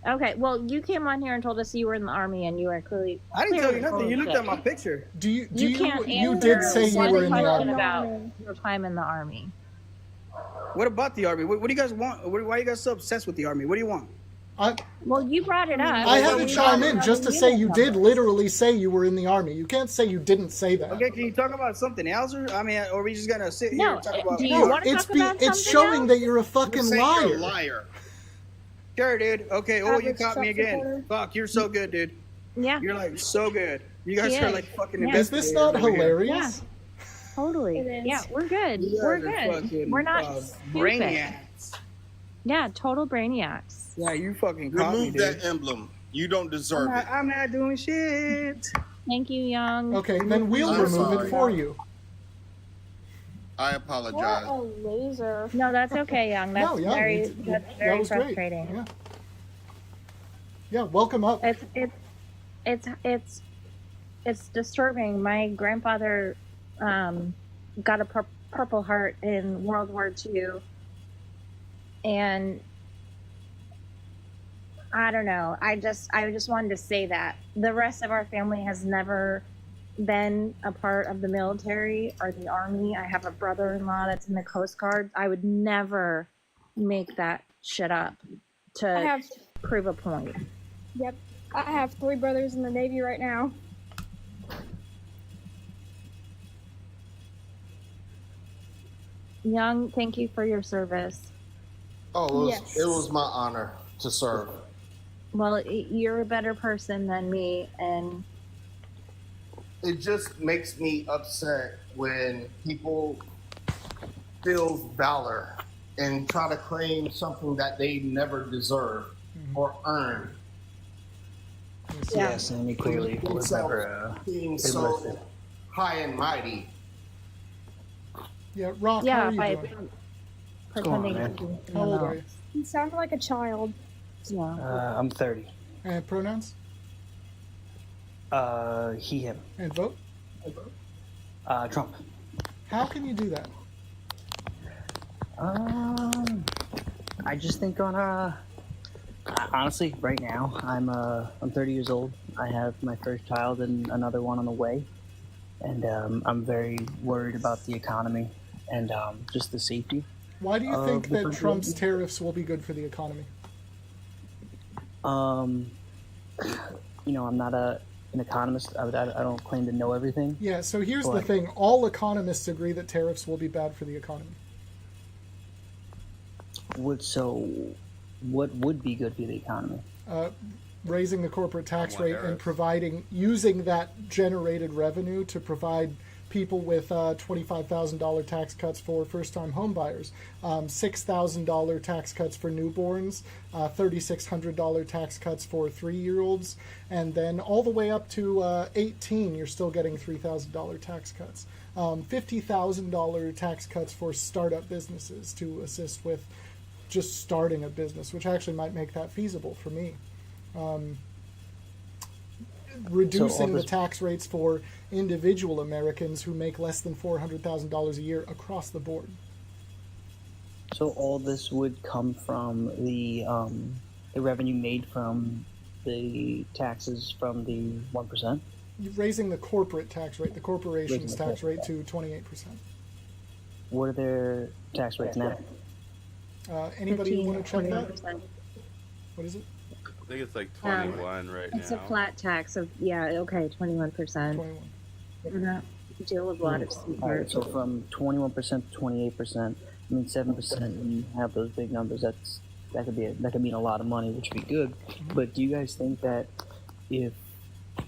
Okay, well, you came on here and told us you were in the army, and you are clearly. I didn't tell you clearly full nothing. of You looked shit. at my picture. Do you? Do You you? can't You answer did say you one were in the question army. about your time in the army. What about the army? What do you guys want? Why are you guys so obsessed with the army? What do you want? Well, you brought it up. I had to We chime brought in up just the to say unit you number. did literally say you were in the army. You can't say you didn't say that. Okay, can you talk about something else? Or, I mean, or are we just gonna sit here No, and talk about? do you No, want to it's talk about it's something showing else? that you're a fucking You're saying you're a liar. liar. Sure, dude. Okay. Oh, you Average caught me Trump again. supporter. Fuck, you're so good, dude. Yeah, You're like so good. You guys He are is. like fucking. Yeah. Is this not investigators over here. hilarious? totally. It is. Yeah, we're good. You guys We're are good. fucking, We're not stupid. brainiacs. Yeah, total brainiacs. Yeah, you fucking caught me, Remove dude. that emblem. You don't deserve it. I'm not doing shit. Thank you, Young. Okay, then we'll I'm remove sorry. it for you. I What apologize. a loser. No, that's okay, Young. That's No, yeah, very, that that's very was great. frustrating. Yeah. Yeah, welcome up. It's disturbing. My grandfather got a Purple Heart in World War II, And I don't know. I just wanted to say that the rest of our family has never been a part of the military or the army. I have a brother-in-law that's in the Coast Guard. I would never make that shit up to prove a point. Yep. I have 3 brothers in the Navy right now. Young, thank you for your service. Oh, Yes. it was my honor to serve. Well, you're a better person than me, and It just makes me upset when people feel valor and try to claim something that they never deserve or earn. Yes, and he clearly was never being enlisted. so high and mighty. Yeah, Rock, yeah, how are you by doing? pretending man? to be How old are you? You sound like a child. Yeah. I'm 30. And pronouns? He, him. And vote? Trump. How can you do that? I just think on honestly, right now, I'm 30 years old. I have my first child and another one on the way, and I'm very worried about the economy and just the safety. Why do you think that different Trump's regions. tariffs will be good for the economy? I'm not an economist. I don't claim to know everything. Yeah, so here's the But- thing. All economists agree that tariffs will be bad for the economy. What would be good for the economy? Raising the corporate tax Kamala rate and Harris. using that generated revenue to provide people with $25,000 tax cuts for first-time home buyers, $6,000 tax cuts for newborns, $3,600 tax cuts for 3-year-olds, and then all the way up to 18, you're still getting $3,000 tax cuts. $50,000 tax cuts for startup businesses to assist with just starting a business, which actually might make that feasible for me. Reducing the tax rates for individual Americans who make less than $400,000 a year across the board. So all this would come from the revenue made from the taxes from the 1%. Raising the corporate tax rate, the corporation's Raising the tax rate corporate to 28%. What are their tax rates now? Anybody 15, want to check that? 21%. What is it? I think it's like 21 right It's now. a flat tax of 21%. 21. We're not deal with a lot of All right, so from 21% to 28%, I mean 7%. When you have those big numbers, that could mean a lot of money, which would be good. But do you guys think that if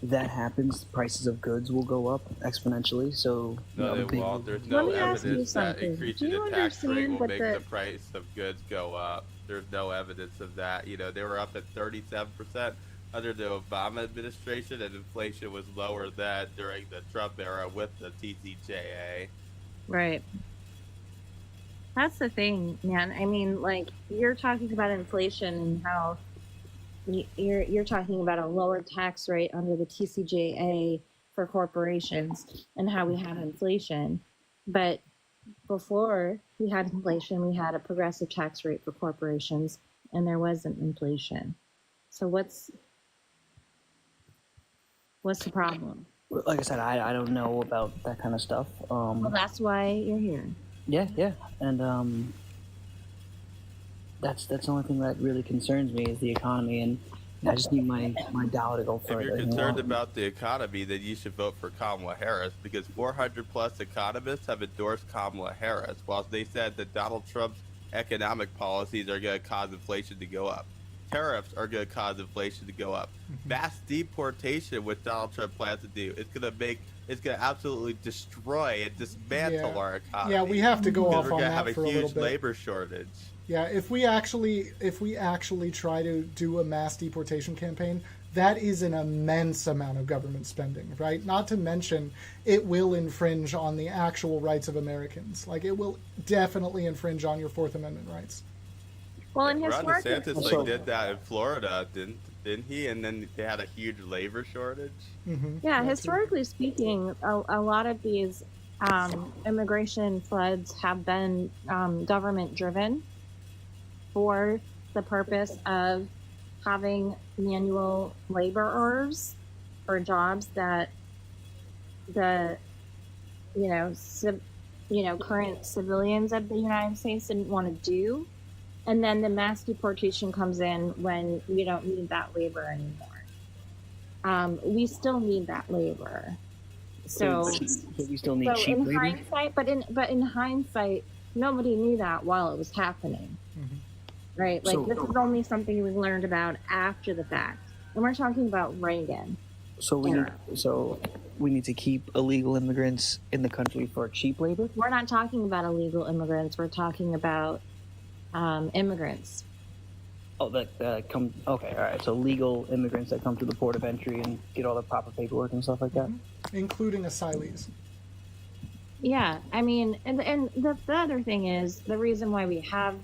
that happens, prices of goods will go up exponentially? So No, they big- won't. There's Let no me ask you evidence that something. increasing Do you the tax rate understand will what make the- the price of goods go up. There's no evidence of that. They were up at 37% under the Obama administration, and inflation was lower than during the Trump era with the TCJA. Right. That's the thing, man. I mean, like, you're talking about inflation and how you're talking about a lower tax rate under the TCJA for corporations and how we have inflation. But before we had inflation, we had a progressive tax rate for corporations, and there wasn't inflation. So what's the problem? Like I said, I don't know about that kind of stuff. Well, that's why you're here. Yeah, and that's the only thing that really concerns me is the economy, and I just need my dollar to go If further. you're you know? concerned about the economy, then you should vote for Kamala Harris, because 400 plus economists have endorsed Kamala Harris, whilst they said that Donald Trump's economic policies are going to cause inflation to go up. Tariffs are going to cause inflation to go up. Mass deportation, which Donald Trump plans to do, it's going to absolutely destroy and dismantle our economy. Yeah, we have to go Because off we're on gonna that have a for a little huge bit. labor shortage. Yeah, if we actually try to do a mass deportation campaign, that is an immense amount of government spending, right? Not to mention, it will infringe on the actual rights of Americans. Like, it will definitely infringe on your Fourth Amendment rights. Well, in Ron historically, DeSantis did that in Florida, didn't he? And then they had a huge labor shortage. yeah, historically speaking, a lot of these immigration floods have been government driven. for the purpose of having manual laborers for jobs that the current civilians of the United States didn't want to do, and then the mass deportation comes in when we don't need that labor anymore. We still need that labor. So we still need cheap in labor. hindsight, but in hindsight, nobody knew that while it was happening, right? Like, this is only something we learned about after the fact, and we're talking about Reagan. So we need to keep illegal immigrants in the country for cheap labor. We're not talking about illegal immigrants. We're talking about immigrants. Oh, that come. Okay, all right. So legal immigrants that come through the port of entry and get all the proper paperwork and stuff like that, including asylees. Yeah, I mean, and the other thing is, the reason why we have,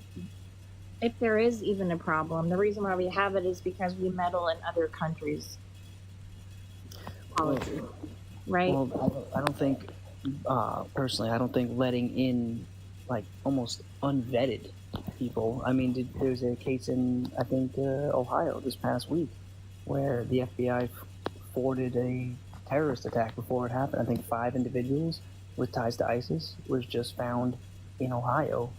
if there is even a problem, the reason why we have it is because we meddle in other countries' policies, right? Well, I don't think, personally, I don't think letting in, like, almost unvetted people. I mean, there's a case in, I think, Ohio this past week where the FBI forwarded a terrorist attack before it happened. I think 5 individuals with ties to ISIS was just found in Ohio,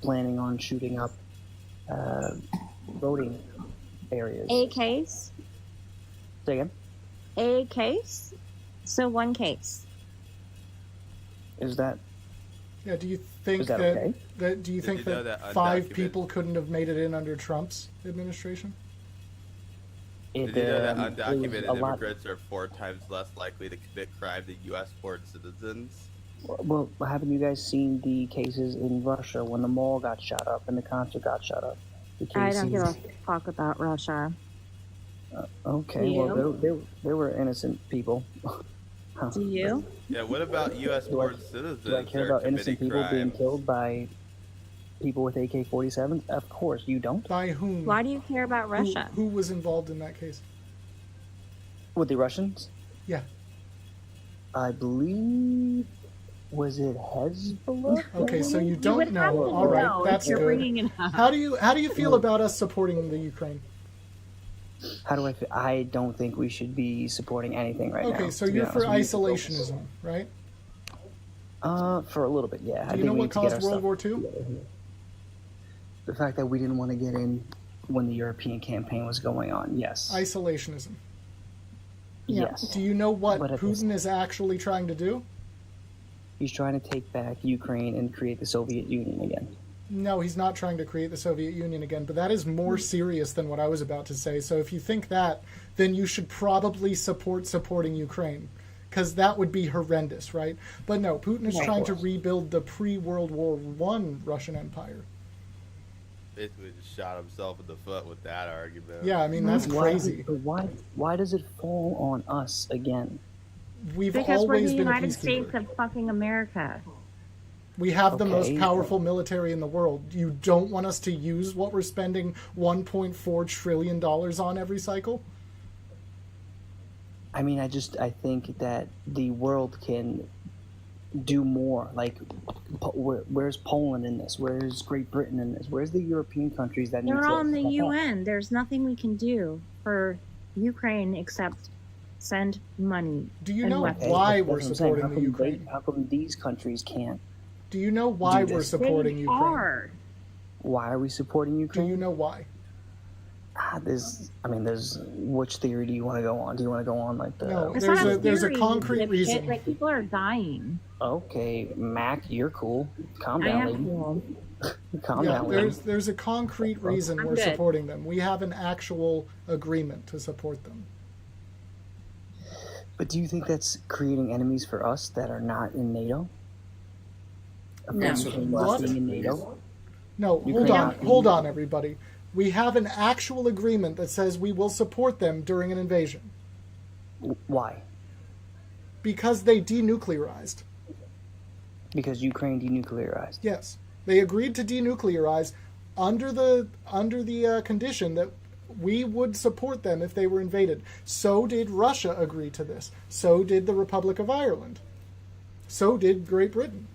planning on shooting up voting areas. A case? Say again? A case? So one case. Is that? Yeah. Do you think that okay? Do you think that 5 people couldn't have made it in under Trump's administration? Did you know that undocumented immigrants are 4 times less likely to commit crime than U.S.-born citizens? Well, haven't you guys seen the cases in Russia when the mall got shot up and the concert got shot up? I don't give a fuck about Russia. Okay, well, they were innocent people. Do you? Yeah, what about U.S.-born citizens? Do I care about innocent people being killed by people with AK-47s? Of course, you don't. By whom? Why do you care about Russia? Who was involved in that case? With the Russians? Yeah. I believe, was it Hezbollah? Okay, so you don't know. All right, that's good. How do you feel about us supporting the Ukraine? How do I feel? I don't think we should be supporting anything right now. Okay, so you're for isolationism, right? For a little bit, yeah. Do you know what caused World War II? The fact that we didn't want to get in when the European campaign was going on, yes. Isolationism. Yes. Do you know what Putin is actually trying to do? He's trying to take back Ukraine and create the Soviet Union again. No, he's not trying to create the Soviet Union again, but that is more serious than what I was about to say. So if you think that, then you should probably supporting Ukraine, because that would be horrendous, right? But no, Putin is trying to rebuild the pre-World War I Russian Empire. Basically just shot himself in the foot with that argument. Yeah, I mean, that's crazy. Why does it fall on us again? Because we're the United States of fucking America. We have the most powerful military in the world. You don't want us to use what we're spending $1.4 trillion on every cycle? I mean, I think that the world can do more. Like, where's Poland in this? Where's Great Britain in this? Where's the European countries that need to... They're all in the UN. There's nothing we can do for Ukraine except send money. Do you know why we're supporting the Ukraine? How come these countries can't? Do you know why we're supporting Ukraine? Why are we supporting Ukraine? Do you know why? There's which theory do you want to go on? Do you want to go on like the? No, there's a concrete reason. Like, people are dying. Okay, Mac, you're cool. Calm down, lady. Cool. Calm down. There's a concrete reason we're supporting them. We have an actual agreement to support them. But do you think that's creating enemies for us that are not in NATO? No. What? In NATO? No, hold on, everybody. We have an actual agreement that says we will support them during an invasion. Why? Because they denuclearized. Because Ukraine denuclearized. Yes, they agreed to denuclearize under the condition that we would support them if they were invaded. So did Russia agree to this. So did the Republic of Ireland. So did Great Britain.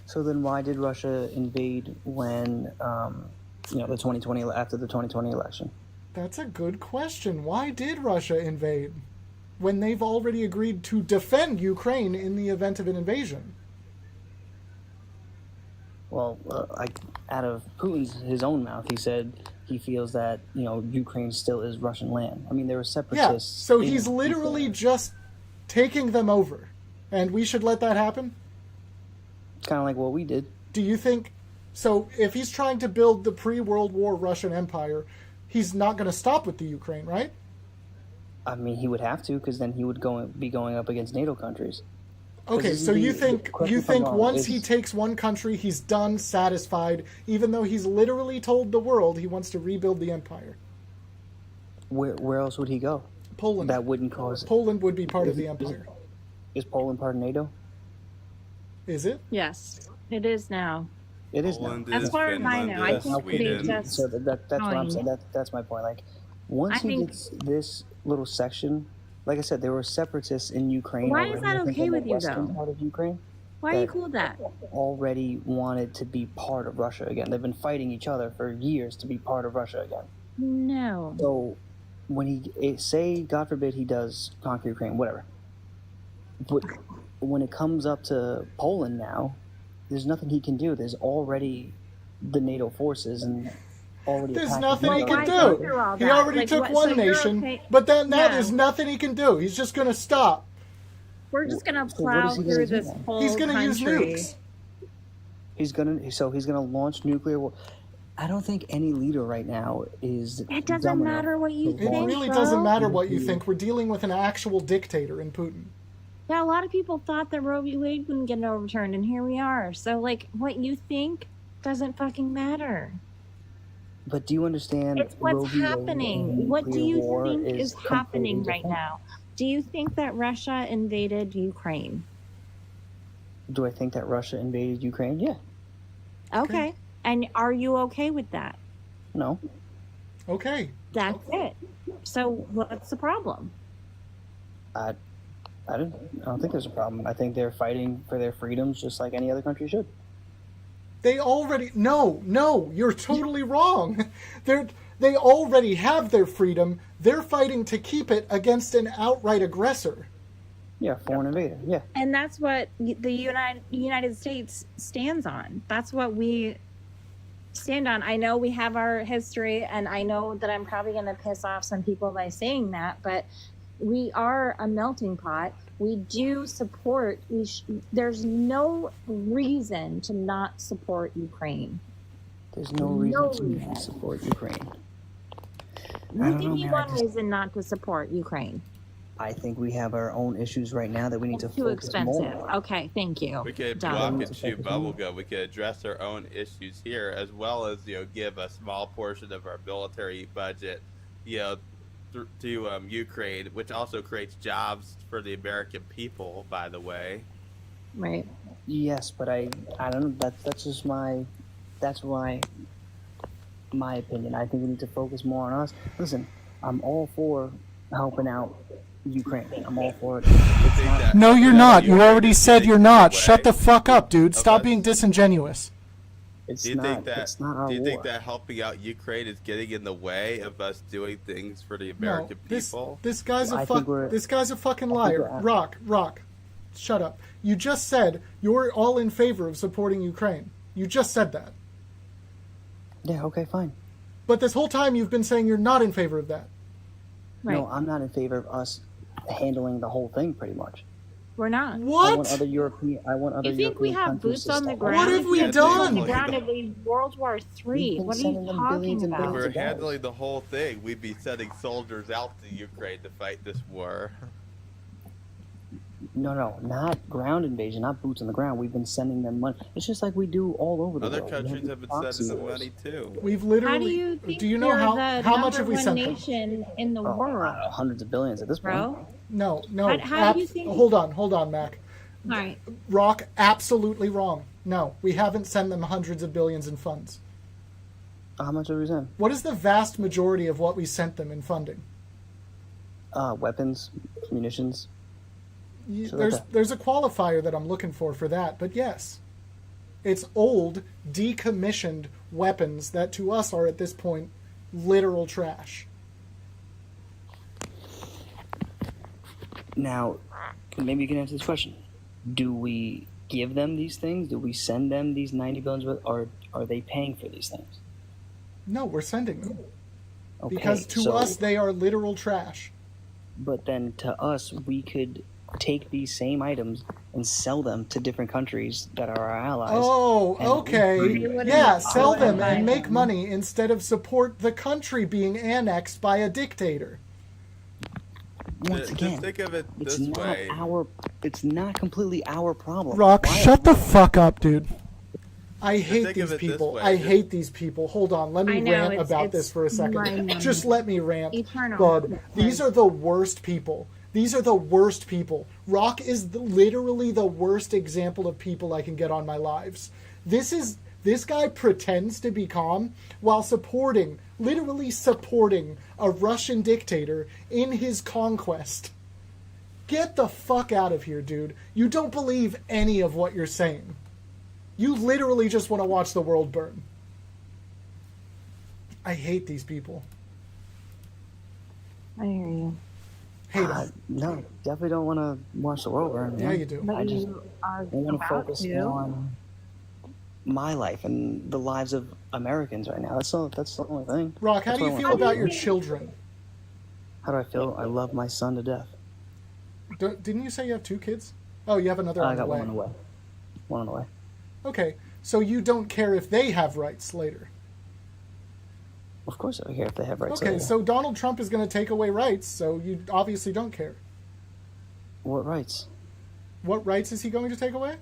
So then, why did Russia invade when, the 2020 after the 2020 election? That's a good question. Why did Russia invade when they've already agreed to defend Ukraine in the event of an invasion? Well, out of his own mouth, he said he feels that Ukraine still is Russian land. I mean, there were separatists. Yeah, so he's literally just taking them over, and we should let that happen? It's kind of like what we did. Do you think... So if he's trying to build the pre-World War Russian Empire, he's not going to stop with the Ukraine, right? I mean, he would have to, because then he would be going up against NATO countries. Okay, so you think once he takes one country, he's done, satisfied, even though he's literally told the world he wants to rebuild the empire? Where else would he go? Poland. That wouldn't cause... Poland would be part of the empire. Is Poland part of NATO? Is it? Yes, it is now. It is Poland now. As far as I know, I think they just... So that's what I'm saying. That's my point. Like, once he gets this little section... Like I said, there were separatists in Ukraine. Why is that okay with you, though? Part of Ukraine. Why are you cool with that? Already wanted to be part of Russia again. They've been fighting each other for years to be part of Russia again. No. So when say, God forbid, he does conquer Ukraine, whatever. But when it comes up to Poland now, there's nothing he can do. There's already the NATO forces and already. There's nothing he can do. He already took one nation, but then there's nothing he can do. He's just going to stop. We're just going to plow through this whole He's going to use country. nukes. He's gonna launch nuclear war. I don't think any leader right now is. It doesn't matter what you think. It really doesn't matter what you think. We're dealing with an actual dictator in Putin. Yeah, a lot of people thought that Roe v. Wade wouldn't get overturned, and here we are. So, like, what you think doesn't fucking matter. But do you understand? It's what's happening. What do you think is happening right now? Do you think that Russia invaded Ukraine? Do I think that Russia invaded Ukraine? Yeah. Okay. And are you okay with that? No. Okay. That's it. So what's the problem? I don't think there's a problem. I think they're fighting for their freedoms just like any other country should. They already... No, you're totally wrong. They already have their freedom. They're fighting to keep it against an outright aggressor. Yeah, foreign invader, yeah. And that's what the United States stands on. That's what we stand on. I know we have our history, and I know that I'm probably going to piss off some people by saying that, but we are a melting pot. We do support... there's no reason to not support Ukraine. There's no reason to not support Ukraine. You give me one reason not to support Ukraine. I think we have our own issues right now that we need to Too focus expensive. more on. Okay, thank you. We could Done. block and chew bubblegum. We could address our own issues here, as well as give a small portion of our military budget, to Ukraine, which also creates jobs for the American people. By the way, right? Yes, but I don't know. That's just my opinion. I think we need to focus more on us. Listen, I'm all for helping out Ukraine. I'm all for it. It's not, No, you're not. You already said you're not. Shut the fuck up, dude. Stop being disingenuous. It's do you think that? It's not our do you think war. that helping out Ukraine is getting in the way of us doing things for the American people? This guy's I a think we're- this guy's a fucking I think liar. we're- Rock. Shut up. You just said you're all in favor of supporting Ukraine. You just said that. Yeah, okay, fine. But this whole time you've been saying you're not in favor of that. Right. No, I'm not in favor of us handling the whole thing, pretty much. We're not. I want other European. You think we have boots on the ground? What have we Boots on the done? ground in World War III. What are you talking If about? we're handling the whole thing, we'd be sending soldiers out to Ukraine to fight this war. No, not ground invasion, not boots on the ground. We've been sending them money. It's just like we do all over the Other world. countries have been sending them money too. We've How literally. do you think do you know we're how much have we the sent number them? one nation in the world, Hundreds of billions at this point. bro? No. How do you think? Hold on, Mac. All right. Rock, absolutely wrong. No, we haven't sent them hundreds of billions in funds. How much have we sent? What is the vast majority of what we sent them in funding? Weapons, munitions. You- So like There's a qualifier that I'm looking for that, but yes. It's old, decommissioned weapons that to us are at this point literal trash. Now, maybe you can answer this question. Do we give them these things? Do we send them these 90 billions, or are they paying for these things? No, we're sending them. Okay, Because to so- us, they are literal trash. But then to us, we could take these same items and sell them to different countries that are our allies. Oh, and okay. Yeah, sell them and make money instead of support the country being annexed by a dictator. Once again, Just think of it it's this not way. it's not completely our problem. Rock, Why- shut the fuck up, dude. I hate think of these it this people. way, I just- hate these people. Hold on, let me I know, rant it's- about it's this for a second. mind-numbing. Just let me rant. Eternal. Bud, these are the worst people. These are the worst people. Rock is literally the worst example of people I can get on my lives. This guy pretends to be calm while literally supporting a Russian dictator in his conquest. Get the fuck out of here, dude. You don't believe any of what you're saying. You literally just want to watch the world burn. I hate these people. I hear you. Hate them. No, definitely don't want to watch the world burn. Yeah, man. you do. But I just you are want to about focus to. on my life and the lives of Americans right now. That's the only thing. Rock, how That's do you what I feel wanna about do. your children? How do I feel? I love my son to death. Didn't you say you have 2 kids? Oh, you have another I on the got way. one on the way. One on the way. Okay, so you don't care if they have rights later. Of course I care if they have rights. Okay, later. so Donald Trump is going to take away rights, so you obviously don't care. What rights? What rights is he going to take away?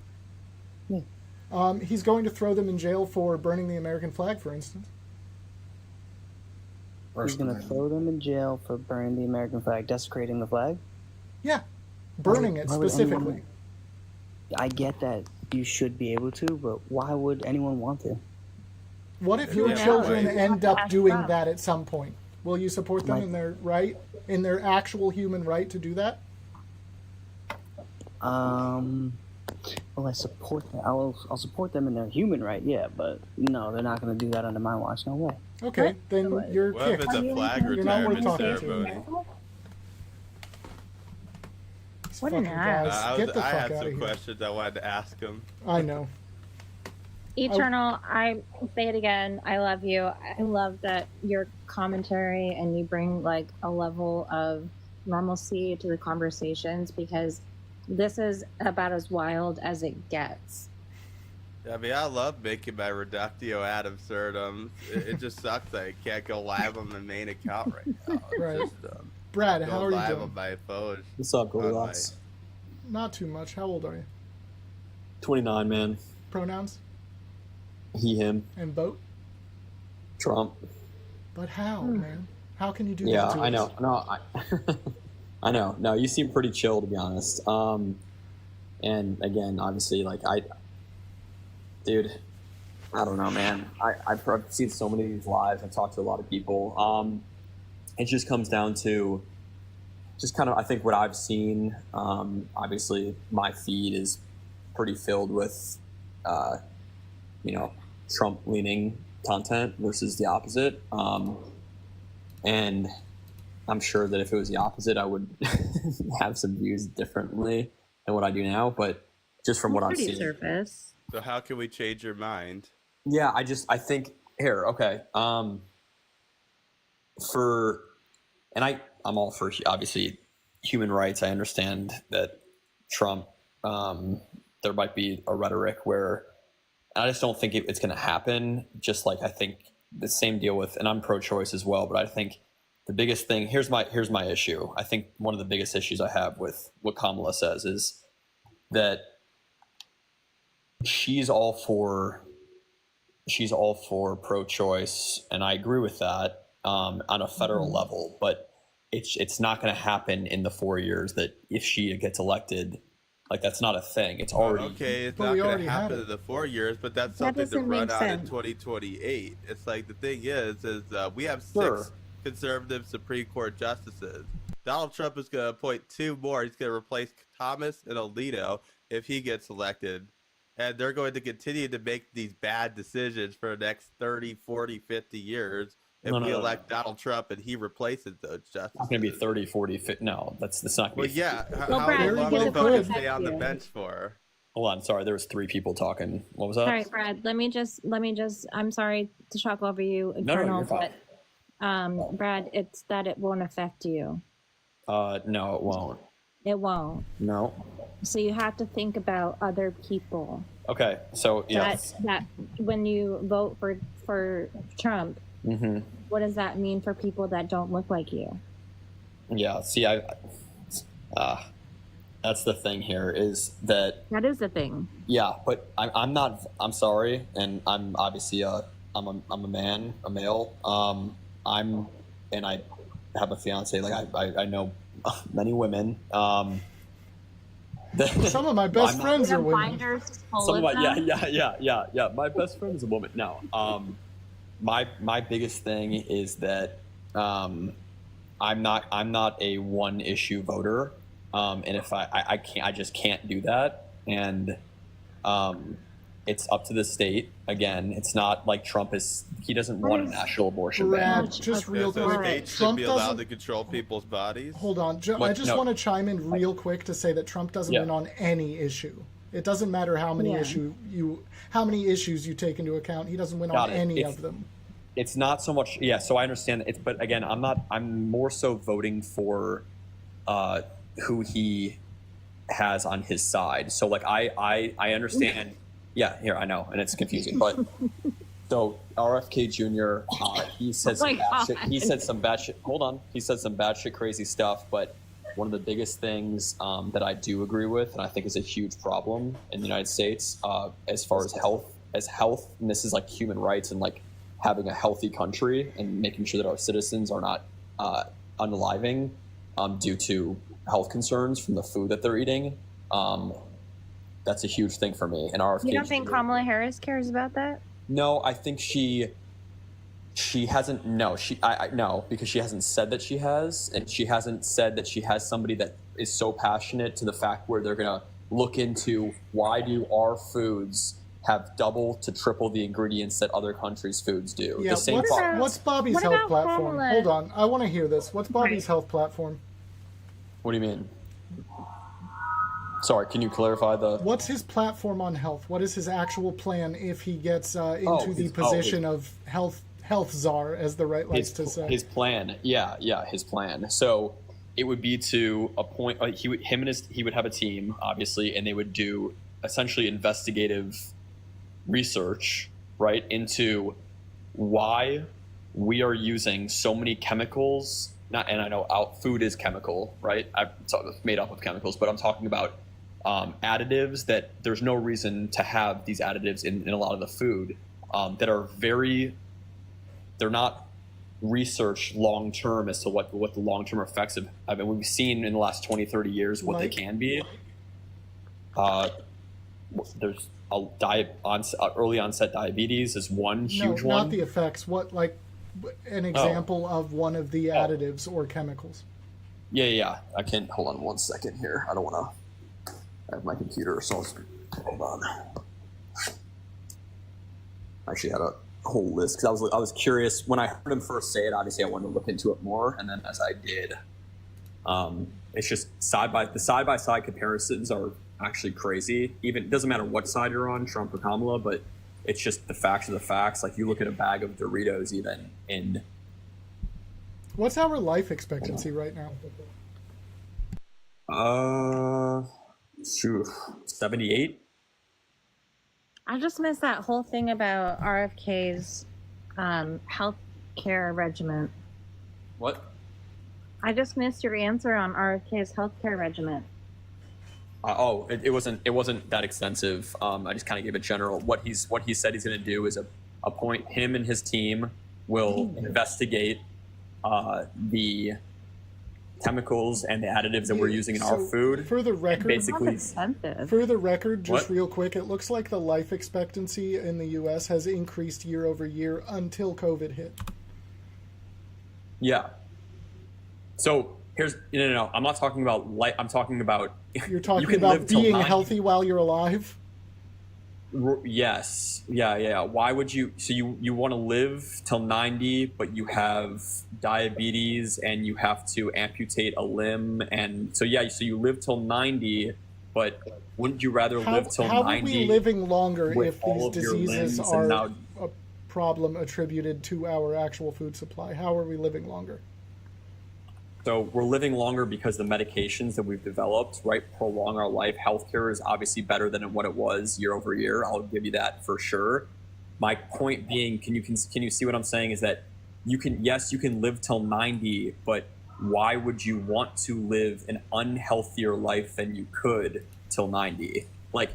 Yeah. He's going to throw them in jail for burning the American flag, for instance. He's going to throw them in jail for burning the American flag, desecrating the flag? Yeah, burning it Why would specifically. anyone- I get that you should be able to, but why would anyone want to? What if your Yeah, children right. end up Ask doing them. that at some point? Will you support them Like- in their actual human right to do that? Well, I support them. I'll support them in their human right, yeah, but no, they're not going to do that under my watch. No way. Okay, then you're What if kicked. it's a flag You're not worth retirement talking to. ceremony? These What an fucking ass. guys. Get the I fuck had out some of here. questions I wanted to ask him. I know. Eternal, I say it again. I love you. I love that your commentary and you bring like a level of normalcy to the conversations because this is about as wild as it gets. I mean, I love making my reductio ad absurdum. It just sucks that I can't go live on my main account right now. It's Right. just, Brad, go how are you live doing? on my phone. What's up, on my- Goldilocks? Not too much. How old are you? 29, man. Pronouns He, him. and boat? Trump. But how, man? How can you do Yeah, that to I us? know. No, I know. No, you seem pretty chill, to be honest. And again, obviously, like, dude, I don't know, man. I've seen so many of these lives. I've talked to a lot of people. It just comes down to just kind of, I think what I've seen, obviously my feed is pretty filled with, Trump leaning content versus the opposite. And I'm sure that if it was the opposite, I would have some views differently than what I do now. But just from what I've Pretty seen. surface. So how can we change your mind? Yeah, I think here, okay. I'm all for obviously human rights. I understand that Trump, there might be a rhetoric where I just don't think it's going to happen. Just like I think the same deal with, and I'm pro-choice as well, but I think the biggest thing, here's my issue. I think one of the biggest issues I have with what Kamala says is that she's all for pro-choice, and I agree with that on a federal level, but it's not going to happen in the 4 years that if she gets elected. Like, that's not a thing. It's already Okay, it's But not we going already to had happen it. in the 4 years, but that's That something to doesn't run make out in sense. 2028. It's like the thing is we have 6 Sure. conservative Supreme Court justices. Donald Trump is going to appoint 2 more. He's going to replace Thomas and Alito if he gets elected. and they're going to continue to make these bad decisions for the next 30, 40, 50 years if we elect Donald Trump and he replaces those justices. It's not going to be 30, 40, 50. No, that's not going to be. Well, yeah. Well, How Brad, long because will it won't voters stay affect on the you. bench for? Hold on, sorry, there was 3 people talking. What was that? Sorry, Brad. Let me just. I'm sorry to talk over you, No, Colonel, you're fine. but Brad, it's that it won't affect you. No, it won't. It won't. No. So you have to think about other people. Okay, so yes. That when you vote for Trump, Mm-hmm. what does that mean for people that don't look like you? Yeah. See, that's the thing here is that. That is the thing. Yeah, but I'm not. I'm sorry, and I'm obviously I'm a man, a male. And I have a fiance. Like I know many women. Some of my best friends are women. Some of my yeah. My best friend is a woman. No. My biggest thing is that I'm not a one issue voter. And if I just can't do that. And it's up to the state. Again, it's not like Trump he doesn't want a national abortion ban. Just real So quick. states should Trump be allowed doesn't. to control people's bodies. Hold on. I just want to chime in real quick to say that Trump doesn't win on any issue. It doesn't matter how many issues you take into account. He doesn't win on any of them. It's not so much. Yeah. So I understand that. But again, I'm more so voting for who he has on his side. So like I understand. Yeah, here I know, and it's confusing, but so RFK Jr. He said some bad shit. He said some bad shit. Hold on, he said some bad shit, crazy stuff. But one of the biggest things that I do agree with, and I think is a huge problem in the United States, as far as health, and this is like human rights and like having a healthy country and making sure that our citizens are not unaliving due to health concerns from the food that they're eating. That's a huge thing for me. And RFK. You don't think Kamala Harris cares about that? No, I think she hasn't. No, no, because she hasn't said that she has, and she hasn't said that she has somebody that is so passionate to the fact where they're gonna look into why do our foods have double to triple the ingredients that other countries' foods do. Yeah, The same what's Bobby's health platform? Kamala? Hold on, I want to hear this. What's Bobby's health platform? What do you mean? Sorry, can you clarify the? What's his platform on health? What is his actual plan if he gets into the position of health czar, as the right likes to say? His plan, yeah, his plan. So it would be to appoint. He would have a team, obviously, and they would do essentially investigative research, right, into why we are using so many chemicals. And I know food is chemical, right? It's made up of chemicals, but I'm talking about additives that there's no reason to have these additives in a lot of the food that are they're not researched long term as to what the long term effects of. I mean, we've seen in the last 20, 30 years what they can be. There's early onset diabetes is one huge one. No, not the effects. What, like, an example of one of the additives or chemicals? Yeah. I can hold on 1 second here. I don't want to have my computer, so hold on. I actually had a whole list because I was curious when I heard him first say it. Obviously, I wanted to look into it more, and then as I did, it's just the side by side comparisons are actually crazy. Even it doesn't matter what side you're on, Trump or Kamala, but it's just the facts are the facts. Like you look at a bag of Doritos, even in. What's our life expectancy right now? 78. I just missed that whole thing about RFK's health care regimen. What? I just missed your answer on RFK's health care regimen. It wasn't that extensive. I just kind of gave a general. What he said he's going to do is appoint him and his team will investigate the chemicals and the additives that we're using in our food. For the record, expensive. For the record, just What? real quick, it looks like the life expectancy in the U.S. has increased year over year until COVID hit. Yeah. So here's no. I'm not talking about life. I'm talking about You're talking you can about live till being 90. healthy while you're alive. Yes. Yeah. Why would you? So you want to live till 90, but you have diabetes and you have to amputate a limb, and so yeah. So you live till 90, but wouldn't you rather live till how 90? are we living longer with if all these of your diseases limbs and are now- a problem attributed to our actual food supply? How are we living longer? So we're living longer because the medications that we've developed, right, prolong our life. Healthcare is obviously better than what it was year over year. I'll give you that for sure. My point being, can you see what I'm saying? Is that you can live till 90, but why would you want to live an unhealthier life than you could till 90? Like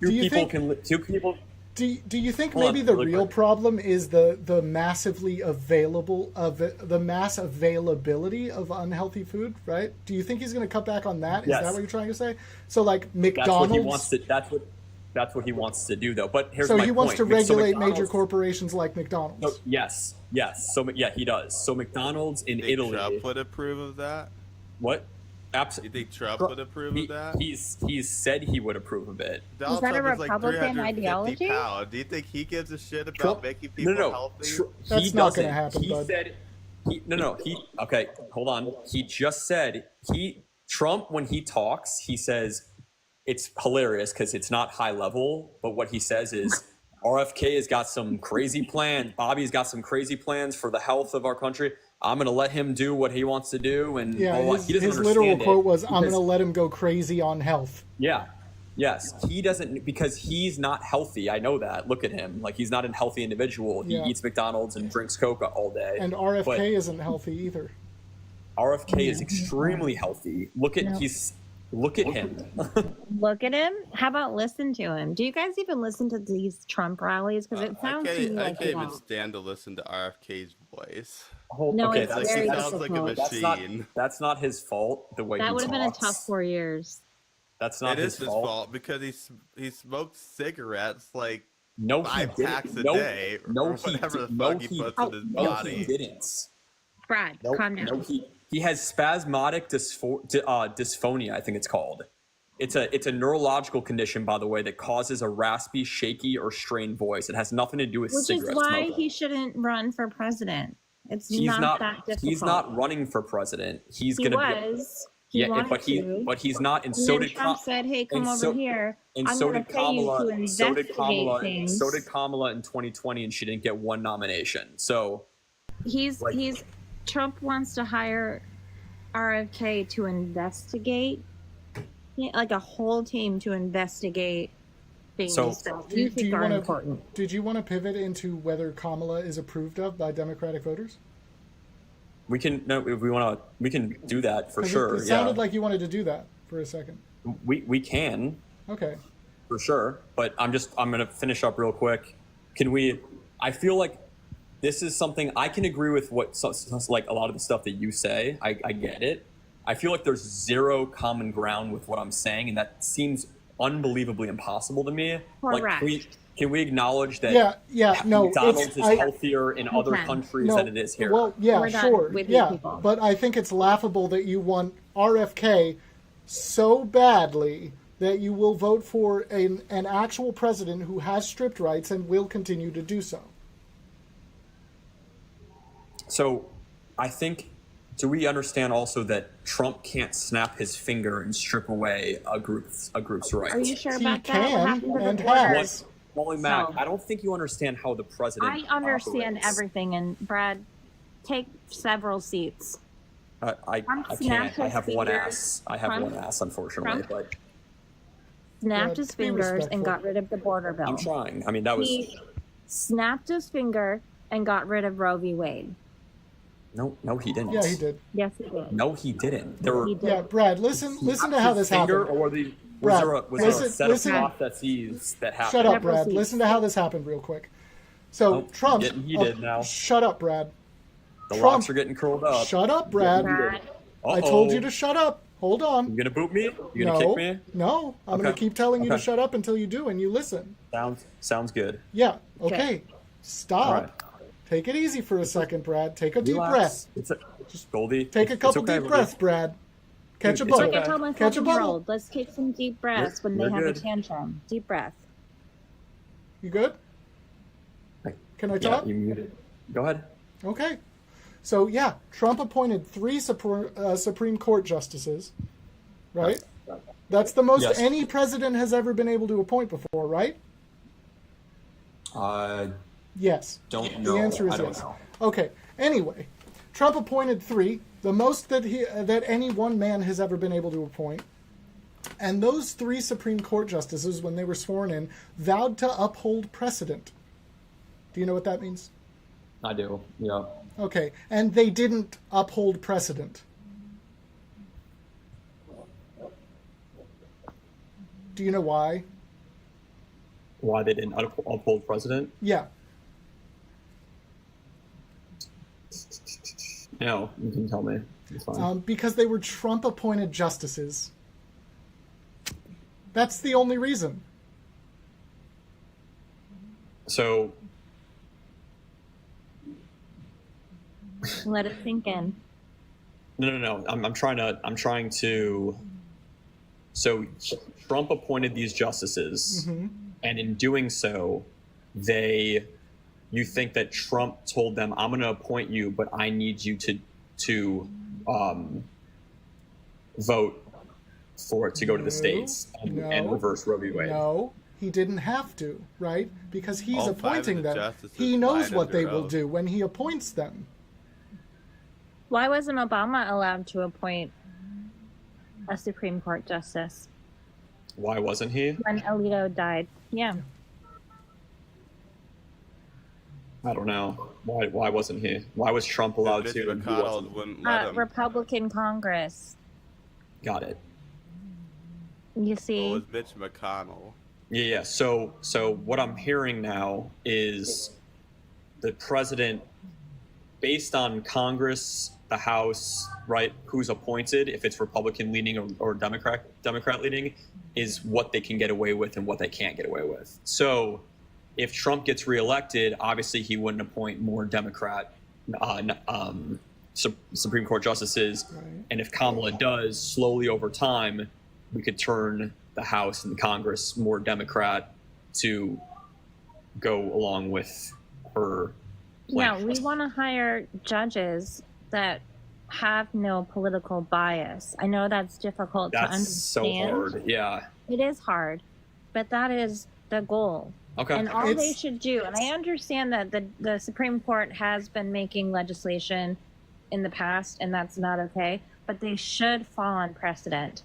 two people. Do you think Hold maybe on, the really real quick. problem is the massively the mass availability of unhealthy food, right? Do you think he's going to cut back on that? Is Yes. that what you're trying to say? So like That's McDonald's. what he wants to. That's what he wants to do, though. But here's So my he wants point. to regulate major McDonald's- corporations like McDonald's. No, yes. So yeah, he does. So McDonald's in Italy. Trump would approve of that? What? You think Trump would approve of that? He's said he would approve of it. Donald that a Trump is like Republican 350 ideology? pounds. Do you think he gives a shit about Trump- making people no. healthy? That's he not gonna doesn't. happen, He bud. said, okay, hold on. He just said, Trump, when he talks, he says, it's hilarious because it's not high level, but what he says is, RFK has got some crazy plans. Bobby's got some crazy plans for the health of our country. I'm going to let him do what he wants to do. And Yeah, blah, blah, blah. He doesn't his literal understand it quote was, "I'm because- going to let him go crazy on health." Yeah. Yes. He doesn't, because he's not healthy. I know that. Look at him. Like, he's not a healthy individual. He Yeah. eats McDonald's and drinks Coca all day. And RFK But isn't healthy either. RFK is extremely healthy. Look at No. look at him. Look at him. How about listen to him? Do you guys even listen to these Trump rallies? Because it sounds to me I like can't you even don't. stand to listen to RFK's voice. No, okay, it's that's, very sounds like a difficult. machine. That's not his fault. The way That he would have been a talks. tough 4 years. That's not It his is his fault. fault because he smokes cigarettes like No, he 5 didn't. packs a No, day no, or he whatever the did- fuck no, he he- puts in his No, body. he didn't. Brad, Nope, calm down. no, he has spasmodic dysphonia, I think it's called. It's a neurological condition, by the way, that causes a raspy, shaky, or strained voice. It has nothing to do with Which is cigarette why smoking. he shouldn't run for president. It's He's not that difficult. He's not running for president. He's He going to was. He be. Yeah, wanted but to. he's not. And And so then did Trump said, "Hey, come and over so- here. And I'm so going did to pay you to Kamala. So did investigate Kamala. things." So did Kamala in 2020, and she didn't get one nomination. So He's Trump wants to hire RFK to investigate, like a whole team to investigate things So- that you think are important. Did you want to pivot into whether Kamala is approved of by Democratic voters? we can if we want to, we can do that for 'Cause sure. It sounded like you wanted to do that for a second. we can. Okay. For sure, but I'm gonna finish up real quick. I feel like this is something I can agree with like a lot of the stuff that you say. I get it. I feel like there's zero common ground with what I'm saying, and that seems unbelievably impossible to me. Like, Correct. can we acknowledge that no, McDonald's is healthier in other can. countries No, than it is here? Well, yeah, We're done sure, with you yeah, people. but I think it's laughable that you want RFK so badly that you will vote for an actual president who has stripped rights and will continue to do so. So I think, do we understand also that Trump can't snap his finger and strip away a group's rights? Are you sure He about that? can What happened to the and borders? has. Molly Mac, So- I don't think you understand how the president I understand operates. everything, and Brad, take several seats. I Trump can't. snapped I his have one fingers. ass. I have Trump- one ass, unfortunately. Trump- But Snapped his be fingers and respectful. got rid of the border bill. I'm trying. I mean, that was He snapped his finger and got rid of Roe v. Wade. no, he didn't. Yeah, he did. Yes, he did. No, he didn't. There were He did. Yeah, Brad, listen to how this finger, happened. or was Brad, there a set listen. of processes that happened? Shut up, Several Brad. seats. Listen to how this happened real quick. So Oh, Trump, getting heated now. Shut up, Brad. The Trump- locks are getting curled up. Shut up, Brad. Brad, I told you to shut up. Hold on. You gonna boot me? You gonna No, kick me? no. I'm Okay. going to keep telling you to Okay. shut up until you do, and you listen. Sounds good. Yeah. Okay. Okay. Stop. All right. Take it easy for a second, Brad. Take a deep Relax. breath. Goldie. Take a it's couple okay, deep buddy. breaths, Brad. Catch a It's bubble. like I okay. tell my Catch a bubble. 7-year-old, let's take some deep breaths when they we're have a good. tantrum. Deep breath. You good? Can I talk? Yeah, you muted. Go ahead. Okay. So, yeah, Trump appointed 3 Supreme Court justices, right? That's the most any president has ever been able to appoint before, right? Yes. Don't know. The answer is I don't yes. know. Okay. Anyway, Trump appointed 3, the most that any one man has ever been able to appoint. And those 3 Supreme Court justices, when they were sworn in, vowed to uphold precedent. Do you know what that means? I do. Yeah. Okay. And they didn't uphold precedent. Do you know why? Why they didn't uphold precedent? Yeah. No, you can tell me. It's fine. Because they were Trump-appointed justices. That's the only reason. So, Let it sink in. no. I'm trying to. So, Trump appointed these justices, and in doing so, you think that Trump told them, "I'm going to appoint you, but I need you to vote for it to go to the states and reverse Roe v. Wade." No, he didn't have to, right? Because he's All 5 of appointing the them. justices He knows lied what under they will oath. do when he appoints them. Why wasn't Obama allowed to appoint a Supreme Court justice Why wasn't he? when Alito died? Yeah. I don't know. Why wasn't he? Why was Trump allowed Mitch to? And he McConnell wasn't? wouldn't let him. Republican Congress. Got it. You see? It was Mitch McConnell. Yeah. So what I'm hearing now is the president, based on Congress, the House, right, who's appointed, if it's Republican leaning or Democrat leaning, is what they can get away with and what they can't get away with. So if Trump gets reelected, obviously he wouldn't appoint more Democrat Supreme Court justices. Right. And if Kamala does, slowly over time, we could turn the House and the Congress more Democrat to go along with her plan. Yeah, we want to hire judges that have no political bias. I know that's difficult to That's understand. so hard. Yeah. It is hard, but that is the goal. Okay. And all they should do, and I understand that the Supreme Court has been making legislation in the past, and that's not okay, but they should fall on precedent.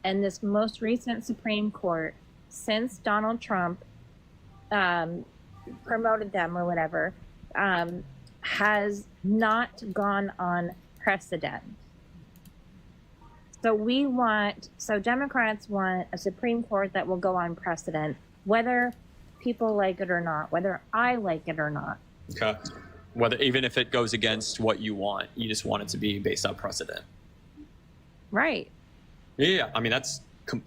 And this most recent Supreme Court, since Donald Trump promoted them or whatever, has not gone on precedent. So Democrats want a Supreme Court that will go on precedent, whether people like it or not, whether I like it or not. Okay. Even if it goes against what you want, you just want it to be based on precedent. Right. Yeah. I mean,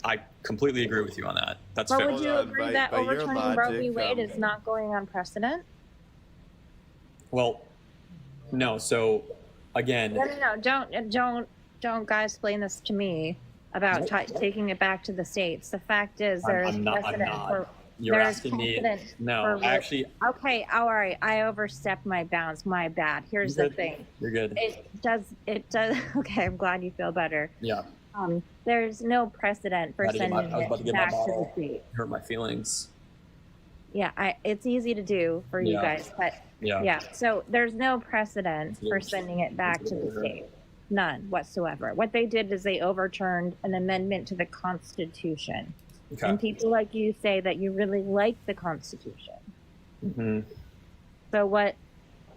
I completely agree with you on that. That's But fair. would you agree that by your overturning Roe v. logic, Wade is not going on precedent? Well, no. So again, No. Don't guys explain this to me about taking it back to the states. The fact is, there's precedent for. You're asking me. No, actually. Okay, all right. I overstepped my bounds. My bad. Here's the thing. You're good. It does. Okay, I'm glad you feel better. Yeah. There's no precedent for sending it back to the state. Hurt my feelings. Yeah, it's easy to do for you guys, but yeah. So there's no precedent for sending it back to the state. None whatsoever. What they did is they overturned an amendment to the Constitution. Okay. And people like you say that you really like the Constitution. Mm-hmm.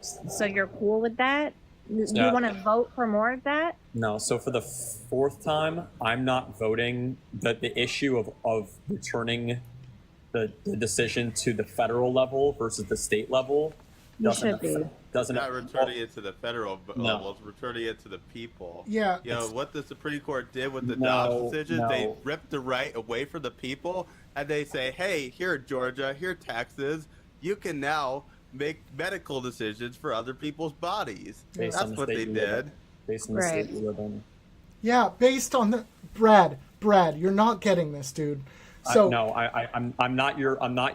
So you're cool with that? You want to vote for more of that? No. So for the 4th time, I'm not voting the issue of returning the decision to the federal level versus the state level. Not returning it to the federal level, it's returning it to the people. Yeah. You know, what the Supreme Court did with the Dobbs decision, they ripped the right away from the people, and they say, hey, here Georgia, here Texas, you can now make medical decisions for other people's bodies. That's what they did. Based on the state you live in. Yeah, based on the... Brad, you're not getting this, dude. So I'm not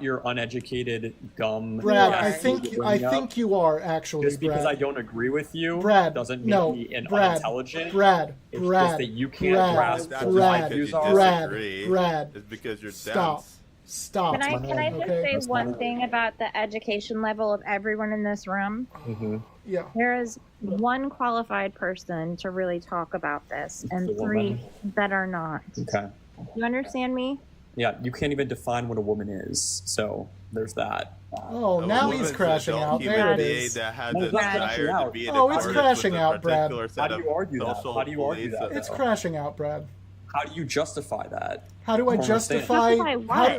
your uneducated gum. Brad, guy I think who you're bringing up. you are actually. Just because Brad. I don't agree with you, Brad, doesn't make no, me unintelligent. Brad, It's Brad, just that you can't Brad, grasp That's what not my because views you are. disagree. Brad, It's because you're stop. dense. Stop. Can I just Okay. say one thing about the education level of everyone in this room? Mm-hmm. Yeah. There is one qualified person to really talk about this, and The three woman. that are not. Okay. You understand me? Yeah, you can't even define what a woman is, so there's that. Oh, now he's crashing out. There it is. That has No, a it's not crashing desire to out. be in Oh, it's accordance crashing with a out, Brad. particular set How do you of argue that? social How do you argue beliefs that? It's though? crashing out, Brad. How do you justify that? How do I don't understand. justify? Justify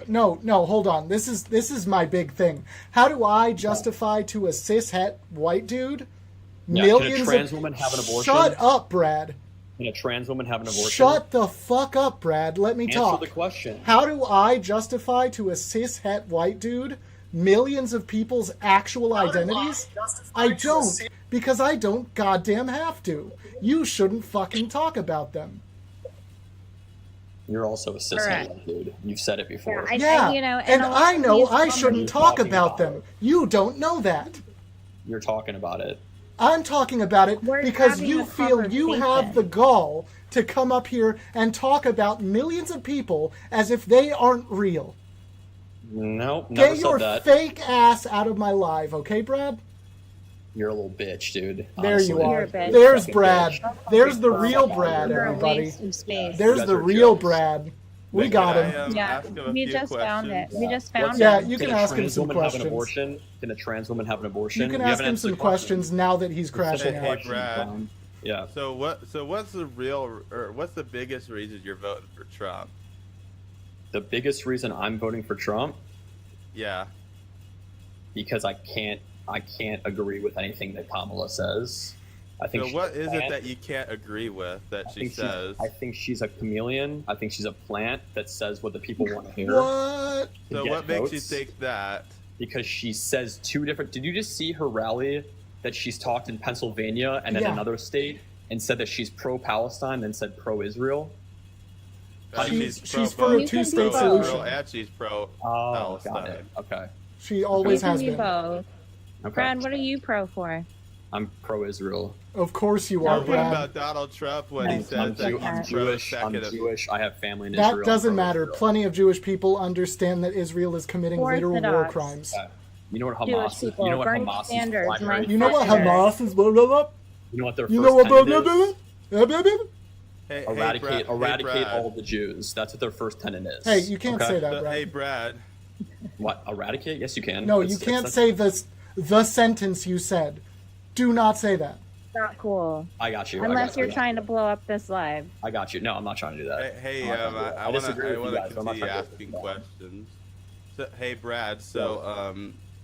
what? No, hold on. This is my big thing. How do I justify to a cishet white dude Yeah, millions can a trans woman have an abortion? Shut up, Brad. Can a trans woman have an abortion? Shut the fuck up, Brad. Let me Answer talk. the question. How do I justify to a cishet white dude millions of people's actual identities? I don't, because I don't goddamn have to. You shouldn't fucking talk about them. You're also a cishet dude. You've said it before. Yeah, you know, and a lot I of know these I comments- shouldn't talk about them. You don't know that. You're talking about it. I'm talking about it because having you a feel you have conversation. the gall to come up here and talk about millions of people as if they aren't real. No, never Get said your that. fake ass out of my live, okay, Brad? You're a little bitch, dude. There you honestly. are. You're a bitch. There's Fucking Brad. bitch. There's the real Brad, You're a everybody. waste of space. There's You the guys are real jokes. Brad. We Can got I, him. Yeah, ask him a we few just found it. questions? We just found Yeah, it. you can a ask him trans some woman have an questions. abortion? Can a trans woman have an abortion? You can You ask haven't him answered some the question. questions now that he's crashing Hey, out. hey, Brad. Yeah. So what's the real, or what's the biggest reason you're voting for Trump? The biggest reason I'm voting for Trump, Yeah. because I can't agree with anything that Kamala says. I think So she's what a is it plant. that you can't agree with that she says? I think she's a chameleon. I think she's a plant that says what the people want to hear. What? to So get what makes you votes. think that? Because she says two different. Did you just see her rally that she's talked in Pennsylvania and then Yeah. another state and said that she's pro-Palestine, then said pro-Israel? She's pro for a both. two-state Pro solution. Israel and she's pro Oh, Palestine. got it. Okay. She always You can has be been. both. Okay. Brad, what are you pro for? I'm pro-Israel. Of course you are, What Brad. about Donald Trump when he I'm, says that I'm he's Jewish. I'm pro-second? Jewish. I have family in That Israel. doesn't I'm matter. pro-Israel. Plenty of Jewish people understand that Israel is committing literal war Orthodox. crimes. Okay. You know what Jewish Hamas is? people, You know what Bernie Hamas Sanders, is? primary- You know what Sister. Hamas is? Blah, blah, blah? You know what their You first know what? tenet Blah, blah, is? blah, blah, blah, blah? Hey, Eradicate, Brad. all the Jews. That's what their first tenet is. Hey, you can't say that, So, Brad. hey, Brad. What? Eradicate? Yes, you can. No, It's- you can't it's- say the sentence you said. Do not say that. Not cool. I got you. Unless you're trying to blow up this live. I got you. No, I'm not trying to do that. Hey, I'm not trying to do that. I want disagree with you to guys, but I'm not continue trying to asking do that. questions. So, hey, Brad. So,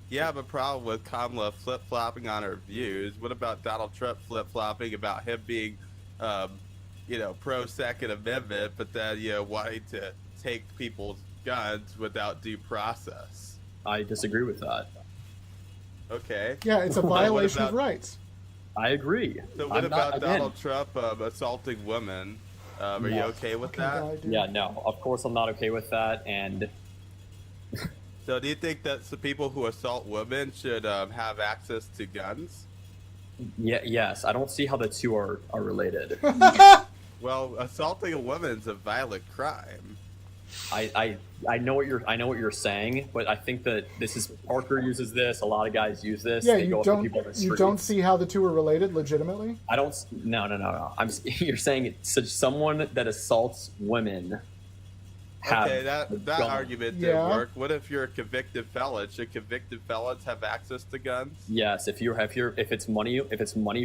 you have a problem with Kamala flip flopping on her views. What about Donald Trump flip flopping about him being, pro Second Amendment, but then wanting to take people's guns without due process? I disagree with that. Okay. Yeah, it's a What violation of about- rights. I agree. So what I'm about not, again, Donald Trump assaulting women? Are you No. okay with Fucking that? guy, dude. Yeah, no. Of course, I'm not okay with that. And So do you think that the people who assault women should have access to guns? yes, I don't see how the two are related. Well, assaulting a woman is a violent crime. I know what you're saying, but I think that this is Parker uses this. A lot of guys use this. Yeah, They go you up to don't people on the you streets. don't see how the two are related legitimately? I don't. No. You're saying it's someone that assaults women. Okay, that gun. argument Yeah. didn't work. What if you're a convicted felon? Should convicted felons have access to guns? Yes, if it's money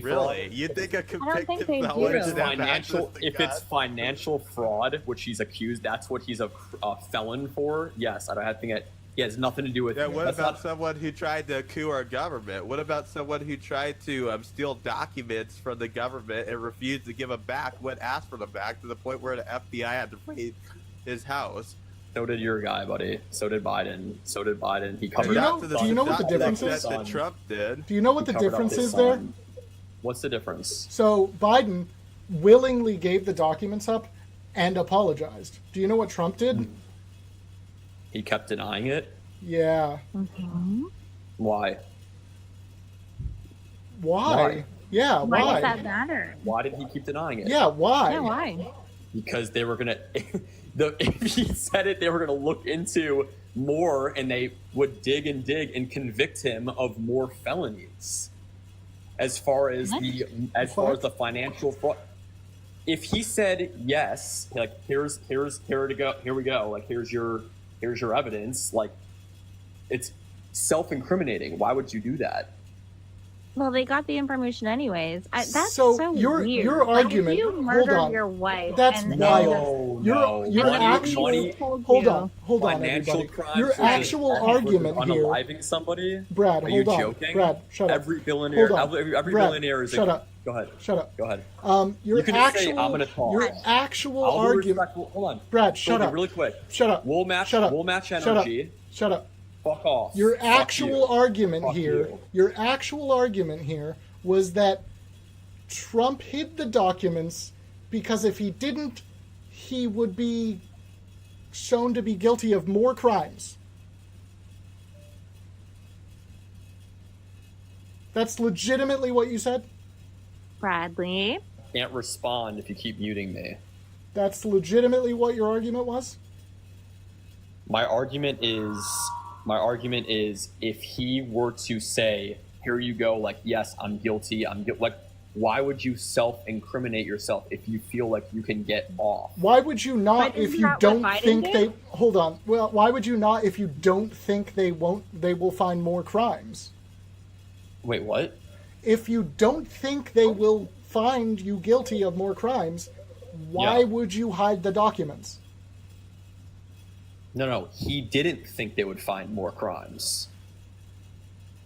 fraud. Really? You think a think convicted they felon do. should have access to If guns? it's financial fraud, which he's accused, that's what he's a felon for. Yes, I don't think it has nothing to do with. Yeah, what that's about not- someone who tried to coup our government? What about someone who tried to steal documents from the government and refused to give them back when asked for them back, to the point where the FBI had to raid his house? So did your guy, buddy. So did Biden. He covered. Do you know- up do you know what the not difference his is? son. That Trump did. Do you know what He the covered up difference his is there? son. What's the difference? So Biden willingly gave the documents up and apologized. Do you know what Trump did? He kept denying it. Yeah. Why? Why? Yeah, why? Why does that matter? Why did he keep denying it? Yeah, why? Yeah, why? Because they were gonna. If he said it, they were gonna look into more, and they would dig and convict him of more felonies. As far as the financial fraud, if he said yes, like here we go, like here's your evidence, like it's self-incriminating. Why would you do that? Well, they got the information anyways. That's So so your weird. argument- Like, if you hold murdered on. your wife. That's and wild. Your actual hold on, financial everybody. crimes. Your actual argument here, unaliving somebody. Brad. Are you Hold on, joking? Brad. Shut up. Every billionaire, Hold on. every Brad, billionaire is. shut up. Go ahead. Shut up. Go ahead. Your you can actual, just say I'm gonna talk. Your actual I'll be argument. respectful. Hold on, Brad. Shut Goldie, up. really quick. Shut up. We'll match. Shut up. We'll match Shut up. energy. Shut up. Fuck off. Your Fuck actual you. argument Fuck here. you. Your actual argument here was that Trump hid the documents because if he didn't, he would be shown to be guilty of more crimes. That's legitimately what you said? Bradley. Can't respond if you keep muting me. That's legitimately what your argument was? My argument is if he were to say, here you go, like, yes, I'm guilty, like, why would you self-incriminate yourself if you feel like you can get off? Why would you not But if isn't you that don't what Biden think did? they hold on. Well, why would you not if you don't think they will find more crimes? Wait, what? If you don't think they will find you guilty of more crimes, why would you hide the documents? No, he didn't think they would find more crimes.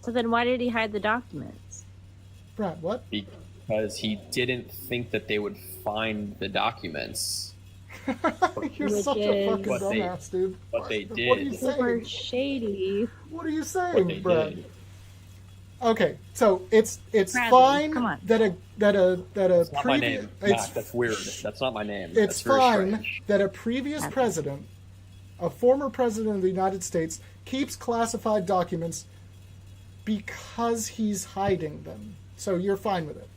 So then why did he hide the documents? Brad, what? Because he didn't think that they would find the documents. You're such a fucking But they- dumbass, dude. But they What are you did. saying? Shady. What are you But saying, they Brad? did. Okay, so it's Bradley, fine come on. that a That's not my previous name. it's Mac, that's weird. That's not my name. it's That's very fine strange. that a previous president, a former president of the United States, keeps classified documents because he's hiding them. So you're fine with it.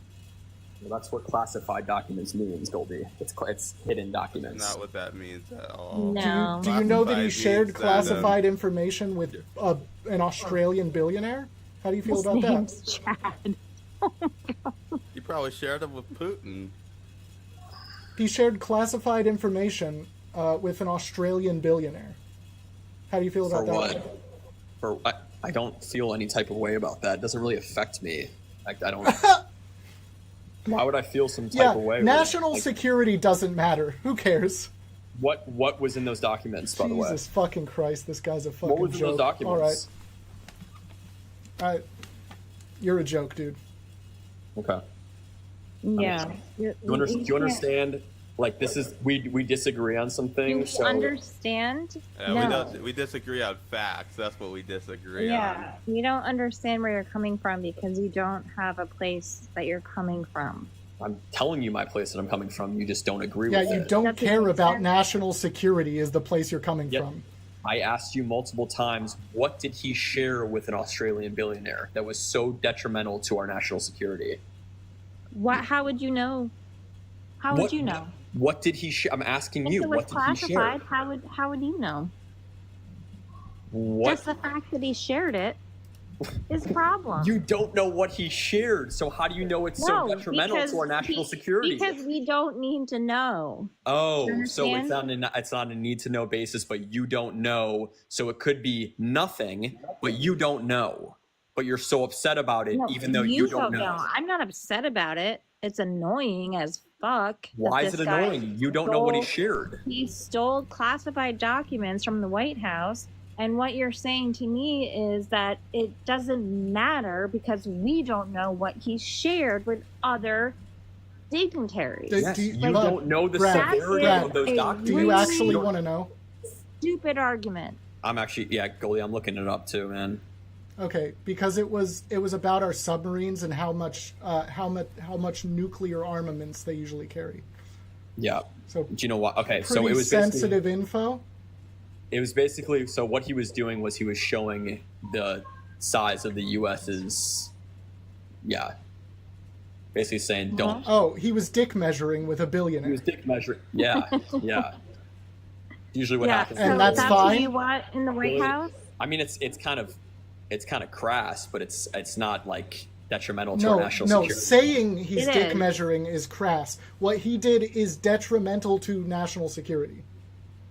Well, that's what classified documents means, Goldie. It's hidden documents. Not what that means at all. No. Do you know that he Classified shared means that, classified information with an Australian billionaire? How do you feel His about that? name's Chad. You probably shared them with Putin. He shared classified information with an Australian billionaire. How do you feel about For that? what? I don't feel any type of way about that. It doesn't really affect me. Like, I don't. Why would I feel some type Yeah, of way? national Like, security doesn't matter. Who cares? What was in those documents, by the way? Jesus fucking Christ, this guy's a fucking What was in joke. those documents? All right. You're a joke, dude. Okay. Yeah. Do you understand? Like, this is we disagree on some You things. So understand? Yeah, No. we disagree on facts. That's what we disagree on. Yeah. You don't understand where you're coming from because you don't have a place that you're coming from. I'm telling you my place that I'm coming from. You just don't agree Yeah, with you it. don't care about national security is the place you're coming from. I asked you multiple times, what did he share with an Australian billionaire that was so detrimental to our national security? What? How would you know? How would What- you know? What did he share? I'm asking If you, it was what did he share? classified, how would you know? What? Just the fact that he shared it is a problem. You don't know what he shared, so how do you know it's so detrimental to our national security? Because we don't need to know. Oh, You so it's understand? it's not a need to know basis, but you don't know, so it could be nothing, but you don't know. But you're so upset about it, No, even though you don't know. I'm not upset about it. It's annoying as fuck. that Why is this it guy annoying? You don't know what he stole- shared. He stole classified documents from the White House. And what you're saying to me is that it doesn't matter because we don't know what he shared with other dignitaries. Yes, you don't know the Brad, severity Brad, of those documents. do you actually want to know? Stupid argument. I'm actually, yeah, Goldie, I'm looking it up too, man. Okay, because it was about our submarines and how much nuclear armaments they usually carry. Yeah. So do you know what? Okay, so Pretty it was basically, sensitive info. It was basically, so what he was doing was he was showing the size of the U.S.'s, basically saying don't. Oh, he was dick measuring with a billionaire. He was dick measuring. Yeah, yeah. Usually what happens. And that's What fine. you want in the White House? I mean, it's kind of crass, but it's not like detrimental to our national security. Saying he's It dick is. measuring is crass. What he did is detrimental to national security.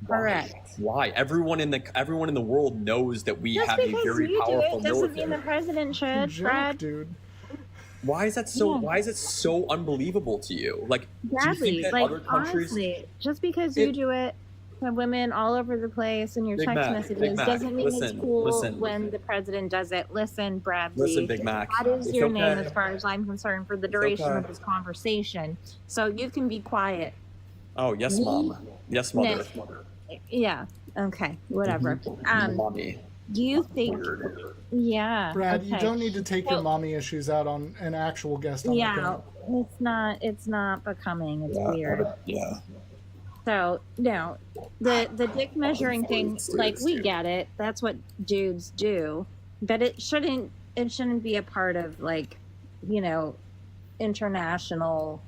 Correct. Why? Everyone in the world knows that we Just have a because very you do powerful it doesn't mean military. the president should, Joke, Brad. dude. Why is that so? Yeah. Why is it so unbelievable to you? Like, do you Bradley, think that like other countries? honestly, just because you do it to women all over the place in your Big text Mac, messages Big Mac, doesn't mean it's listen, cool listen. when the president does it. Listen, Bradley. Listen, Big Mac. That is It's your okay. name as far as I'm concerned for the duration okay. of this conversation. So you can be quiet. Oh yes, mom. Yes, mother. Yeah. Okay. Whatever. Mommy. Do you think? Yeah. Brad, you okay. don't need to take your mommy issues out on an actual guest on the Yeah. panel. It's not becoming. It's Yeah, weird. Yeah. So no, the dick measuring thing, like we get it. That's what dudes do, but it shouldn't be a part of like, international,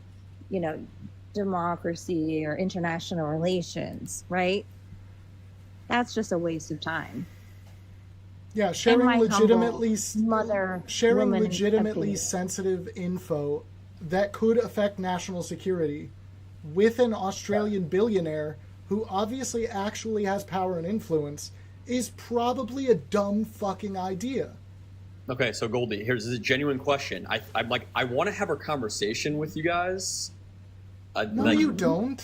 democracy or international relations, right? That's just a waste of time. Yeah, In sharing my legitimately woman legitimately opinion. sensitive info that could affect national security with an Australian billionaire who obviously actually has power and influence is probably a dumb fucking idea. Okay, so Goldie, here's a genuine question. I'm like, I want to have a conversation with you guys. No, you don't.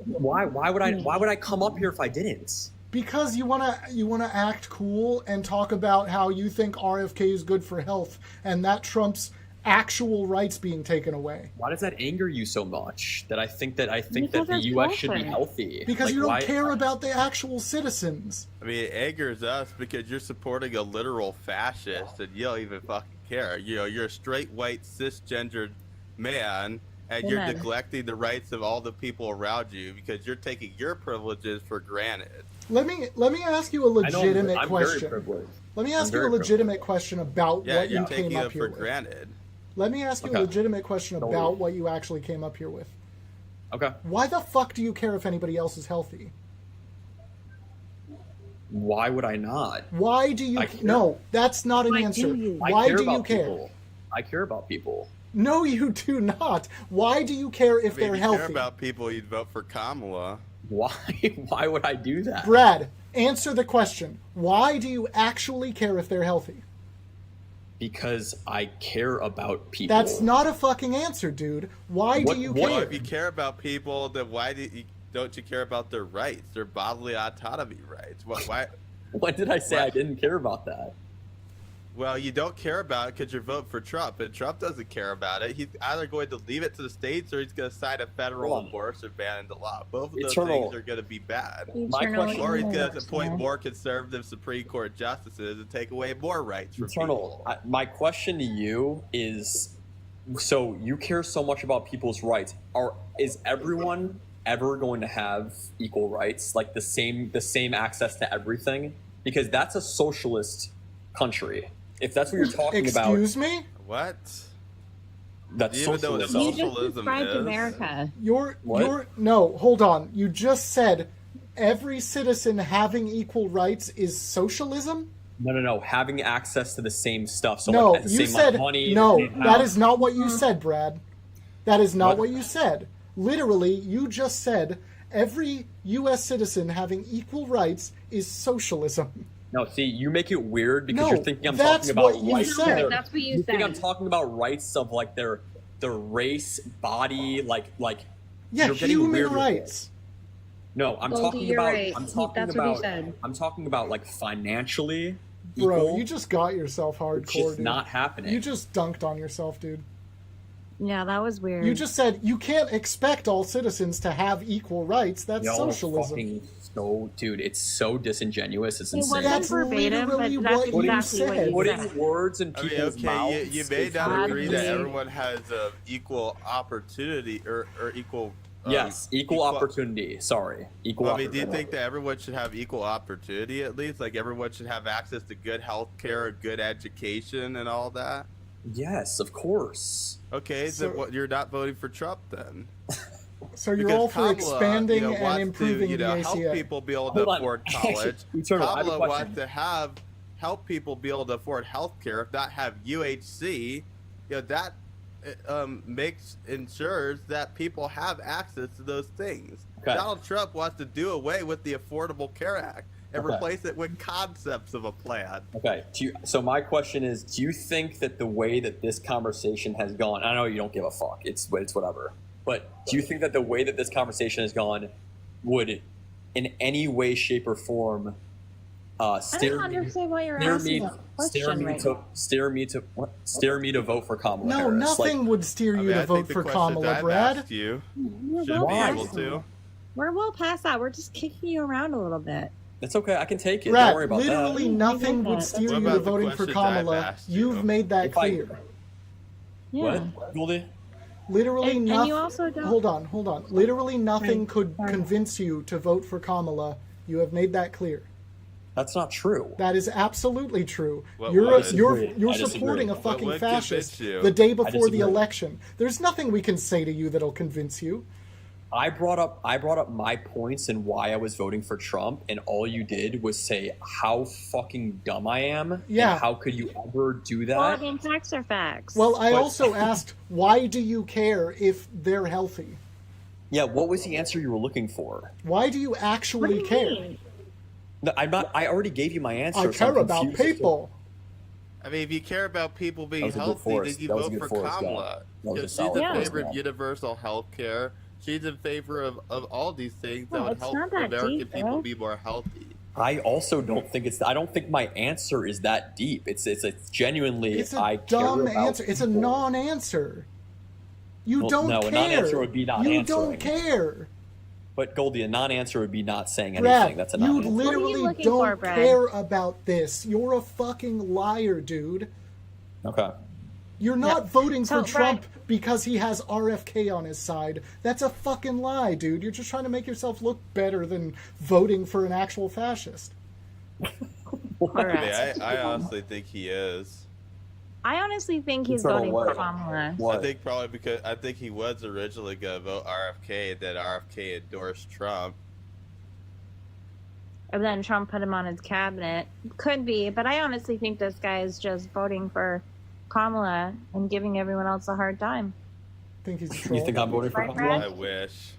Why? Why would I come up here if I didn't? Because you wanna act cool and talk about how you think RFK is good for health and that trumps actual rights being taken away. Why does that anger you so much? That I think that Because the it's U.S. should be bullshit. healthy. Because Like, you don't why- care about the actual citizens. I mean, it angers us because you're supporting a literal fascist and you don't even fucking care. You're a straight white cisgendered man and you're Amen. neglecting the rights of all the people around you because you're taking your privileges for granted. Let me ask you a legitimate I'm question. very privileged. Let me I'm ask you a very legitimate question about Yeah, what you're you taking came up it here for with. granted. Let me ask you Okay. a legitimate question Don't about worry. what you actually came up here with. Okay. Why the fuck do you care if anybody else is healthy? Why would I not? Why do you? I care. No, that's not an Why do answer. you? I Why care do you about care? people. I care about people. No, you do not. Why do you care if I mean, they're if you care healthy? about people, you'd vote for Kamala. Why? Why would I do that? Brad, answer the question. Why do you actually care if they're healthy? Because I care about people. That's not a fucking answer, dude. Why What- do you what- Well, care? if you care about people, then why don't you care about their rights, their bodily autonomy rights? Why? When did I say I didn't care about that? Well, you don't care about it because you're voting for Trump, and Trump doesn't care about it. He's either going to leave it to the states or he's going to sign a federal Hold on. abortion ban into law. Both of those Eternal. things are going to be bad. My question- Or he's going to appoint more conservative Supreme Court justices and take away more rights from Eternal. people. My question to you is: so you care so much about people's rights? Is everyone ever going to have equal rights, like the same access to everything? Because that's a socialist country. If that's what you're talking about, Excuse me? What? that's Even though it's socialism. You just socialism described is. America. No, hold on. You just said every citizen having equal rights is socialism? No. Having access to the same stuff. So No, like the you same amount said of money. no. the same That amount- is not what you said, Brad. That is not What? what you said. Literally, you just said every U.S. citizen having equal rights is socialism. No, see, you make it weird because No, you're thinking I'm that's talking about what you rights. said. Their- That's what you think said. I'm talking about rights of like their race, body, like. Yeah, you're getting human weird with rights. it. No, I'm Goldie, talking you're about. right. I'm talking That's what he about. said. I'm talking about like financially Bro, equal. you just got yourself hardcore, It's just dude. not happening. You just dunked on yourself, dude. Yeah, that was weird. You just said you can't expect all citizens to have equal rights. That's Y'all are socialism. fucking so, dude, it's so disingenuous. It's It insane. wasn't verbatim, but literally that's what you exactly what said. you Putting said. words in I mean, people's okay, mouths. you may is not really- agree that everyone has equal opportunity or equal Yes, equal opportunity. Sorry, equal Well, I mean, opportunity. do you think that everyone should have equal opportunity at least? Like everyone should have access to good health care, good education, and all that? Yes, of course. Okay, so what, you're not voting for Trump then? So you're Because all for Kamala, expanding and wants improving to, the ACA. help people be able to Hold on. afford college. Eternal, I have a Kamala question. wants to help people be able to afford health care, if not have UHC. That ensures that people have access to those things. Okay. Donald Trump wants to do away with the Affordable Care Act and Okay. replace it with concepts of a plan. Okay. So my question is, do you think that the way that this conversation has gone, I know you don't give a fuck, it's whatever, but do you think that the way that this conversation has gone would in any way, shape, or form I don't understand why you're asking that question right now. steer me to vote for Kamala No, Harris? nothing would steer you to vote for Kamala, Brad. You We're should well be able past to. that. We're well past that. We're just kicking you around a little bit. It's okay. I can take it. Brad, Don't worry about literally that. nothing would steer you to voting for Kamala. You've made that clear. What, Goldie? Literally And nothing. you also don't- Hold on. Literally nothing could convince you to vote for Kamala. You have made that clear. That's not true. That is absolutely true. What You're would- you're I you're disagree. supporting a What fucking would fascist convince you? the day I before the disagree. election. There's nothing we can say to you that'll convince you. I brought up my points and why I was voting for Trump, and all you did was say how fucking dumb I am. Yeah. And how could you ever do that? Well, I mean, facts are facts. Well, I also asked, why do you care if they're healthy? Yeah. What was the answer you were looking for? Why do you actually care? No, I'm not. I already gave you my answer. I so I'm care about confused as to- people. I mean, if you care about people That being was a good healthy, force. then you That was a vote good for force, Scott. Kamala. That was a She's solid in force, favor of Scott. universal health care. She's in favor of all these things that No, would it's help not that American deep, people bro. be more healthy. I also don't think it's. I don't think my answer is that deep. It's genuinely. It's a I care dumb about answer. It's a people. non-answer. You Well, don't no, care. a non-answer would be not You answering. don't care. But Goldie, a non-answer would be not saying anything. Brad, That's a you non-answer. literally looking don't for, Brad? care about this. You're a fucking liar, dude. Okay. You're not voting So, for Trump because he has RFK on his side. That's a fucking lie, dude. You're just trying to make yourself look better than voting for an actual fascist. I mean, I honestly think he is. I honestly think he's Eternal voting what? for Kamala. I think probably because I think he was originally going to vote RFK, and then RFK endorsed Trump. And then Trump put him on his cabinet. Could be, but I honestly think this guy is just voting for Kamala and giving everyone else a hard time. I think he's a troll. You think I'm voting for Right, Kamala? Brad? I wish.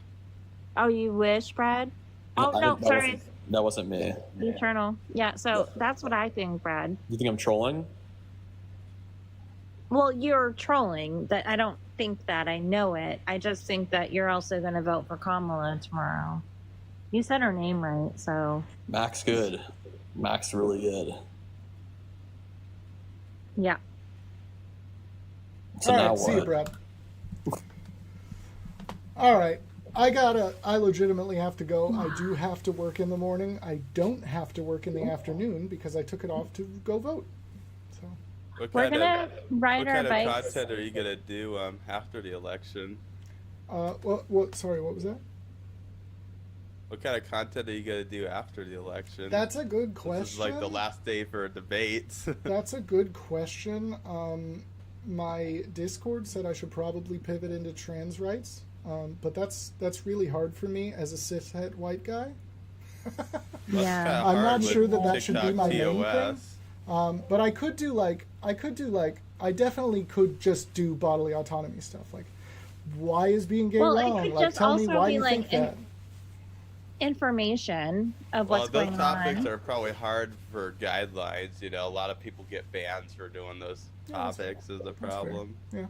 Oh, you wish, Brad? Oh, no, that sorry. That wasn't me. Eternal. Yeah, so that's what I think, Brad. You think I'm trolling? Well, you're trolling. That I don't think that. I know it. I just think that you're also going to vote for Kamala tomorrow. You said her name right, so Mac's good. Mac's really good. yeah. So All now right, see you, what? Brad. All right, I legitimately have to go. I do have to work in the morning. I don't have to work in the afternoon because I took it off to go vote. So We're gonna ride what our kind of bikes. content are you gonna do after the election? what? Sorry, what was that? What kind of content are you gonna do after the election? That's a good This is like the question. last day for debates. That's a good question. My Discord said I should probably pivot into trans rights, but that's really hard for me as a cishet white guy. Yeah. I'm not hard sure with that should be TikTok my main TOS. thing. But I could do like I definitely could just do bodily autonomy stuff. Like, why is being gay Well, it wrong? could Like, just tell me also why be you like think that. Information of Well, what's those going topics on. are probably hard for guidelines. You know, a lot of people get bans for doing those topics. Is the problem? Yeah.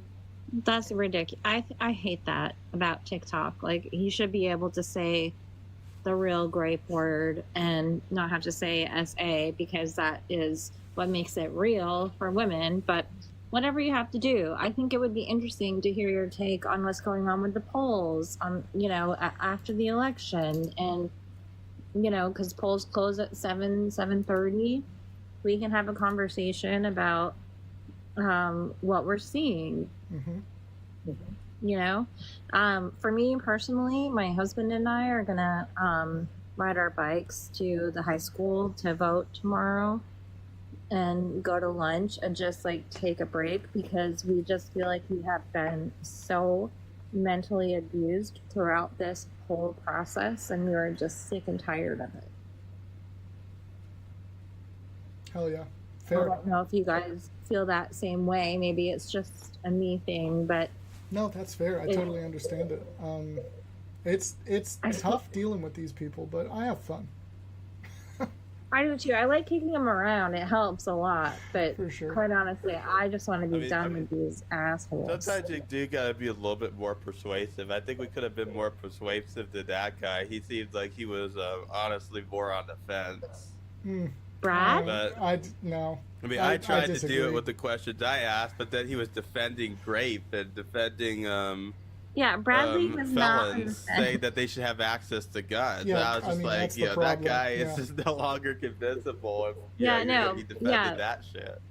That's ridiculous. I hate that about TikTok. Like, you should be able to say the real grape word and not have to say SA because that is what makes it real for women. But whatever you have to do, I think it would be interesting to hear your take on what's going on with the polls on, after the election. And, because polls close at 7:30, we can have a conversation about what we're seeing. Mm-hmm. you know. For me personally, my husband and I are gonna ride our bikes to the high school to vote tomorrow and go to lunch and just like take a break, because we just feel like we have been so mentally abused throughout this whole process, and we were just sick and tired of it. Hell yeah. I Fair. don't know if you guys feel that same way. Maybe it's just a me thing, but No, that's fair. I totally understand it. It's tough dealing with these people, but I have fun. I do too. I like kicking them around. It helps a lot, but For sure. quite honestly, I just want to be done with these assholes. Sometimes you do gotta be a little bit more persuasive. I think we could have been more persuasive to that guy. He seemed like he was honestly more on the fence. Brad? But no. I mean, I tried to do disagree. it with the questions I asked, but then he was defending Grape and defending Yeah, Bradley was not on the felons, fence. saying that they should have access to guns. Yeah, and I was I just mean, like, that's the you know, that problem. guy Yeah. is just no longer convincible. If, Yeah, you're no, gonna be defending yeah. that shit.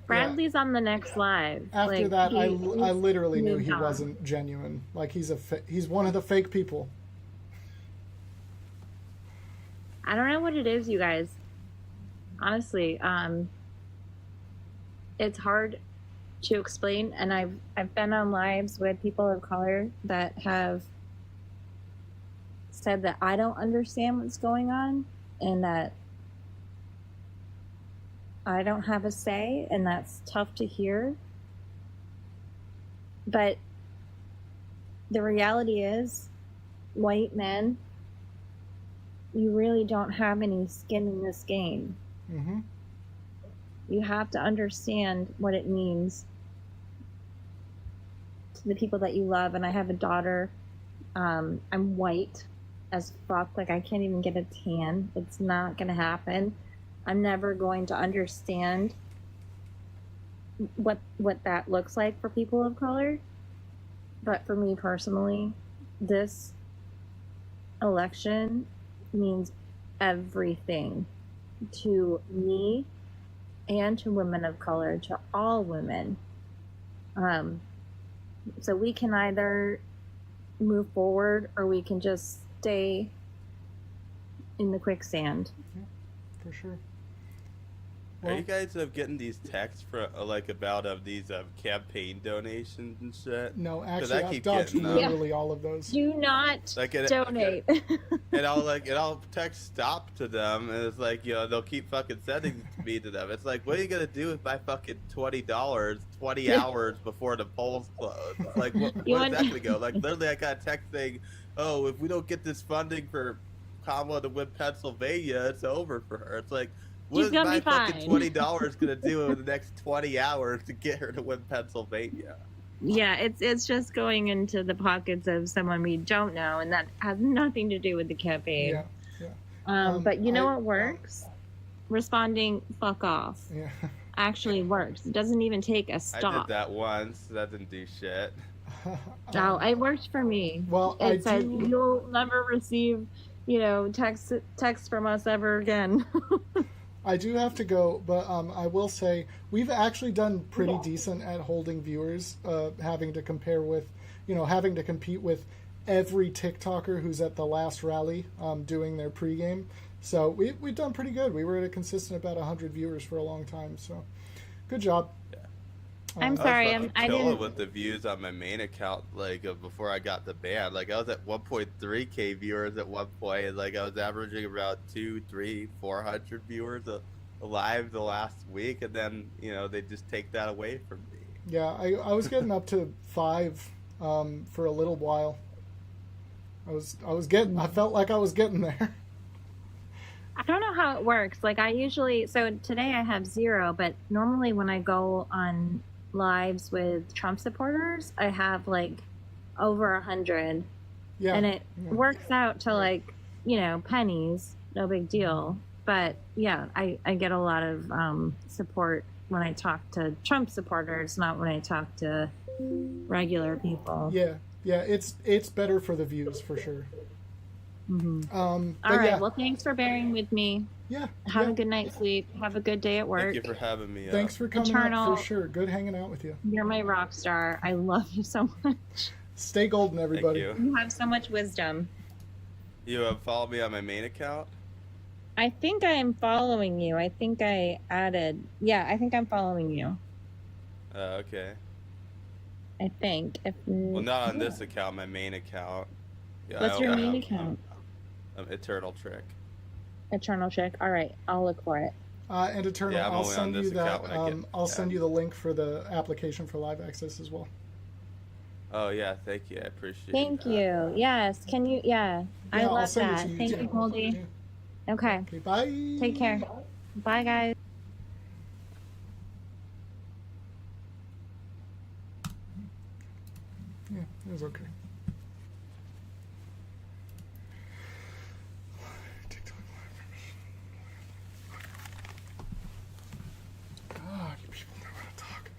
Bradley's on the next live. After Like, that, I he's literally knew moved he on. wasn't genuine. Like he's he's one of the fake people. I don't know what it is, you guys. Honestly, it's hard to explain, and I've been on lives with people of color that have said that I don't understand what's going on and that I don't have a say, and that's tough to hear. But the reality is, white men, you really don't have any skin in this game. Mm-hmm. You have to understand what it means to the people that you love. And I have a daughter. I'm white as fuck. Like, I can't even get a tan. It's not going to happen. I'm never going to understand what that looks like for people of color. But for me personally, this election means everything to me and to women of color, to all women. So we can either move forward or we can just stay in the quicksand. For sure. Are you guys getting these texts for like about these campaign donations and shit? No, 'Cause actually, I I've keep dodged getting them. literally all of those. Do not Like donate. And I'll text stop to them, and it's like, you know, they'll keep fucking sending me to them. It's like, what are you gonna do with my fucking $20 20 hours before the polls close? It's like, where's that gonna go? Like, literally, I got a text saying, oh, if we don't get this funding for Kamala to win Pennsylvania, it's over for her. It's like, what She's is gonna my be fucking fine. $20 gonna do in the next 20 hours to get her to win Pennsylvania? Yeah, it's just going into the pockets of someone we don't know, and that has nothing to do with the campaign. Yeah. But you know what works? Responding "fuck off" Yeah. actually works. It doesn't even take a I stop. did that once. That didn't do shit. No, it worked for me. Well, it said you'll never receive, text from us ever again. I do have to go, but I will say we've actually done pretty decent at holding viewers, having to compare with, having to compete with every TikToker who's at the last rally doing their pregame. So we've done pretty good. We were at a consistent about 100 viewers for a long time. So good job. I'm sorry, I killing didn't. with the views on my main account, before I got the ban. Like, I was at 1.3K viewers at one point, and I was averaging around 200, 300, 400 viewers alive the last week, and then they just take that away from me. Yeah, I was getting up to 5 for a little while. I felt like I was getting there. I don't know how it works. Like, so today I have 0, but normally when I go on lives with Trump supporters, I have over 100. Yeah. And it works out to pennies, no big deal. But yeah, I get a lot of support when I talk to Trump supporters, not when I talk to regular people. Yeah, it's better for the views for sure. Mm-hmm. All All right. Well, thanks for bearing with me. Yeah. Have a good night's sleep. Have a good day at work. Thank you for having me. Thanks for coming Eternal. up for sure. Good hanging out with you. You're my rock star. I love you so much. Stay golden, everybody. Thank you. You have so much wisdom. You follow me on my main account? I think I am following you. I think I added. Yeah, I think I'm following you. Okay. I think. Well, not on this account, my main account. Yeah, What's your main account? Eternal Trick. Eternal Chick. All right, I'll look for it. And Eternal, Yeah, I'm I'll only on send this you that. account when I get I'll send you the link for the application for live access as well. Oh yeah, thank you. I appreciate it. Thank you. Yes. Can you? Yeah. I Yeah, I'll love send it that. to you, Thank too. you, Goldie. Okay. Okay, bye. Take care. Bye, guys. Yeah, it was okay.